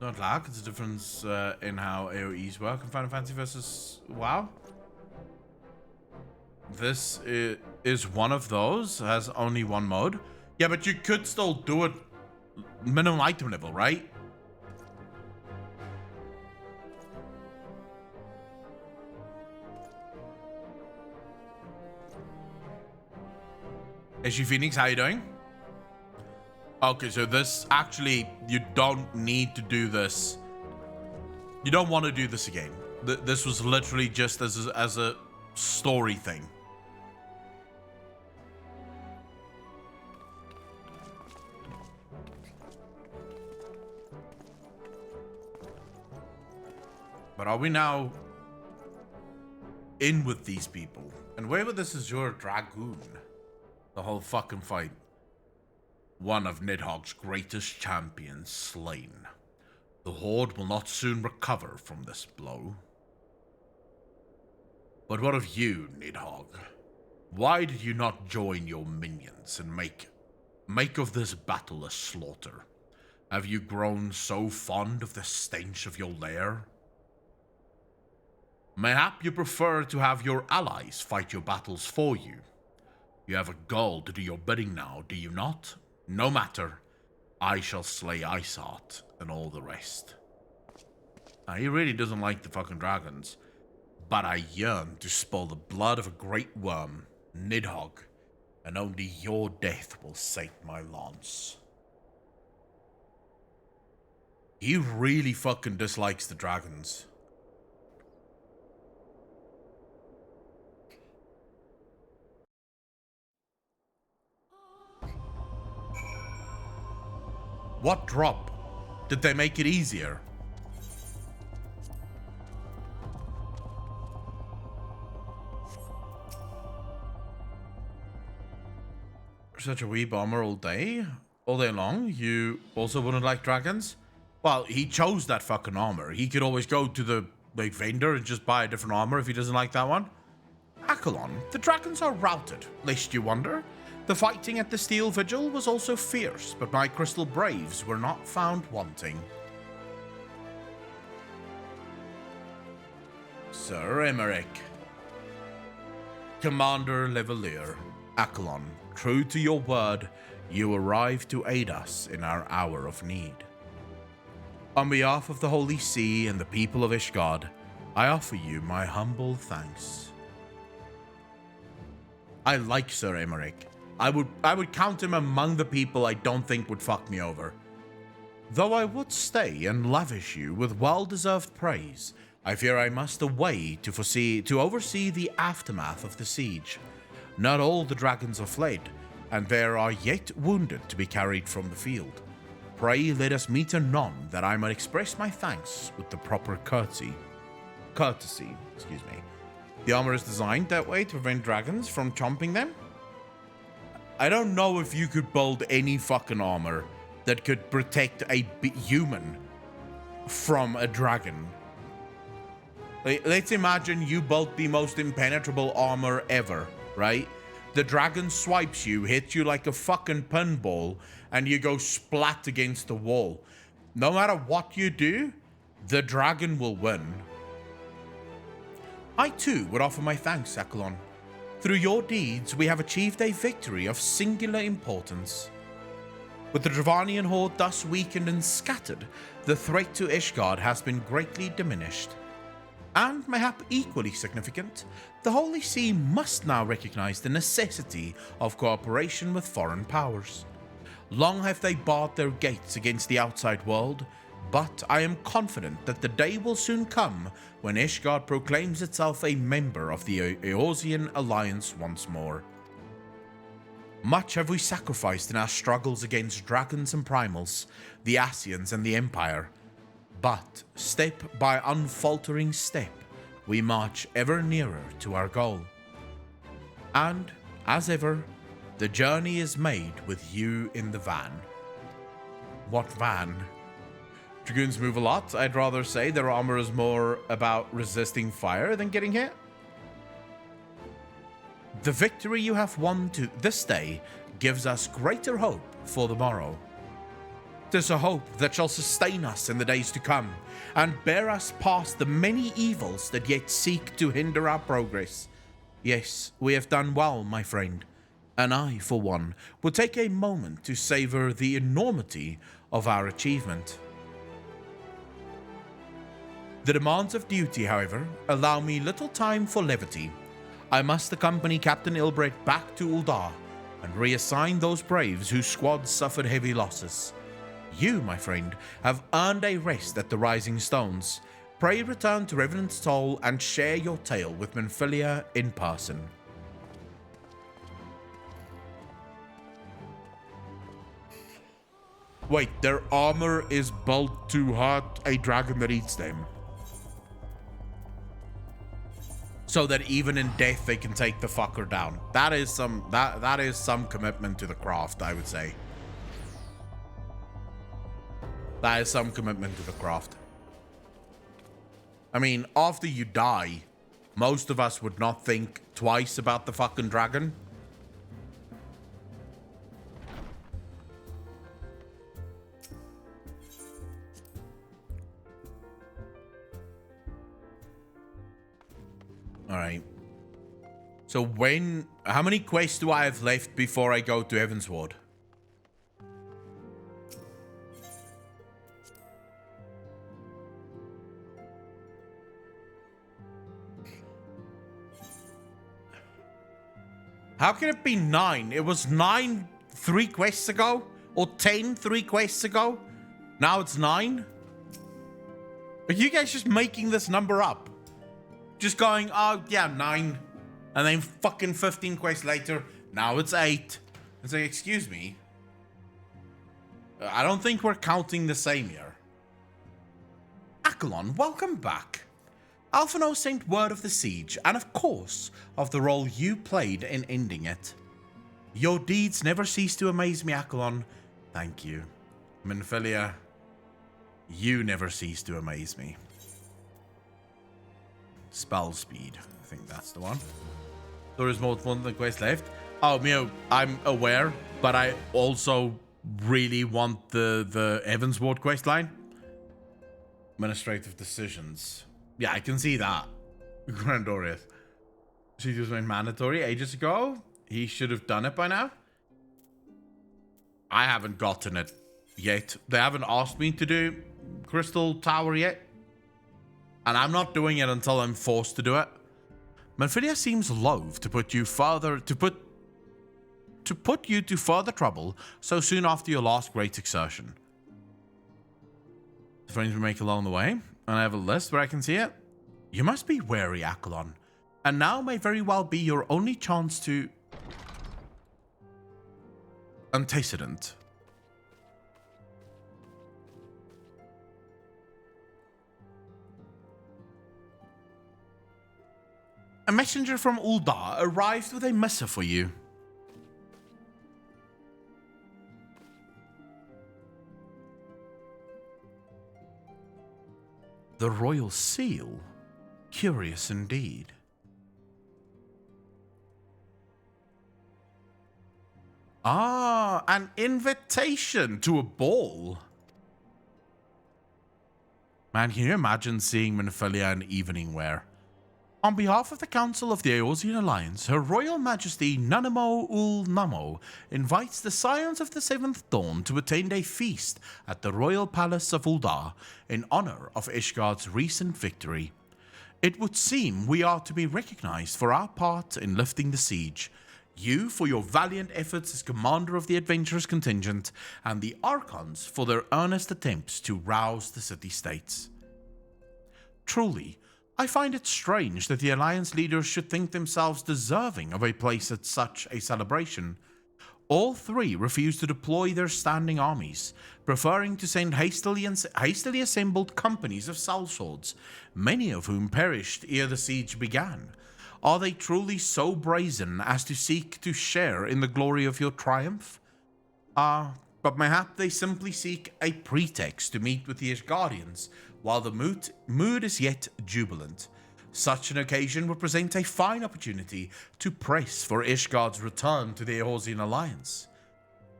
Not lag, it's a difference in how AoEs work in Final Fantasy versus WoW. This is one of those, has only one mode. Yeah, but you could still do it minimum item level, right? Ishy Phoenix, how you doing? Okay, so this actually, you don't need to do this. You don't want to do this again. This was literally just as a story thing. But are we now in with these people? And where with this is your Dragoon? The whole fucking fight. One of Nidhogg's greatest champions slain. The Horde will not soon recover from this blow. But what of you, Nidhogg? Why did you not join your minions and make of this battle a slaughter? Have you grown so fond of the stench of your lair? Mayhap you prefer to have your allies fight your battles for you. You have a goal to do your bidding now, do you not? No matter. I shall slay Iceheart and all the rest. Now, he really doesn't like the fucking dragons. But I yearn to spill the blood of a great worm, Nidhogg, and only your death will sate my lance. He really fucking dislikes the dragons. What drop? Did they make it easier? Such a wee bomber all day long. You also wouldn't like dragons? Well, he chose that fucking armor. He could always go to the vendor and just buy a different armor if he doesn't like that one. Acheron, the dragons are routed, lest you wonder. The fighting at the Steel Vigil was also fierce, but my Crystal Braves were not found wanting. Sir Emmerich. Commander Levalier, Acheron, true to your word, you arrived to aid us in our hour of need. On behalf of the Holy See and the people of Ishgard, I offer you my humble thanks. I like Sir Emmerich. I would count him among the people I don't think would fuck me over. Though I would stay and lavish you with well-deserved praise, I fear I must away to oversee the aftermath of the siege. Not all the dragons are fled, and there are yet wounded to be carried from the field. Pray let us meet anon, that I might express my thanks with the proper courtesy. The armor is designed that way to prevent dragons from chomping them. I don't know if you could build any fucking armor that could protect a human from a dragon. Let's imagine you built the most impenetrable armor ever, right? The dragon swipes you, hits you like a fucking pinball, and you go splat against the wall. No matter what you do, the dragon will win. I too would offer my thanks, Acheron. Through your deeds, we have achieved a victory of singular importance. With the Dravanian horde thus weakened and scattered, the threat to Ishgard has been greatly diminished. And, mayhap equally significant, the Holy See must now recognize the necessity of cooperation with foreign powers. Long have they barred their gates against the outside world, but I am confident that the day will soon come when Ishgard proclaims itself a member of the Eorzean Alliance once more. Much have we sacrificed in our struggles against dragons and primals, the Ascians and the Empire, but step by unfaltering step, we march ever nearer to our goal. And, as ever, the journey is made with you in the van. What van? Dragoons move a lot. I'd rather say their armor is more about resisting fire than getting hit. The victory you have won to this day gives us greater hope for the morrow. 'Tis a hope that shall sustain us in the days to come and bear us past the many evils that yet seek to hinder our progress. Yes, we have done well, my friend, and I, for one, will take a moment to savor the enormity of our achievement. The demands of duty, however, allow me little time for levity. I must accompany Captain Ilbret back to Uldar and reassign those braves whose squads suffered heavy losses. You, my friend, have earned a rest at the Rising Stones. Pray return to Revenant's Toll and share your tale with Minfilia in person. Wait, their armor is built to hurt a dragon that eats them. So that even in death they can take the fucker down. That is some commitment to the craft, I would say. That is some commitment to the craft. I mean, after you die, most of us would not think twice about the fucking dragon. Alright. So how many quests do I have left before I go to Heavensward? How can it be 9? It was 9 3 quests ago? Or 10 3 quests ago? Now it's 9? Are you guys just making this number up? Just going, oh yeah, 9. And then fucking 15 quests later, now it's 8. It's like, excuse me. I don't think we're counting the same here. Akelon, welcome back. Alphinaud sent word of the siege, and of course, of the role you played in ending it. Your deeds never cease to amaze me, Akelon. Thank you. Minfilia, you never cease to amaze me. Spell speed. I think that's the one. There is more than one quest left. Oh, Mio, I'm aware, but I also really want the Evansward quest line. Administrative decisions. Yeah, I can see that. Grandorius. She just went mandatory ages ago. He should have done it by now. I haven't gotten it yet. They haven't asked me to do Crystal Tower yet. And I'm not doing it until I'm forced to do it. Minfilia seems loath to put you to further trouble so soon after your last great exertion. The friends we make along the way, and I have a list where I can see it. You must be wary, Akelon, and now may very well be your only chance to antecedent. A messenger from Uldar arrived with a missive for you. The royal seal? Curious indeed. Ah, an invitation to a ball. Man, can you imagine seeing Minfilia in evening wear? On behalf of the Council of the Eorzean Alliance, Her Royal Majesty Nanamo Ul Namo invites the Scions of the Seventh Dawn to attend a feast at the Royal Palace of Uldar in honor of Ishgard's recent victory. It would seem we are to be recognized for our part in lifting the siege. You for your valiant efforts as commander of the adventurous contingent, and the Archons for their earnest attempts to rouse the city-states. Truly, I find it strange that the Alliance leaders should think themselves deserving of a place at such a celebration. All three refused to deploy their standing armies, preferring to send hastily assembled companies of sellswords, many of whom perished ere the siege began. Are they truly so brazen as to seek to share in the glory of your triumph? But mayhap they simply seek a pretext to meet with the Ishgardians, while the mood is yet jubilant. Such an occasion would present a fine opportunity to press for Ishgard's return to the Eorzean Alliance.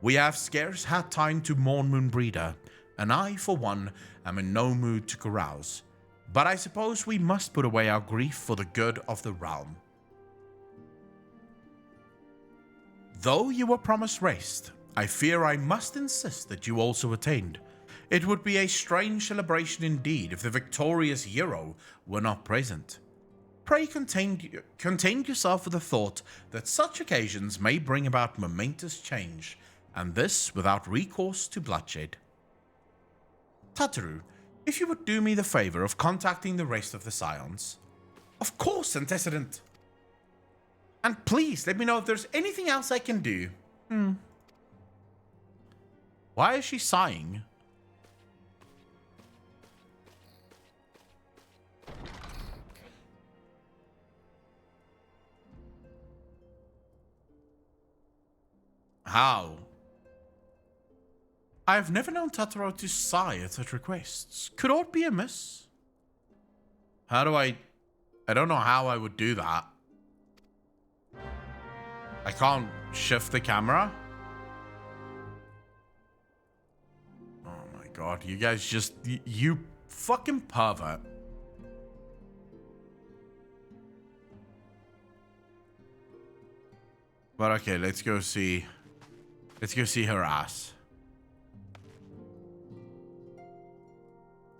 We have scarce had time to mourn Moonbreeder, and I, for one, am in no mood to carouse. But I suppose we must put away our grief for the good of the realm. Though you were promised rest, I fear I must insist that you also attend. It would be a strange celebration indeed if the victorious hero were not present. Pray content yourself with the thought that such occasions may bring about momentous change, and this without recourse to bloodshed. Tataru, if you would do me the favor of contacting the rest of the Scions. Of course, Antecedent. And please let me know if there's anything else I can do. Why is she sighing? How? I have never known Tataru to sigh at such requests. Could aught be amiss? How do I don't know how I would do that. I can't shift the camera? Oh my god, you guys just... You fucking pervert. But okay, let's go see her ass.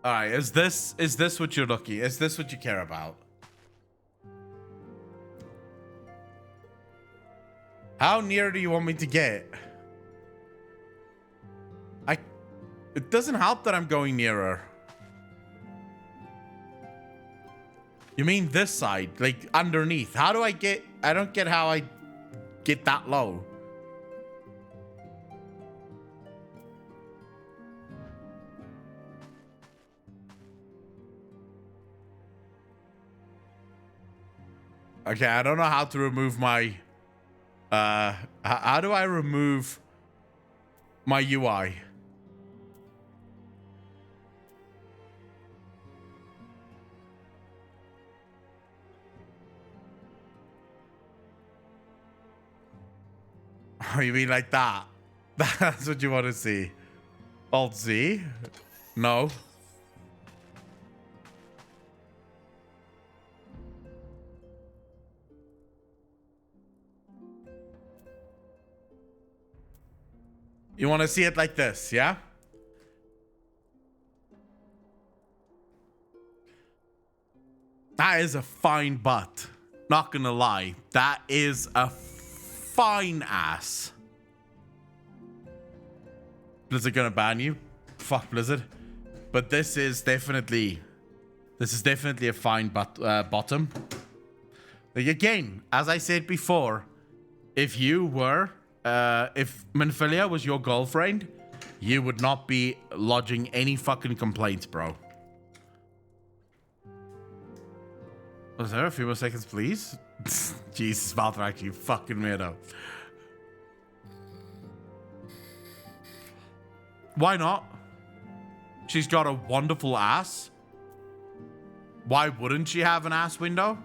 Alright, is this what you're looking? Is this what you care about? How near do you want me to get? It doesn't help that I'm going nearer. You mean this side? Like underneath? How do I get... I don't get how I get that low. Okay, I don't know how to remove my... how do I remove my UI? Oh, you mean like that? That's what you want to see. Alt Z? No. You want to see it like this, yeah? That is a fine butt. Not gonna lie. That is a fine ass. Blizzard gonna ban you? Fuck Blizzard. But this is definitely a fine bottom. Like again, as I said before, if Minfilia was your girlfriend, you would not be lodging any fucking complaints, bro. Was there a few more seconds, please? Jesus, Malthrak, you fucking weirdo. Why not? She's got a wonderful ass. Why wouldn't she have an ass window?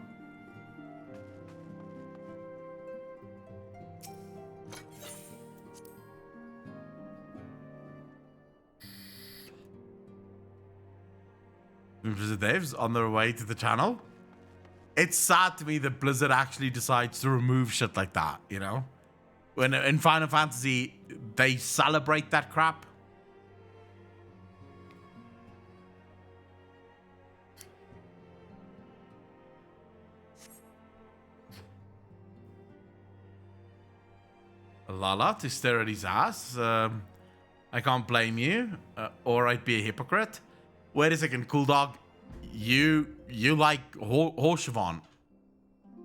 Blizzard devs on their way to the channel. It's sad to me that Blizzard actually decides to remove shit like that, you know? When in Final Fantasy, they celebrate that crap. Lala to stare at his ass. I can't blame you, or I'd be a hypocrite. Wait a second, cool dog. You like Horshavon.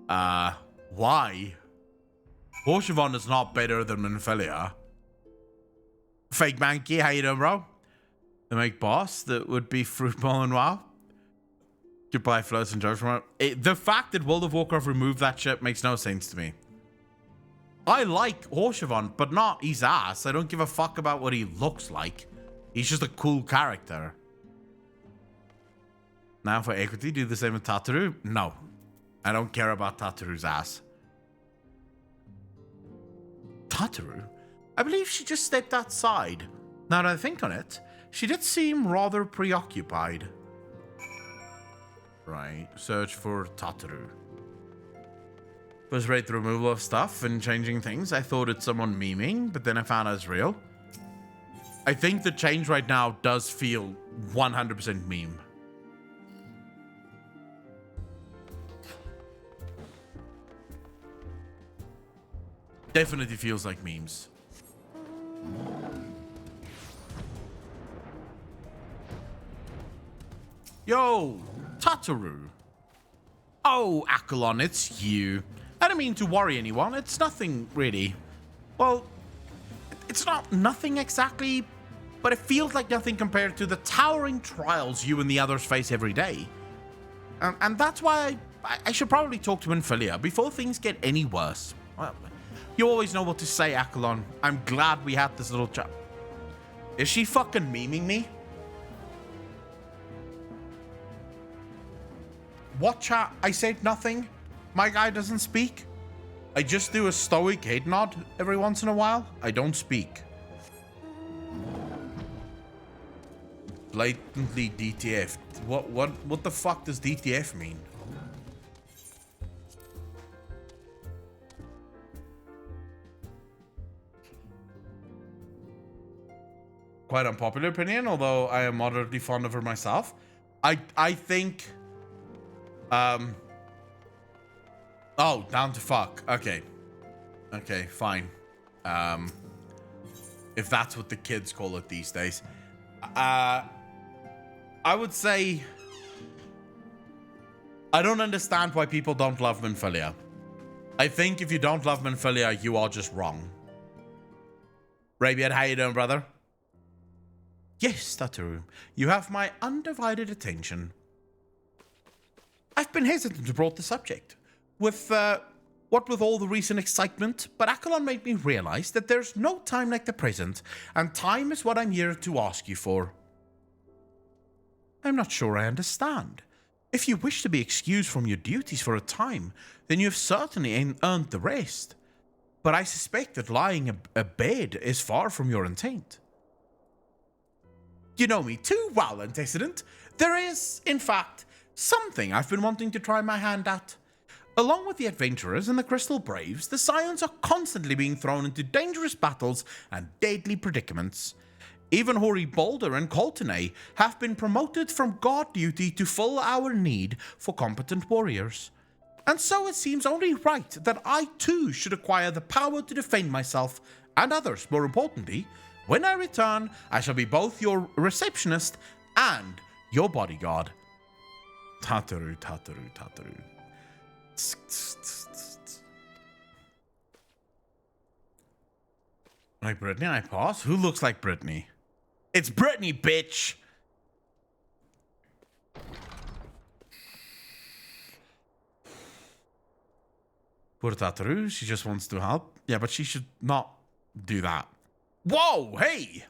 Why? Horshavon is not better than Minfilia. Fake Mankey, how you doing, bro? The make boss, that would be Fruitball and WoW. Goodbye, Floats and jokes from it. The fact that World of Warcraft removed that shit makes no sense to me. I like Horshavon, but not his ass. I don't give a fuck about what he looks like. He's just a cool character. Now for equity, do the same with Tataru? No. I don't care about Tataru's ass. Tataru? I believe she just stepped outside. Now that I think on it, she did seem rather preoccupied. Right, search for Tataru. Was read the removal of stuff and changing things. I thought it's someone memeing, but then I found out it's real. I think the change right now does feel 100% meme. Definitely feels like memes. Yo, Tataru. Oh, Akalon, it's you. I don't mean to worry anyone. It's nothing, really. Well, it's not nothing exactly, but it feels like nothing compared to the towering trials you and the others face every day. And that's why I should probably talk to Minfilia before things get any worse. Well, you always know what to say, Akalon. I'm glad we had this little chat. Is she fucking memeing me? What chat? I said nothing. My guy doesn't speak. I just do a stoic head nod every once in a while. I don't speak. Blatantly DTF. What the fuck does DTF mean? Quite unpopular opinion, although I am moderately fond of her myself. I think oh, down to fuck. Okay. Okay, fine. If that's what the kids call it these days. I would say I don't understand why people don't love Minfilia. I think if you don't love Minfilia, you are just wrong. Rabiat, how you doing, brother? Yes, Tataru. You have my undivided attention. I've been hesitant to broach the subject. With all the recent excitement, but Akalon made me realize that there's no time like the present, and time is what I'm here to ask you for. I'm not sure I understand. If you wish to be excused from your duties for a time, then you've certainly earned the rest. But I suspect that lying abed is far from your intent. You know me too well, Antecedent. There is, in fact, something I've been wanting to try my hand at. Along with the adventurers and the Crystal Braves, the Scions are constantly being thrown into dangerous battles and deadly predicaments. Even Hoary Boulder and Coltonay have been promoted from guard duty to fill our need for competent warriors. And so it seems only right that I too should acquire the power to defend myself and others. More importantly, when I return, I shall be both your receptionist and your bodyguard. Tataru, Tataru, Tataru. Like Brittany, I pause. Who looks like Brittany? It's Brittany, bitch! Poor Tataru, she just wants to help. Yeah, but she should not do that. Whoa, hey!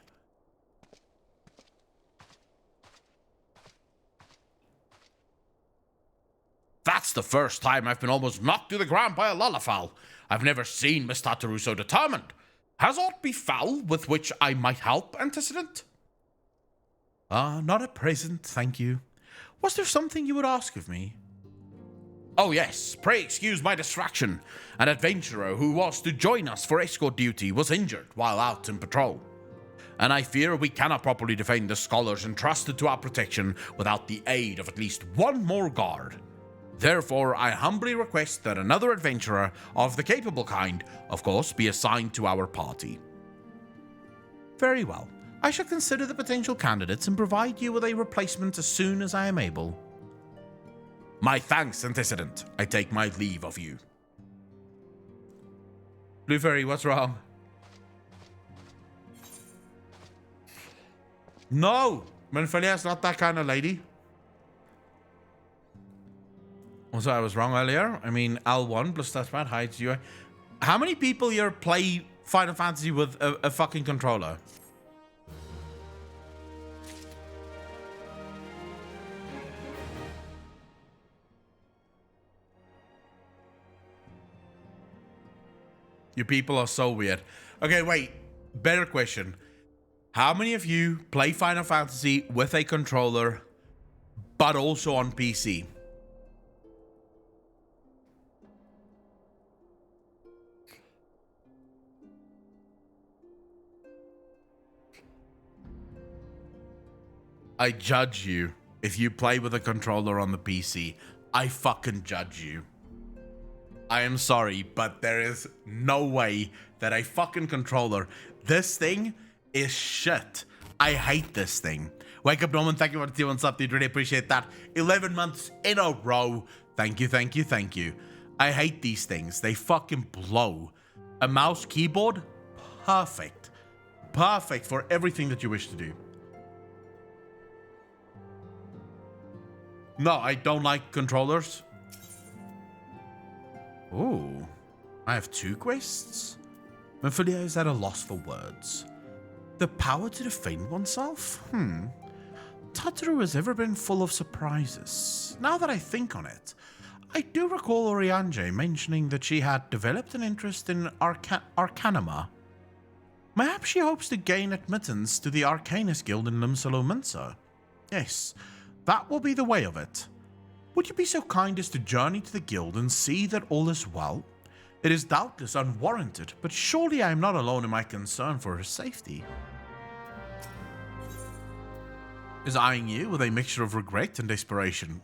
That's the first time I've been almost knocked to the ground by a Lullafowl. I've never seen Miss Tataru so determined. Has aught befell with which I might help, Antecedent? Not at present, thank you. Was there something you would ask of me? Oh yes, pray excuse my distraction. An adventurer who was to join us for escort duty was injured while out in patrol. And I fear we cannot properly defend the scholars entrusted to our protection without the aid of at least one more guard. Therefore, I humbly request that another adventurer of the capable kind, of course, be assigned to our party. Very well. I shall consider the potential candidates and provide you with a replacement as soon as I am able. My thanks, Antecedent. I take my leave of you. Blue Fairy, what's wrong? No! Minfilia's not that kind of lady. Also, I was wrong earlier. I mean, L1 plus touchpad hides UI. How many people here play Final Fantasy with a fucking controller? You people are so weird. Okay, wait. Better question. How many of you play Final Fantasy with a controller, but also on PC? I judge you if you play with a controller on the PC. I fucking judge you. I am sorry, but there is no way that a fucking controller... This thing is shit. I hate this thing. Wake Up Norman, thank you for the what's up, dude. Really appreciate that. 11 months in a row. Thank you, thank you, thank you. I hate these things. They fucking blow. A mouse keyboard? Perfect. Perfect for everything that you wish to do. No, I don't like controllers. Ooh, I have 2 quests? Minfilia is at a loss for words. The power to defend oneself? Tataru has ever been full of surprises. Now that I think on it, I do recall Oriange mentioning that she had developed an interest in Arcanima. Perhaps she hopes to gain admittance to the Arcanist Guild in Limsa-Lominsa. Yes, that will be the way of it. Would you be so kind as to journey to the guild and see that all is well? It is doubtless unwarranted, but surely I am not alone in my concern for her safety. Is eyeing you with a mixture of regret and desperation.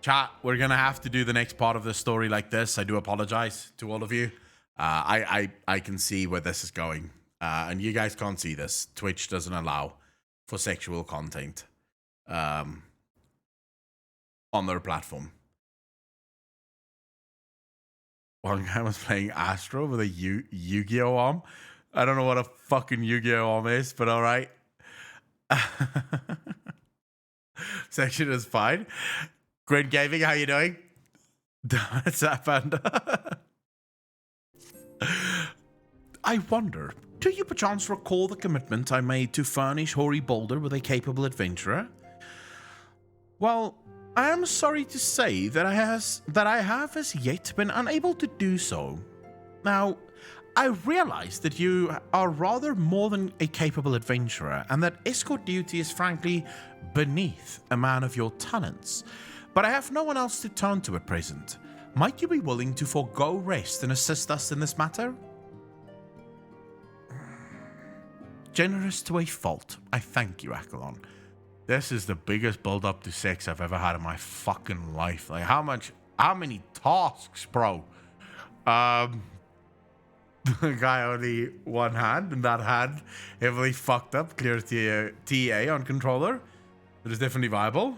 Chat, we're gonna have to do the next part of the story like this. I do apologize to all of you. I can see where this is going. And you guys can't see this. Twitch doesn't allow for sexual content on their platform. One guy was playing Astro with a Yu-Gi-Oh arm. I don't know what a fucking Yu-Gi-Oh arm is, but all right. Section is fine. Great Gaming, how you doing? It's that panda. I wonder, do you perchance recall the commitment I made to furnish Hoary Boulder with a capable adventurer? Well, I am sorry to say that I have as yet been unable to do so. Now, I realize that you are rather more than a capable adventurer, and that escort duty is frankly beneath a man of your talents. But I have no one else to turn to at present. Might you be willing to forego rest and assist us in this matter? Generous to a fault. I thank you, Accolon. This is the biggest build-up to sex I've ever had in my fucking life. Like, how many tasks, bro? The guy only one hand, and that hand heavily fucked up. Clear TA on controller. It is definitely viable.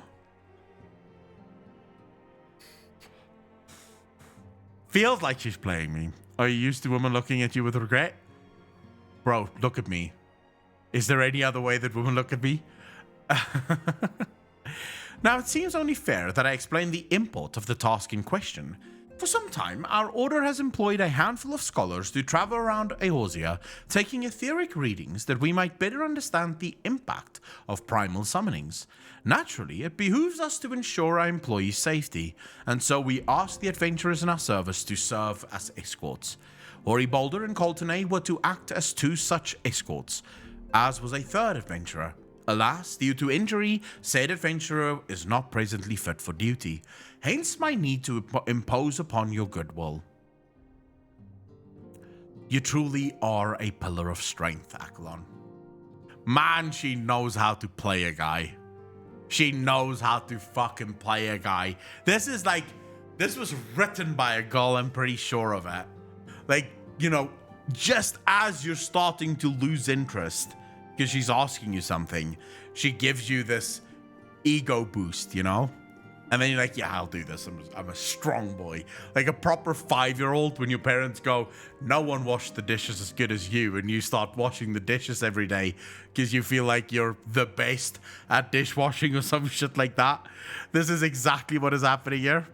Feels like she's playing me. Are you used to women looking at you with regret? Bro, look at me. Is there any other way that women look at me? Now, it seems only fair that I explain the import of the task in question. For some time, our order has employed a handful of scholars to travel around Eorzea, taking etheric readings that we might better understand the impact of primal summonings. Naturally, it behooves us to ensure our employees' safety, and so we ask the adventurers in our service to serve as escorts. Hoary Boulder and Coltonay were to act as 2 such escorts, as was a 3rd adventurer. Alas, due to injury, said adventurer is not presently fit for duty, hence my need to impose upon your goodwill. You truly are a pillar of strength, Accolon. Man, she knows how to play a guy. She knows how to fucking play a guy. This was written by a girl, I'm pretty sure of it. Like, you know, just as you're starting to lose interest because she's asking you something, she gives you this ego boost, you know? And then you're like, yeah, I'll do this. I'm a strong boy. Like a proper 5-year-old when your parents go, no one washed the dishes as good as you. And you start washing the dishes every day because you feel like you're the best at dishwashing or some shit like that. This is exactly what is happening here.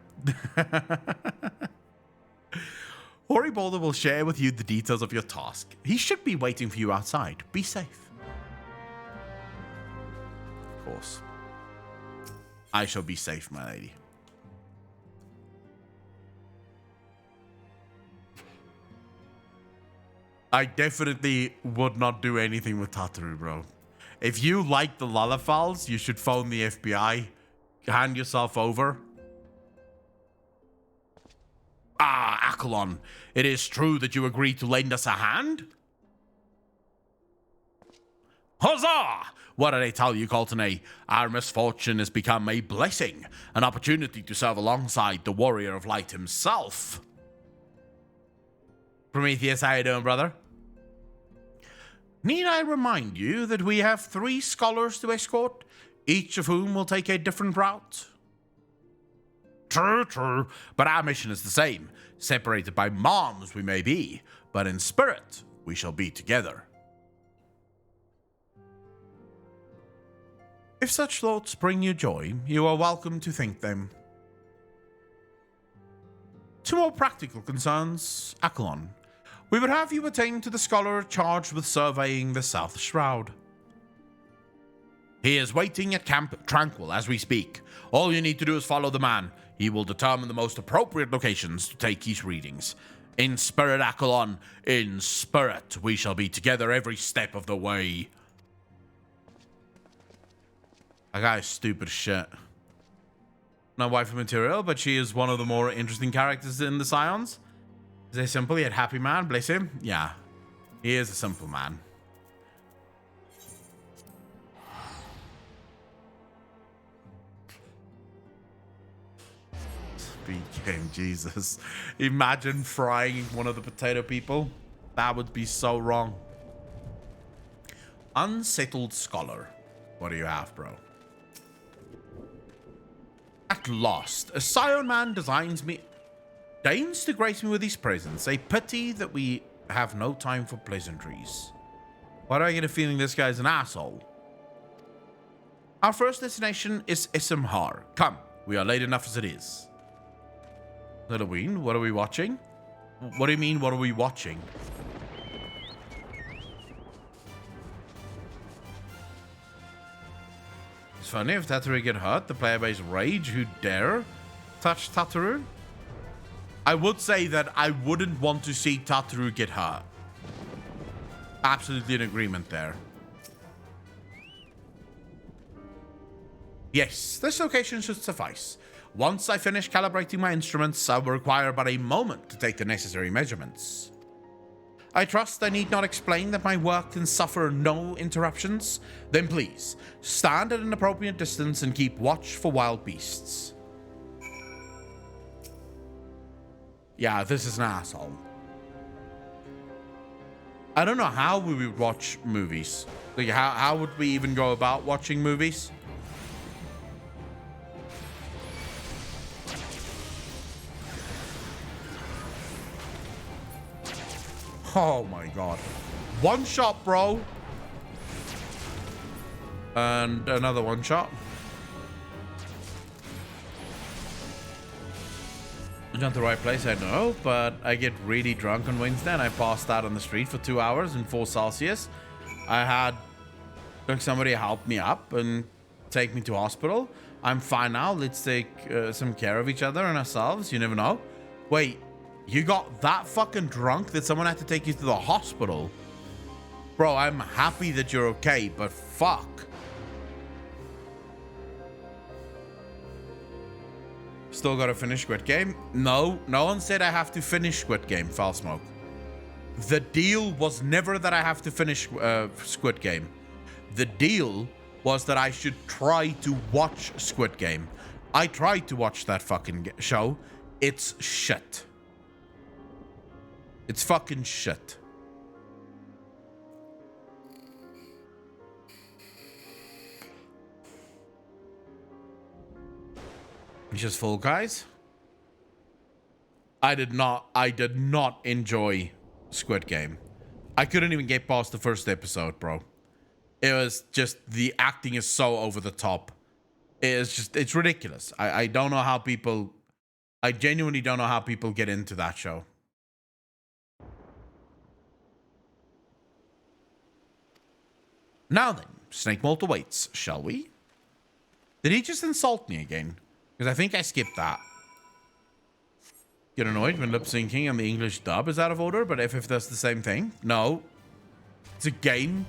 Hoary Boulder will share with you the details of your task. He should be waiting for you outside. Be safe. Of course. I shall be safe, my lady. I definitely would not do anything with Tataru, bro. If you like the Lullafals, you should phone the FBI. Hand yourself over. Ah, Accolon, it is true that you agreed to lend us a hand? Huzzah! What did I tell you, Coltonay? Our misfortune has become a blessing, an opportunity to serve alongside the Warrior of Light himself. Prometheus, how you doing, brother? Need I remind you that we have 3 scholars to escort, each of whom will take a different route? True, but our mission is the same. Separated by moms we may be, but in spirit we shall be together. If such thoughts bring you joy, you are welcome to think them. To more practical concerns, Accolon, we would have you attend to the scholar charged with surveying the South Shroud. He is waiting at Camp Tranquil as we speak. All you need to do is follow the man. He will determine the most appropriate locations to take his readings. In spirit, Accolon, in spirit, we shall be together every step of the way. That guy is stupid as shit. No waifu material, but she is one of the more interesting characters in the Scions. Is he simple yet happy man? Bless him. Yeah, he is a simple man. Speaking, Jesus. Imagine frying one of the potato people. That would be so wrong. Unsettled Scholar. What do you have, bro? At last, a Scion man deigns to grace me with his presence. A pity that we have no time for pleasantries. Why do I get a feeling this guy's an asshole? Our first destination is Issimhar. Come, we are late enough as it is. Halloween, what are we watching? What do you mean, what are we watching? It's funny, if Tataru get hurt, the player base rage. Who dare touch Tataru? I would say that I wouldn't want to see Tataru get hurt. Absolutely in agreement there. Yes, this location should suffice. Once I finish calibrating my instruments, I will require but a moment to take the necessary measurements. I trust I need not explain that my work can suffer no interruptions. Then please, stand at an appropriate distance and keep watch for wild beasts. Yeah, this is an asshole. I don't know how we would watch movies. Like, how would we even go about watching movies? Oh my god. One shot, bro. And another one shot. Not the right place, I know, but I get really drunk on Wednesday and I passed out on the street for 2 hours in 4 Celsius. I had somebody help me up and take me to hospital. I'm fine now. Let's take some care of each other and ourselves. You never know. Wait. You got that fucking drunk that someone had to take you to the hospital? Bro, I'm happy that you're okay, but fuck. Still gotta finish Squid Game? No, no one said I have to finish Squid Game, Foul Smoke. The deal was never that I have to finish Squid Game. The deal was that I should try to watch Squid Game. I tried to watch that fucking show. It's shit. It's fucking shit. It's just full, guys. I did not enjoy Squid Game. I couldn't even get past the first episode, bro. It was just, the acting is so over the top. It's ridiculous. I don't know how people, I genuinely don't know how people get into that show. Now then, Snake Mold awaits, shall we? Did he just insult me again? Because I think I skipped that. Get annoyed when lip syncing and the English dub is out of order, but FF does the same thing. No. It's a game.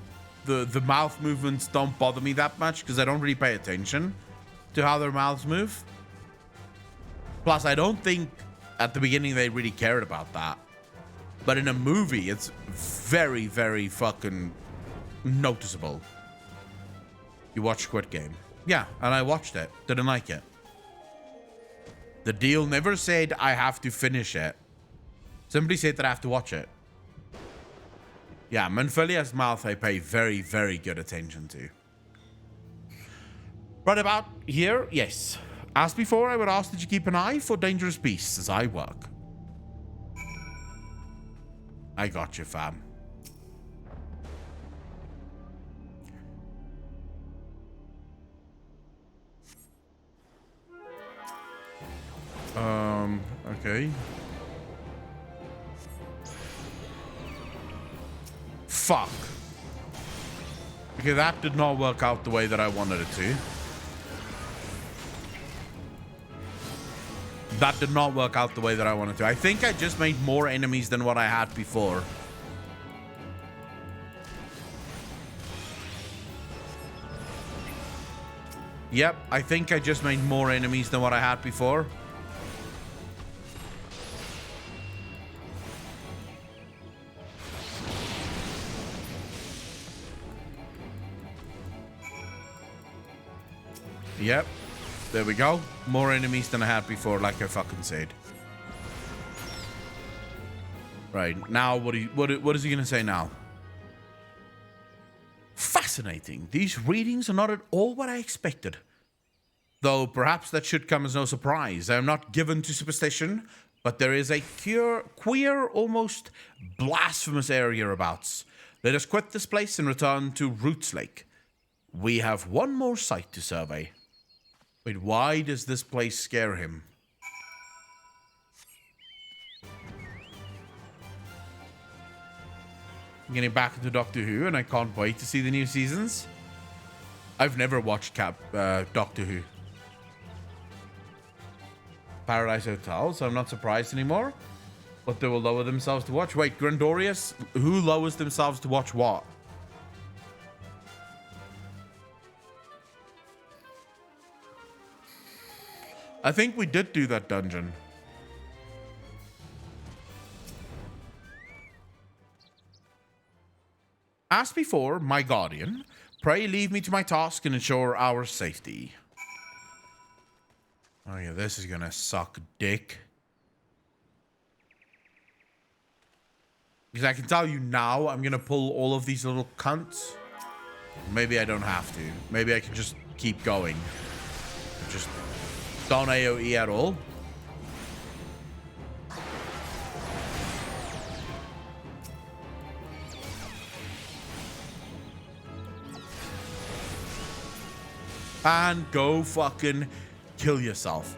The mouth movements don't bother me that much because I don't really pay attention to how their mouths move. Plus, I don't think at the beginning they really cared about that. But in a movie, it's very, very fucking noticeable. You watch Squid Game. Yeah, and I watched it. Didn't like it. The deal never said I have to finish it. Simply said that I have to watch it. Yeah, Manfilia's mouth I pay very, very good attention to. Right about here, yes. As before, I would ask that you keep an eye for dangerous beasts as I work. I got you, fam. Okay. Fuck. Okay, that did not work out the way that I wanted it to. That did not work out the way that I wanted to. I think I just made more enemies than what I had before. Yep, I think I just made more enemies than what I had before. Yep. There we go. More enemies than I had before, like I fucking said. Right. Now, what is he going to say now? Fascinating. These readings are not at all what I expected. Though perhaps that should come as no surprise. I am not given to superstition, but there is a queer, almost blasphemous air hereabouts. Let us quit this place and return to Roots Lake. We have one more site to survey. Wait, why does this place scare him? I'm getting back into Doctor Who, and I can't wait to see the new seasons. I've never watched Doctor Who. Paradise Hotel, so I'm not surprised anymore. But they will lower themselves to watch. Wait, Grandorius? Who lowers themselves to watch what? I think we did do that dungeon. As before, my guardian, pray leave me to my task and ensure our safety. Oh yeah, this is gonna suck dick. Because I can tell you now, I'm gonna pull all of these little cunts. Maybe I don't have to. Maybe I can just keep going. Just don't AoE at all. And go fucking kill yourself.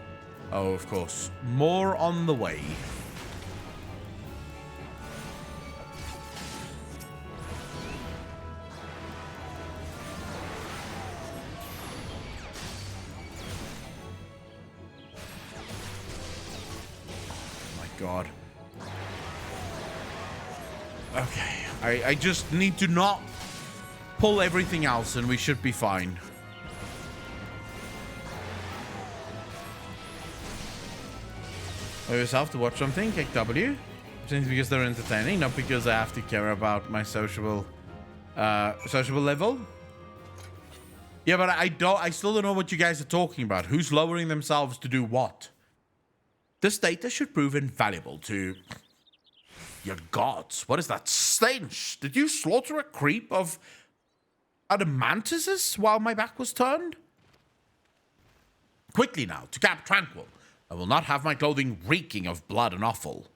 Oh, of course. More on the way. God. Okay. I just need to not pull everything else and we should be fine. I always have to watch something, kick W. Simply because they're entertaining, not because I have to care about my sociable level. Yeah, but I still don't know what you guys are talking about. Who's lowering themselves to do what? This data should prove invaluable to your gods. What is that stench? Did you slaughter a creep of adamantises while my back was turned? Quickly now, to Cap Tranquil. I will not have my clothing reeking of blood and offal.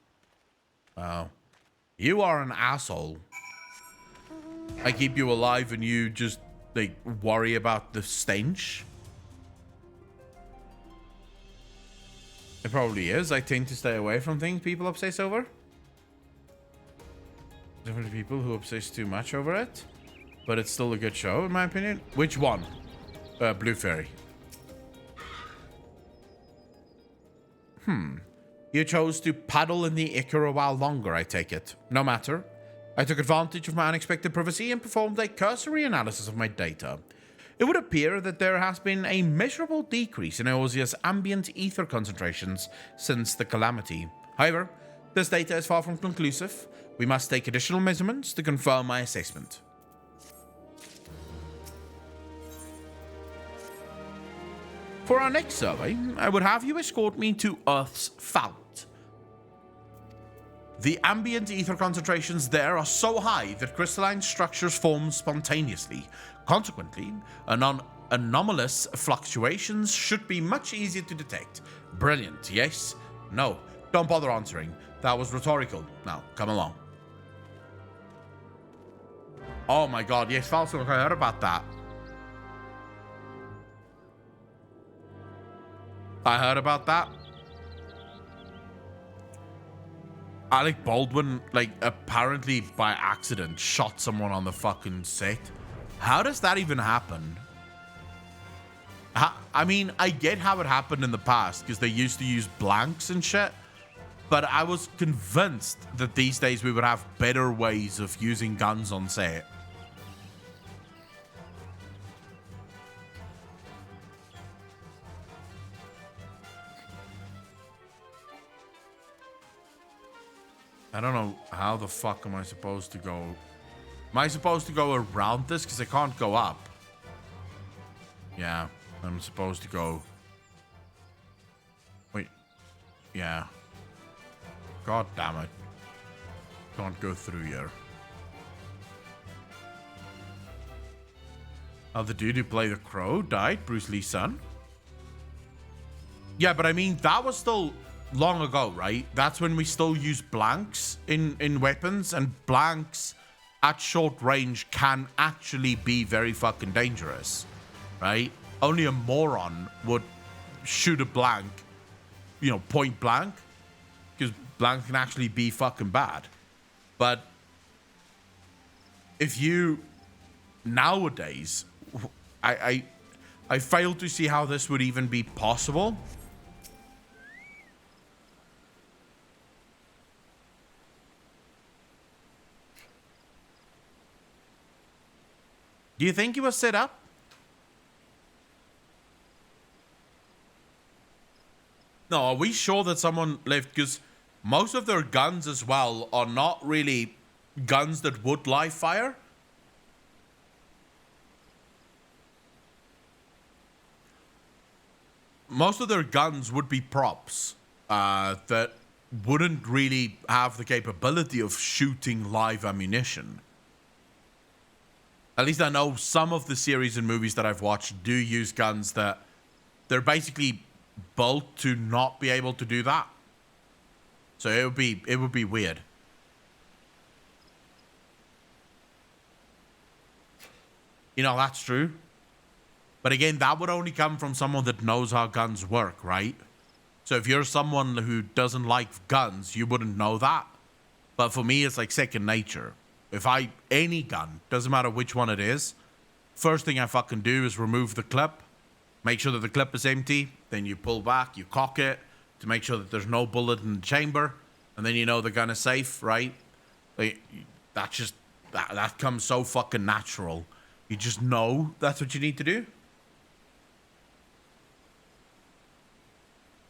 Wow. You are an asshole. I keep you alive and you just, like, worry about the stench. It probably is. I tend to stay away from things people obsess over. Different people who obsess too much over it. But it's still a good show, in my opinion. Which one? Blue Fairy. You chose to paddle in the Ichor a while longer, I take it. No matter. I took advantage of my unexpected privacy and performed a cursory analysis of my data. It would appear that there has been a measurable decrease in Eorzea's ambient ether concentrations since the calamity. However, this data is far from conclusive. We must take additional measurements to confirm my assessment. For our next survey, I would have you escort me to Earth's fount. The ambient ether concentrations there are so high that crystalline structures form spontaneously. Consequently, anomalous fluctuations should be much easier to detect. Brilliant, yes? No, don't bother answering. That was rhetorical. Now, come along. Oh my god, yes, Falso, I heard about that. I heard about that. Alec Baldwin, like, apparently by accident shot someone on the fucking set. How does that even happen? I mean, I get how it happened in the past because they used to use blanks and shit. But I was convinced that these days we would have better ways of using guns on set. I don't know how the fuck am I supposed to go. Am I supposed to go around this? Because I can't go up. Yeah, I'm supposed to go. Wait. Yeah. God damn it. Can't go through here. Oh, the dude who played the Crow died? Bruce Lee's son? Yeah, but I mean, that was still long ago, right? That's when we still use blanks in weapons, and blanks at short range can actually be very fucking dangerous, right? Only a moron would shoot a blank, you know, point blank, because blank can actually be fucking bad. But if you nowadays, I fail to see how this would even be possible. Do you think he was set up? No, are we sure that someone left? Because most of their guns as well are not really guns that would live fire. Most of their guns would be props that wouldn't really have the capability of shooting live ammunition. At least I know some of the series and movies that I've watched do use guns that they're basically built to not be able to do that. So it would be weird. You know, that's true. But again, that would only come from someone that knows how guns work, right? So if you're someone who doesn't like guns, you wouldn't know that. But for me, it's like second nature. If any gun, doesn't matter which one it is, first thing I fucking do is remove the clip, make sure that the clip is empty, then you pull back, you cock it to make sure that there's no bullet in the chamber, and then you know the gun is safe, right? Like, that comes so fucking natural. You just know that's what you need to do.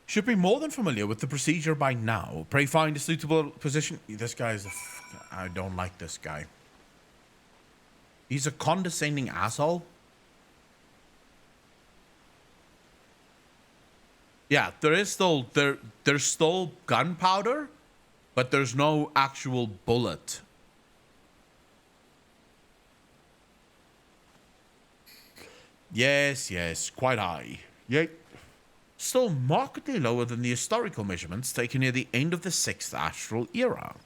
Should be more than familiar with the procedure by now. Pray find a suitable position. This guy is I don't like this guy. He's a condescending asshole. Yeah, there's still gunpowder, but there's no actual bullet. Yes, quite high. Yet, still markedly lower than the historical measurements taken near the end of the 6th astral era.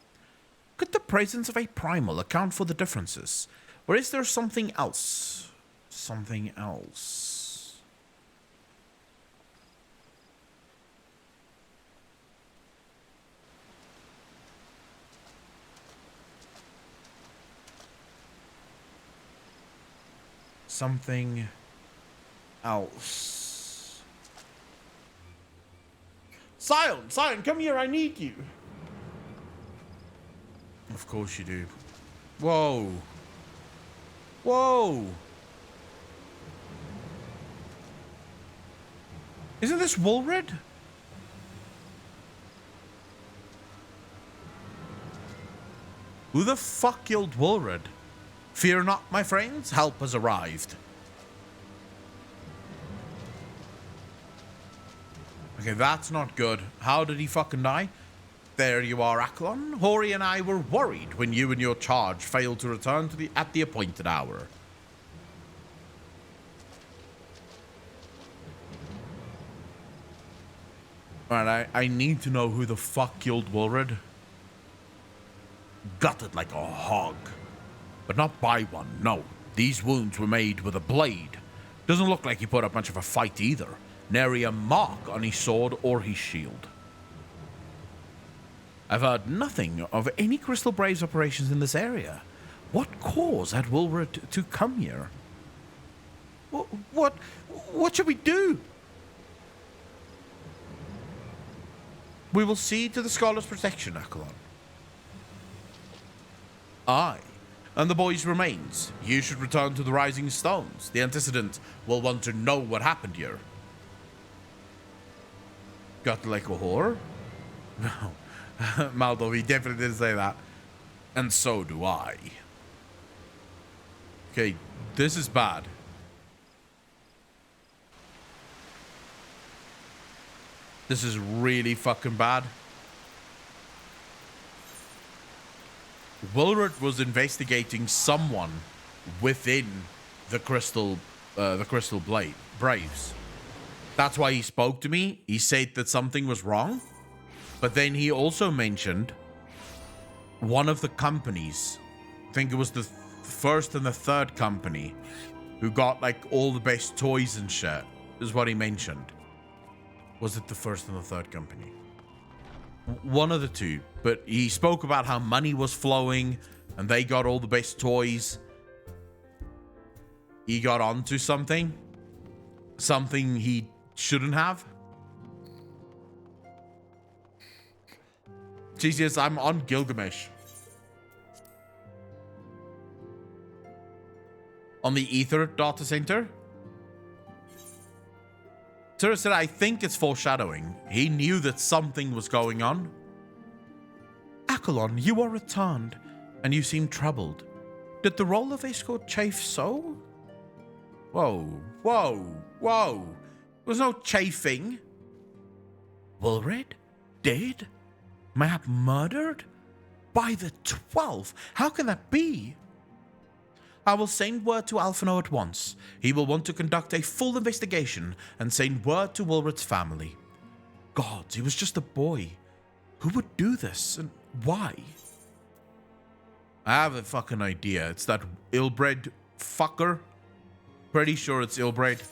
Could the presence of a primal account for the differences? Or is there something else? Something else. Something else. Scion, come here, I need you. Of course you do. Whoa. Whoa. Isn't this Woolred? Who the fuck killed Woolred? Fear not, my friends, help has arrived. Okay, that's not good. How did he fucking die? There you are, Acklon. Hori and I were worried when you and your charge failed to return to at the appointed hour. Alright, I need to know who the fuck killed Woolred. Gutted like a hog. But not by one, no. These wounds were made with a blade. Doesn't look like he put up much of a fight either. Nary a mark on his sword or his shield. I've heard nothing of any Crystal Braves operations in this area. What cause had Woolred to come here? What should we do? We will see to the Scholar's protection, Acklon. Aye. And the boy's remains. You should return to the Rising Stones. The antecedent will want to know what happened here. Got like a whore? No. Maldo, he definitely didn't say that. And so do I. Okay, this is bad. This is really fucking bad. Woolred was investigating someone within the Crystal Braves. That's why he spoke to me. He said that something was wrong. But then he also mentioned one of the companies, I think it was the first and the third company, who got like all the best toys and shit, is what he mentioned. Was it the first and the third company? One of the two. But he spoke about how money was flowing and they got all the best toys. He got onto something. Something he shouldn't have. Jesus, I'm on Gilgamesh. On the Ether data center. Sir said, I think it's foreshadowing. He knew that something was going on. Acklon, you are returned, and you seem troubled. Did the role of escort chafe so? Whoa. There's no chafing. Woolred? Dead? Mayhap murdered? By the 12? How can that be? I will send word to Alphinaud at once. He will want to conduct a full investigation and send word to Woolred's family. Gods, he was just a boy. Who would do this and why? I have a fucking idea. It's that ill-bred fucker. Pretty sure it's ill-bred.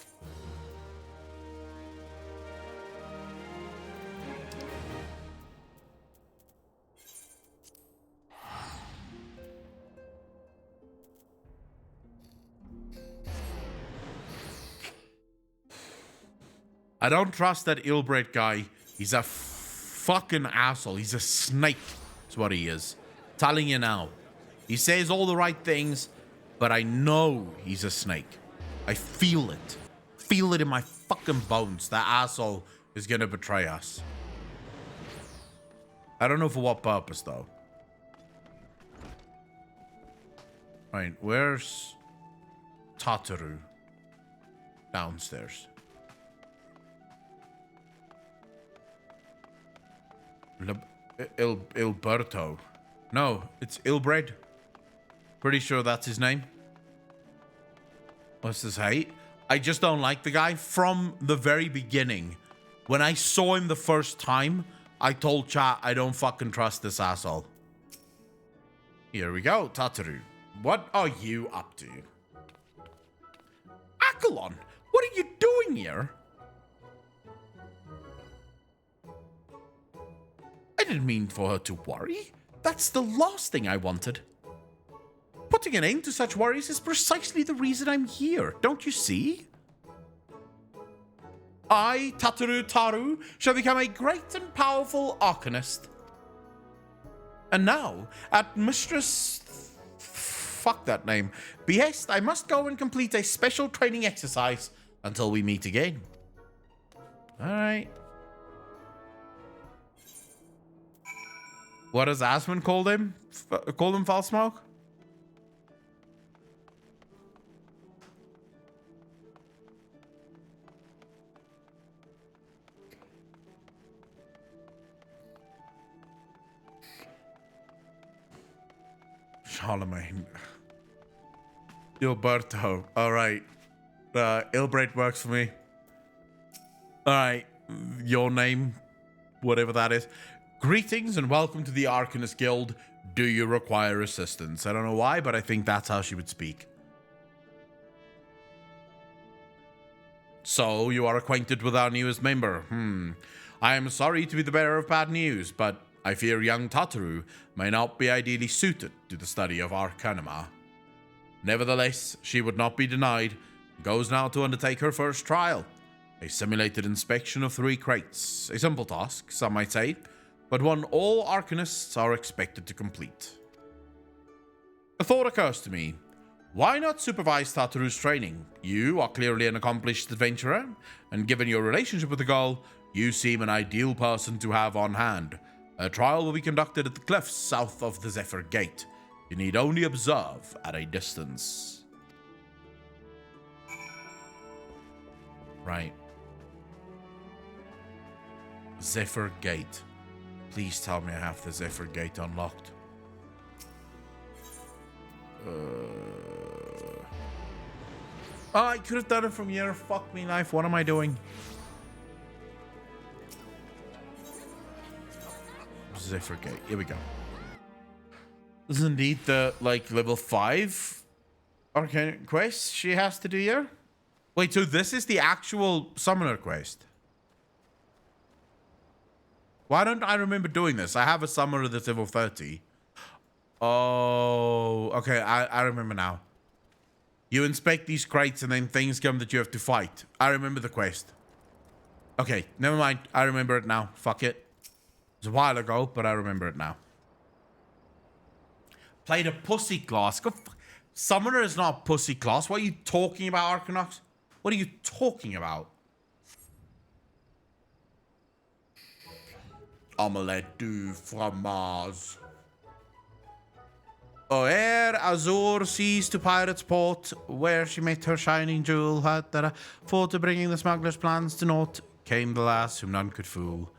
I don't trust that ill-bred guy. He's a fucking asshole. He's a snake. That's what he is. Telling you now. He says all the right things, but I know he's a snake. I feel it. Feel it in my fucking bones. That asshole is gonna betray us. I don't know for what purpose, though. Right, where's Tataru? Downstairs. Ilberto. No, it's Ilbred. Pretty sure that's his name. What's this hate? I just don't like the guy from the very beginning. When I saw him the first time, I told chat I don't fucking trust this asshole. Here we go, Tataru. What are you up to? Akalon, what are you doing here? I didn't mean for her to worry. That's the last thing I wanted. Putting an end to such worries is precisely the reason I'm here, don't you see? I, Tataru Taru, shall become a great and powerful Arcanist. And now, at Mistress... fuck that name. Behest, I must go and complete a special training exercise until we meet again. Alright. What does Asmund call him? Call him Foul Smoke? Charlemagne. Gilberto. Alright. Ilbred works for me. Alright. Your name, whatever that is. Greetings and welcome to the Arcanist Guild. Do you require assistance? I don't know why, but I think that's how she would speak. So, you are acquainted with our newest member. I am sorry to be the bearer of bad news, but I fear young Tataru may not be ideally suited to the study of Arcanima. Nevertheless, she would not be denied, and goes now to undertake her first trial. A simulated inspection of 3 crates. A simple task, some might say, but one all Arcanists are expected to complete. A thought occurs to me. Why not supervise Tataru's training? You are clearly an accomplished adventurer, and given your relationship with the girl, you seem an ideal person to have on hand. A trial will be conducted at the cliffs south of the Zephyr Gate. You need only observe at a distance. Right. Zephyr Gate. Please tell me I have the Zephyr Gate unlocked. Oh, I could have done it from here. Fuck me, life. What am I doing? Zephyr Gate. Here we go. This is indeed the, like, level 5 arcane quest she has to do here. Wait, so this is the actual summoner quest? Why don't I remember doing this? I have a summoner that's level 30. Oh, okay. I remember now. You inspect these crates and then things come that you have to fight. I remember the quest. Okay, never mind. I remember it now. Fuck it. It was a while ago, but I remember it now. Played a pussy class. Summoner is not a pussy class. What are you talking about, Arcanox? What are you talking about? Omelette du fromage. O'Hare Azure sees to Pirate's Port, where she met her shining jewel. For to bringing the smuggler's plans to naught, came the lass whom none could fool.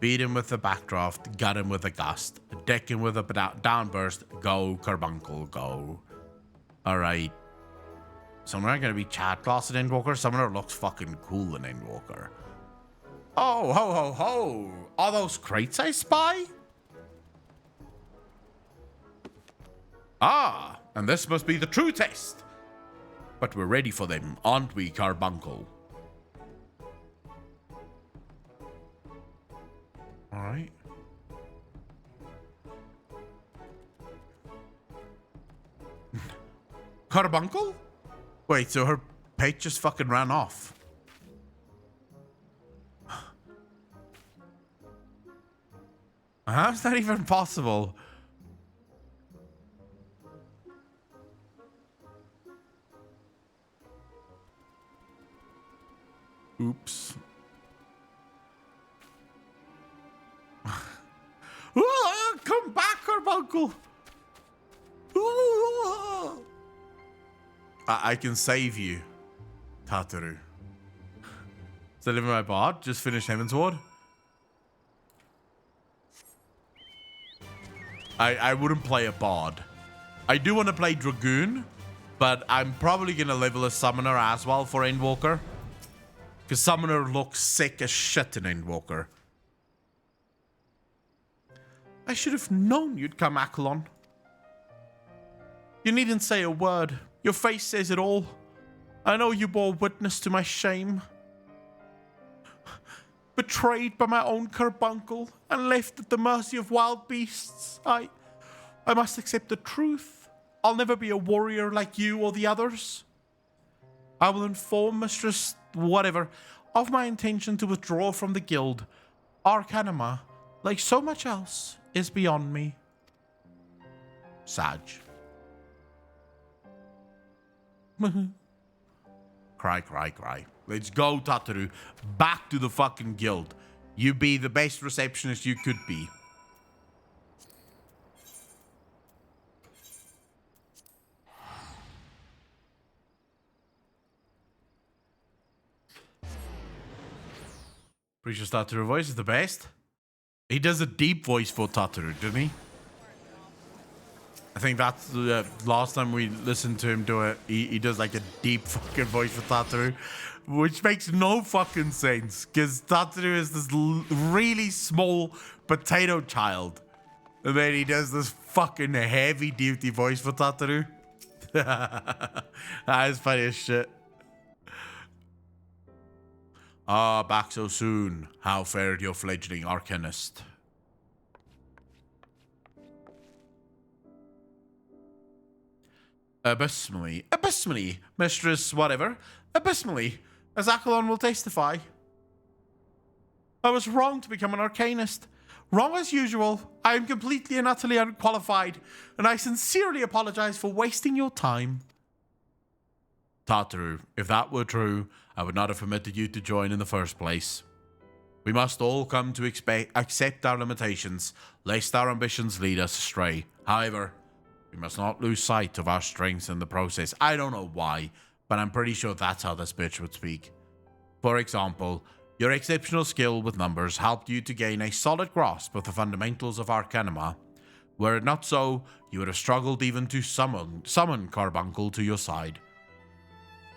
Beat him with a backdraft, got him with a gust, deck him with a downburst. Go, Carbuncle, go. Alright. Summoner gonna be chat class at Endwalker? Summoner looks fucking cool in Endwalker. Oh, ho, ho, ho. Are those crates I spy? Ah, and this must be the true test. But we're ready for them, aren't we, Carbuncle? Alright. Carbuncle? Wait, so her pet just fucking ran off. How's that even possible? Oops. Come back, Carbuncle! I can save you, Tataru. Still living my bard? Just finished Heavensward? I wouldn't play a bard. I do want to play Dragoon, but I'm probably going to level a Summoner as well for Endwalker. Because Summoner looks sick as shit in Endwalker. I should have known you'd come, Akelon. You needn't say a word. Your face says it all. I know you bore witness to my shame. Betrayed by my own carbuncle and left at the mercy of wild beasts. I must accept the truth. I'll never be a warrior like you or the others. I will inform Mistress whatever of my intention to withdraw from the guild. Arcanima, like so much else, is beyond me. Sag. Cry, cry, cry. Let's go, Tataru. Back to the fucking guild. You be the best receptionist you could be. Pretty sure Tataru voice is the best. He does a deep voice for Tataru, doesn't he? I think that's the last time we listened to him do it. He does like a deep fucking voice for Tataru, which makes no fucking sense because Tataru is this really small potato child. And then he does this fucking heavy duty voice for Tataru. That is funny as shit. Ah, back so soon. How fared your fledgling arcanist? Abysmally. Abysmally, Mistress whatever. Abysmally, as Akelon will testify. I was wrong to become an arcanist. Wrong as usual. I am completely and utterly unqualified, and I sincerely apologize for wasting your time. Tataru, if that were true, I would not have permitted you to join in the first place. We must all come to accept our limitations, lest our ambitions lead us astray. However, we must not lose sight of our strengths in the process. I don't know why, but I'm pretty sure that's how this bitch would speak. For example, your exceptional skill with numbers helped you to gain a solid grasp of the fundamentals of Arcanima. Were it not so, you would have struggled even to summon Carbuncle to your side.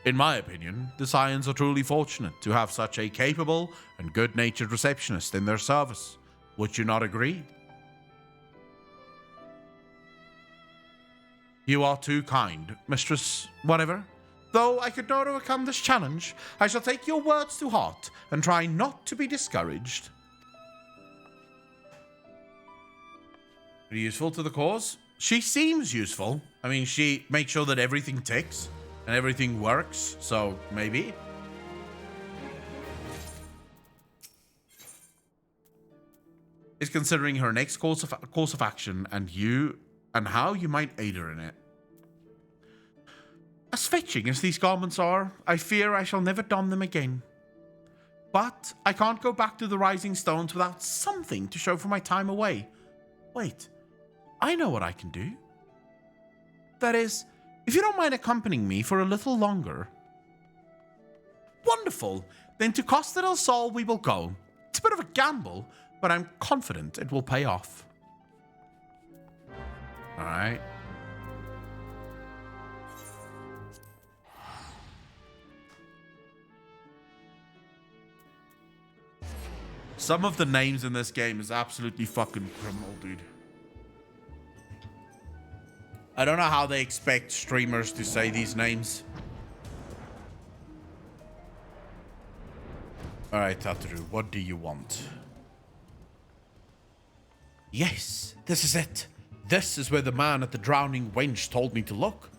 In my opinion, the Scions are truly fortunate to have such a capable and good-natured receptionist in their service. Would you not agree? You are too kind, Mistress whatever. Though I could not overcome this challenge, I shall take your words to heart and try not to be discouraged. Pretty useful to the cause? She seems useful. I mean, she makes sure that everything ticks and everything works, so maybe. Is considering her next course of action and how you might aid her in it. As fetching as these garments are, I fear I shall never don them again. But I can't go back to the Rising Stones without something to show for my time away. Wait, I know what I can do. That is, if you don't mind accompanying me for a little longer. Wonderful! Then to Costa del Sol we will go. It's a bit of a gamble, but I'm confident it will pay off. Alright. Some of the names in this game is absolutely fucking criminal, dude. I don't know how they expect streamers to say these names. Alright, Tataru, what do you want? Yes, this is it. This is where the man at the Drowning Wench told me to look.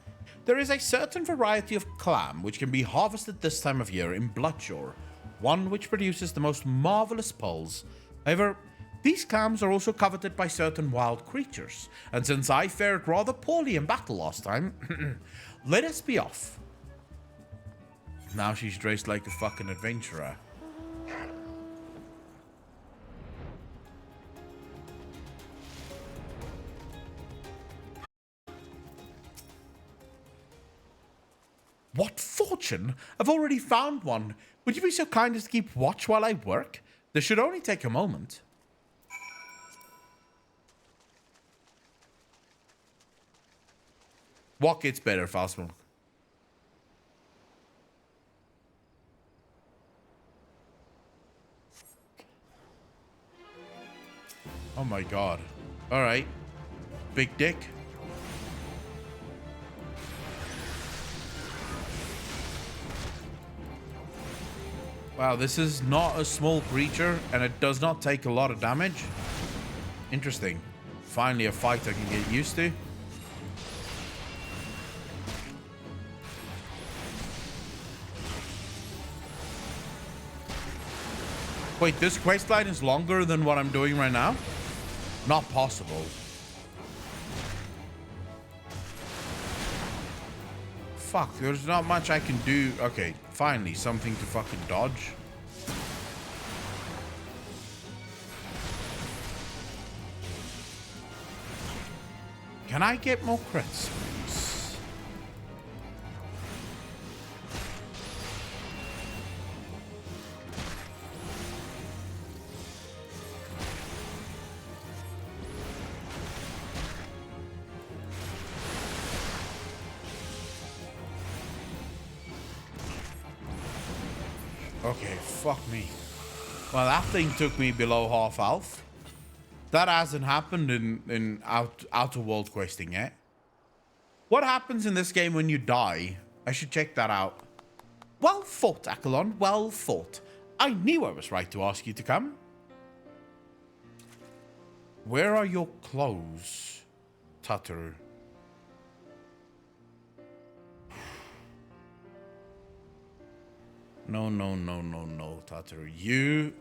There is a certain variety of clam which can be harvested this time of year in Bloodshore, one which produces the most marvelous pulls. However, these clams are also coveted by certain wild creatures, and since I fared rather poorly in battle last time, let us be off. Now she's dressed like a fucking adventurer. What fortune? I've already found one. Would you be so kind as to keep watch while I work? This should only take a moment. What gets better, Fastmilk? Oh my god. Alright. Big dick. Wow, this is not a small creature, and it does not take a lot of damage. Interesting. Finally a fight I can get used to. Wait, this questline is longer than what I'm doing right now? Not possible. Fuck, there's not much I can do. Okay, finally, something to fucking dodge. Can I get more crits, please? Okay, fuck me. Well, that thing took me below half health. That hasn't happened in Outer World questing yet. What happens in this game when you die? I should check that out. Well fought, Accolon. Well fought. I knew I was right to ask you to come. Where are your clothes, Tataru? No, no, no, no, no, Tataru. You,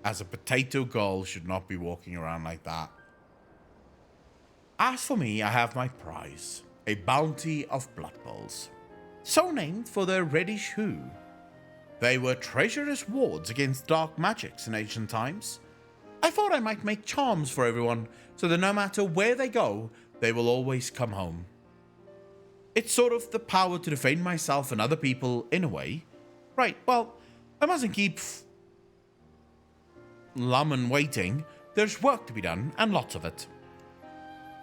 as a potato girl, should not be walking around like that. As for me, I have my prize. A bounty of blood bowls. So named for their reddish hue. They were treacherous wards against dark magics in ancient times. I thought I might make charms for everyone, so that no matter where they go, they will always come home. It's sort of the power to defend myself and other people in a way. Right, well, I mustn't keep Lemon waiting. There's work to be done, and lots of it.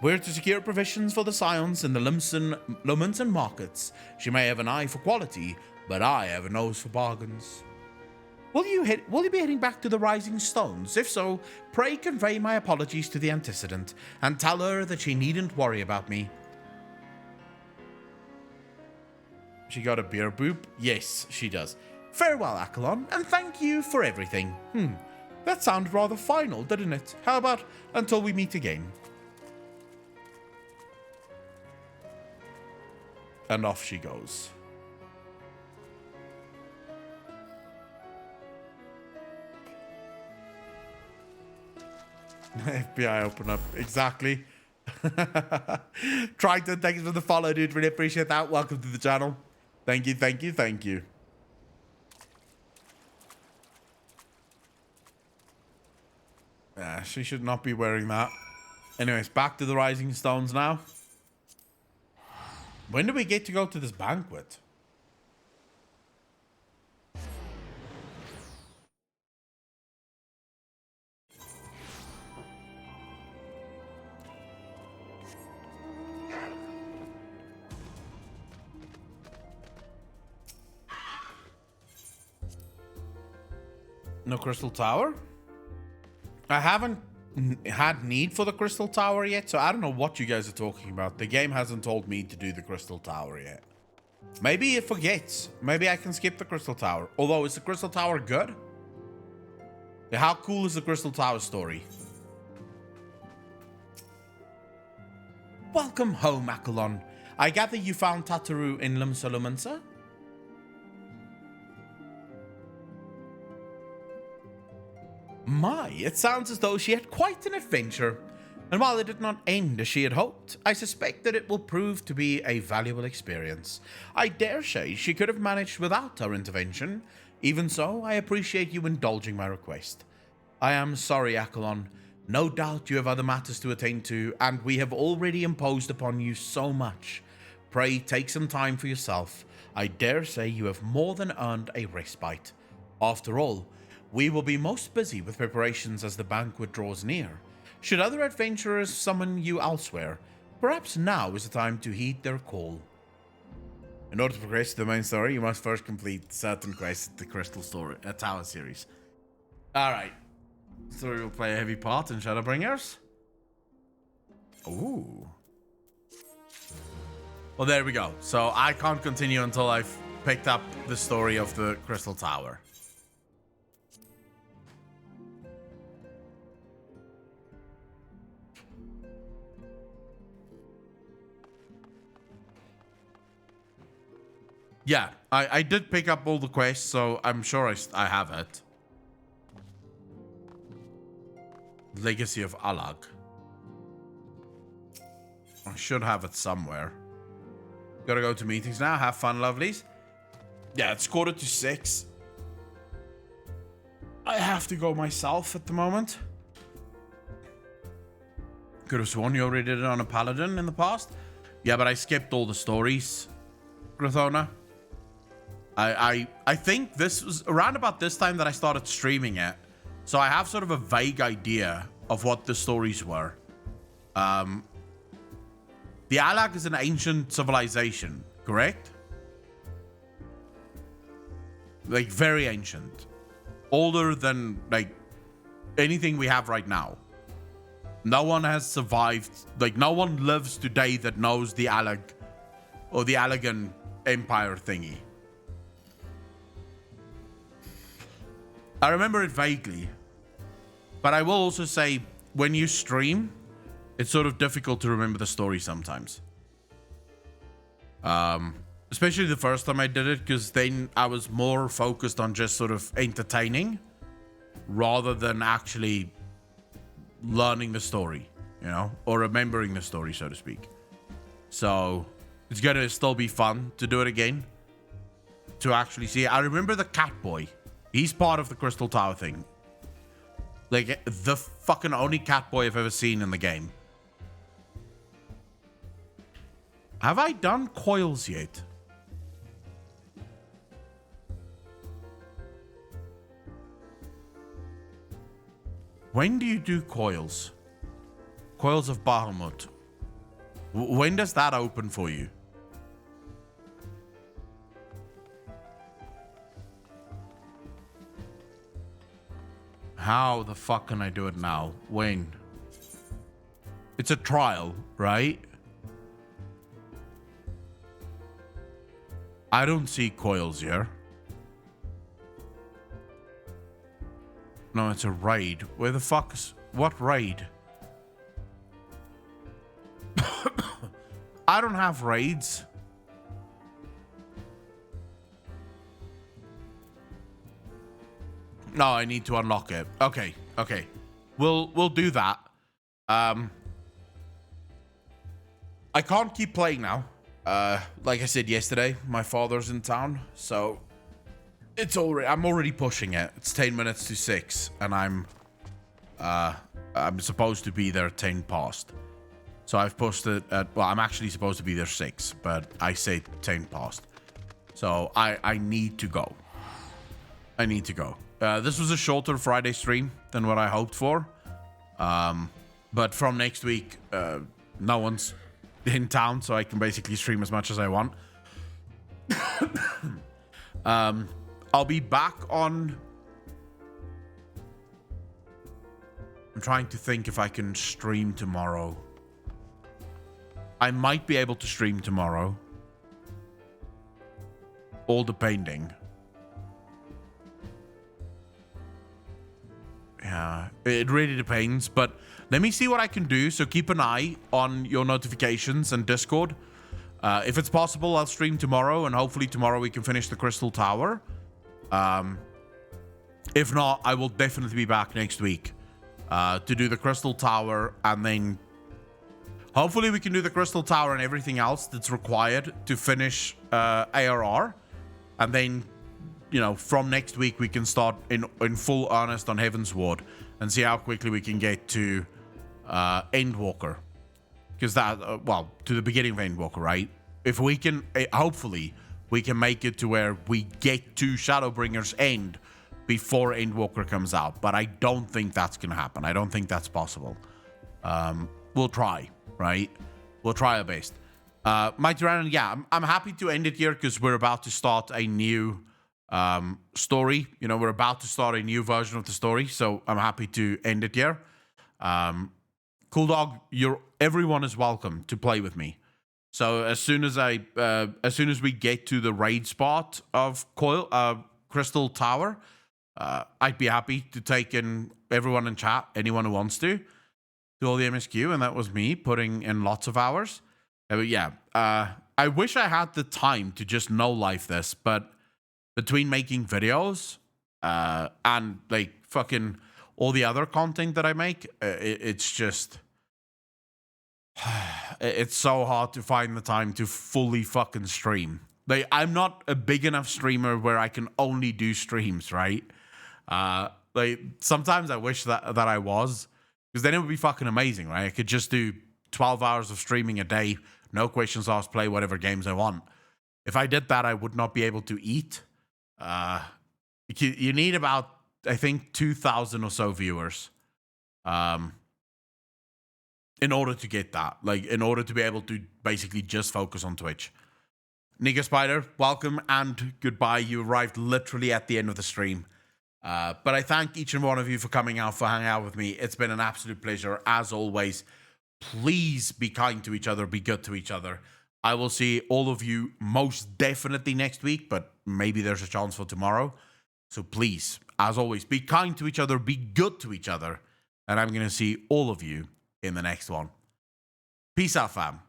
We're to secure provisions for the Scions in the Lumenson markets. She may have an eye for quality, but I have a nose for bargains. Will you be heading back to the Rising Stones? If so, pray convey my apologies to the antecedent, and tell her that she needn't worry about me. She got a beer boob? Yes, she does. Farewell, Accolon, and thank you for everything. That sounded rather final, didn't it? How about until we meet again? And off she goes. FBI open up. Exactly. Triton, thanks for the follow, dude. Really appreciate that. Welcome to the channel. Thank you, thank you, thank you. She should not be wearing that. Anyways, back to the Rising Stones now. When do we get to go to this banquet? No Crystal Tower? I haven't had need for the Crystal Tower yet, so I don't know what you guys are talking about. The game hasn't told me to do the Crystal Tower yet. Maybe it forgets. Maybe I can skip the Crystal Tower. Although, is the Crystal Tower good? How cool is the Crystal Tower story? Welcome home, Accolon. I gather you found Tataru in Limsa Lumensa? My, it sounds as though she had quite an adventure. And while it did not end as she had hoped, I suspect that it will prove to be a valuable experience. I dare say she could have managed without our intervention. Even so, I appreciate you indulging my request. I am sorry, Accolon. No doubt you have other matters to attend to, and we have already imposed upon you so much. Pray take some time for yourself. I dare say you have more than earned a respite. After all, we will be most busy with preparations as the banquet draws near. Should other adventurers summon you elsewhere, Perhaps now is the time to heed their call. In order to progress to the main story, you must first complete certain quests at the Crystal Tower series. Alright. Story will play a heavy part in Shadowbringers. Ooh. Well, there we go. So I can't continue until I've picked up the story of the Crystal Tower. Yeah, I did pick up all the quests, so I'm sure I have it. Legacy of Alag. I should have it somewhere. Gotta go to meetings now. Have fun, lovelies. Yeah, it's 5:45. I have to go myself at the moment. Could have sworn you already did it on a paladin in the past. Yeah, but I skipped all the stories, Grathona. I think this was around about this time that I started streaming it. So I have sort of a vague idea of what the stories were. The Alag is an ancient civilization, correct? Like, very ancient. Older than, like, anything we have right now. No one has survived. Like, no one lives today that knows the Alag or the Allagan Empire thingy. I remember it vaguely. But I will also say, when you stream, it's sort of difficult to remember the story sometimes. Especially the first time I did it, because then I was more focused on just sort of entertaining rather than actually learning the story, you know, or remembering the story, so to speak. So it's going to still be fun to do it again, to actually see. I remember the cat boy. He's part of the Crystal Tower thing. Like, the fucking only cat boy I've ever seen in the game. Have I done coils yet? When do you do coils? Coils of Bahamut. When does that open for you? How the fuck can I do it now? When? It's a trial, right? I don't see coils here. No, it's a raid. Where the fuck's... What raid? I don't have raids. No, I need to unlock it. Okay, okay. We'll do that. I can't keep playing now. Like I said yesterday, my father's in town, so I'm already pushing it. It's 10 minutes to 6, and I'm supposed to be there 10 past. So I've pushed it at, well, I'm actually supposed to be there 6, but I say 10 past. So I need to go. I need to go. This was a shorter Friday stream than what I hoped for. But from next week, no one's in town, so I can basically stream as much as I want. I'll be back on... I'm trying to think if I can stream tomorrow. I might be able to stream tomorrow. All depending. Yeah, it really depends, but let me see what I can do. So keep an eye on your notifications and Discord. If it's possible, I'll stream tomorrow, and hopefully tomorrow we can finish the Crystal Tower. If not, I will definitely be back next week to do the Crystal Tower, and then hopefully we can do the Crystal Tower and everything else that's required to finish ARR, and then, you know, from next week we can start in full earnest on Heaven's Ward and see how quickly we can get to Endwalker, because that well, to the beginning of Endwalker, right? If we can, hopefully we can make it to where we get to Shadowbringers End before Endwalker comes out, but I don't think that's gonna happen. I don't think that's possible. We'll try, right? We'll try our best. Mighty Random, yeah, I'm happy to end it here because we're about to start a new story. You know, we're about to start a new version of the story, so I'm happy to end it here. Cool Dog, everyone is welcome to play with me. So as soon as we get to the raid spot of Crystal Tower, I'd be happy to take in everyone in chat, anyone who wants to all the MSQ, and that was me putting in lots of hours. But yeah, I wish I had the time to just no-life this, but between making videos and like fucking all the other content that I make, it's just... it's so hard to find the time to fully fucking stream. Like, I'm not a big enough streamer where I can only do streams, right? Like, sometimes I wish that I was, because then it would be fucking amazing, right? I could just do 12 hours of streaming a day, no questions asked, play whatever games I want. If I did that, I would not be able to eat. You need about, I think, 2,000 or so viewers. In order to get that, like, in order to be able to basically just focus on Twitch. Nigga Spider, welcome and goodbye. You arrived literally at the end of the stream. But I thank each and one of you for coming out, for hanging out with me. It's been an absolute pleasure, as always. Please be kind to each other, be good to each other. I will see all of you most definitely next week, but maybe there's a chance for tomorrow. So please, as always, be kind to each other, be good to each other. And I'm going to see all of you in the next one. Peace out, fam.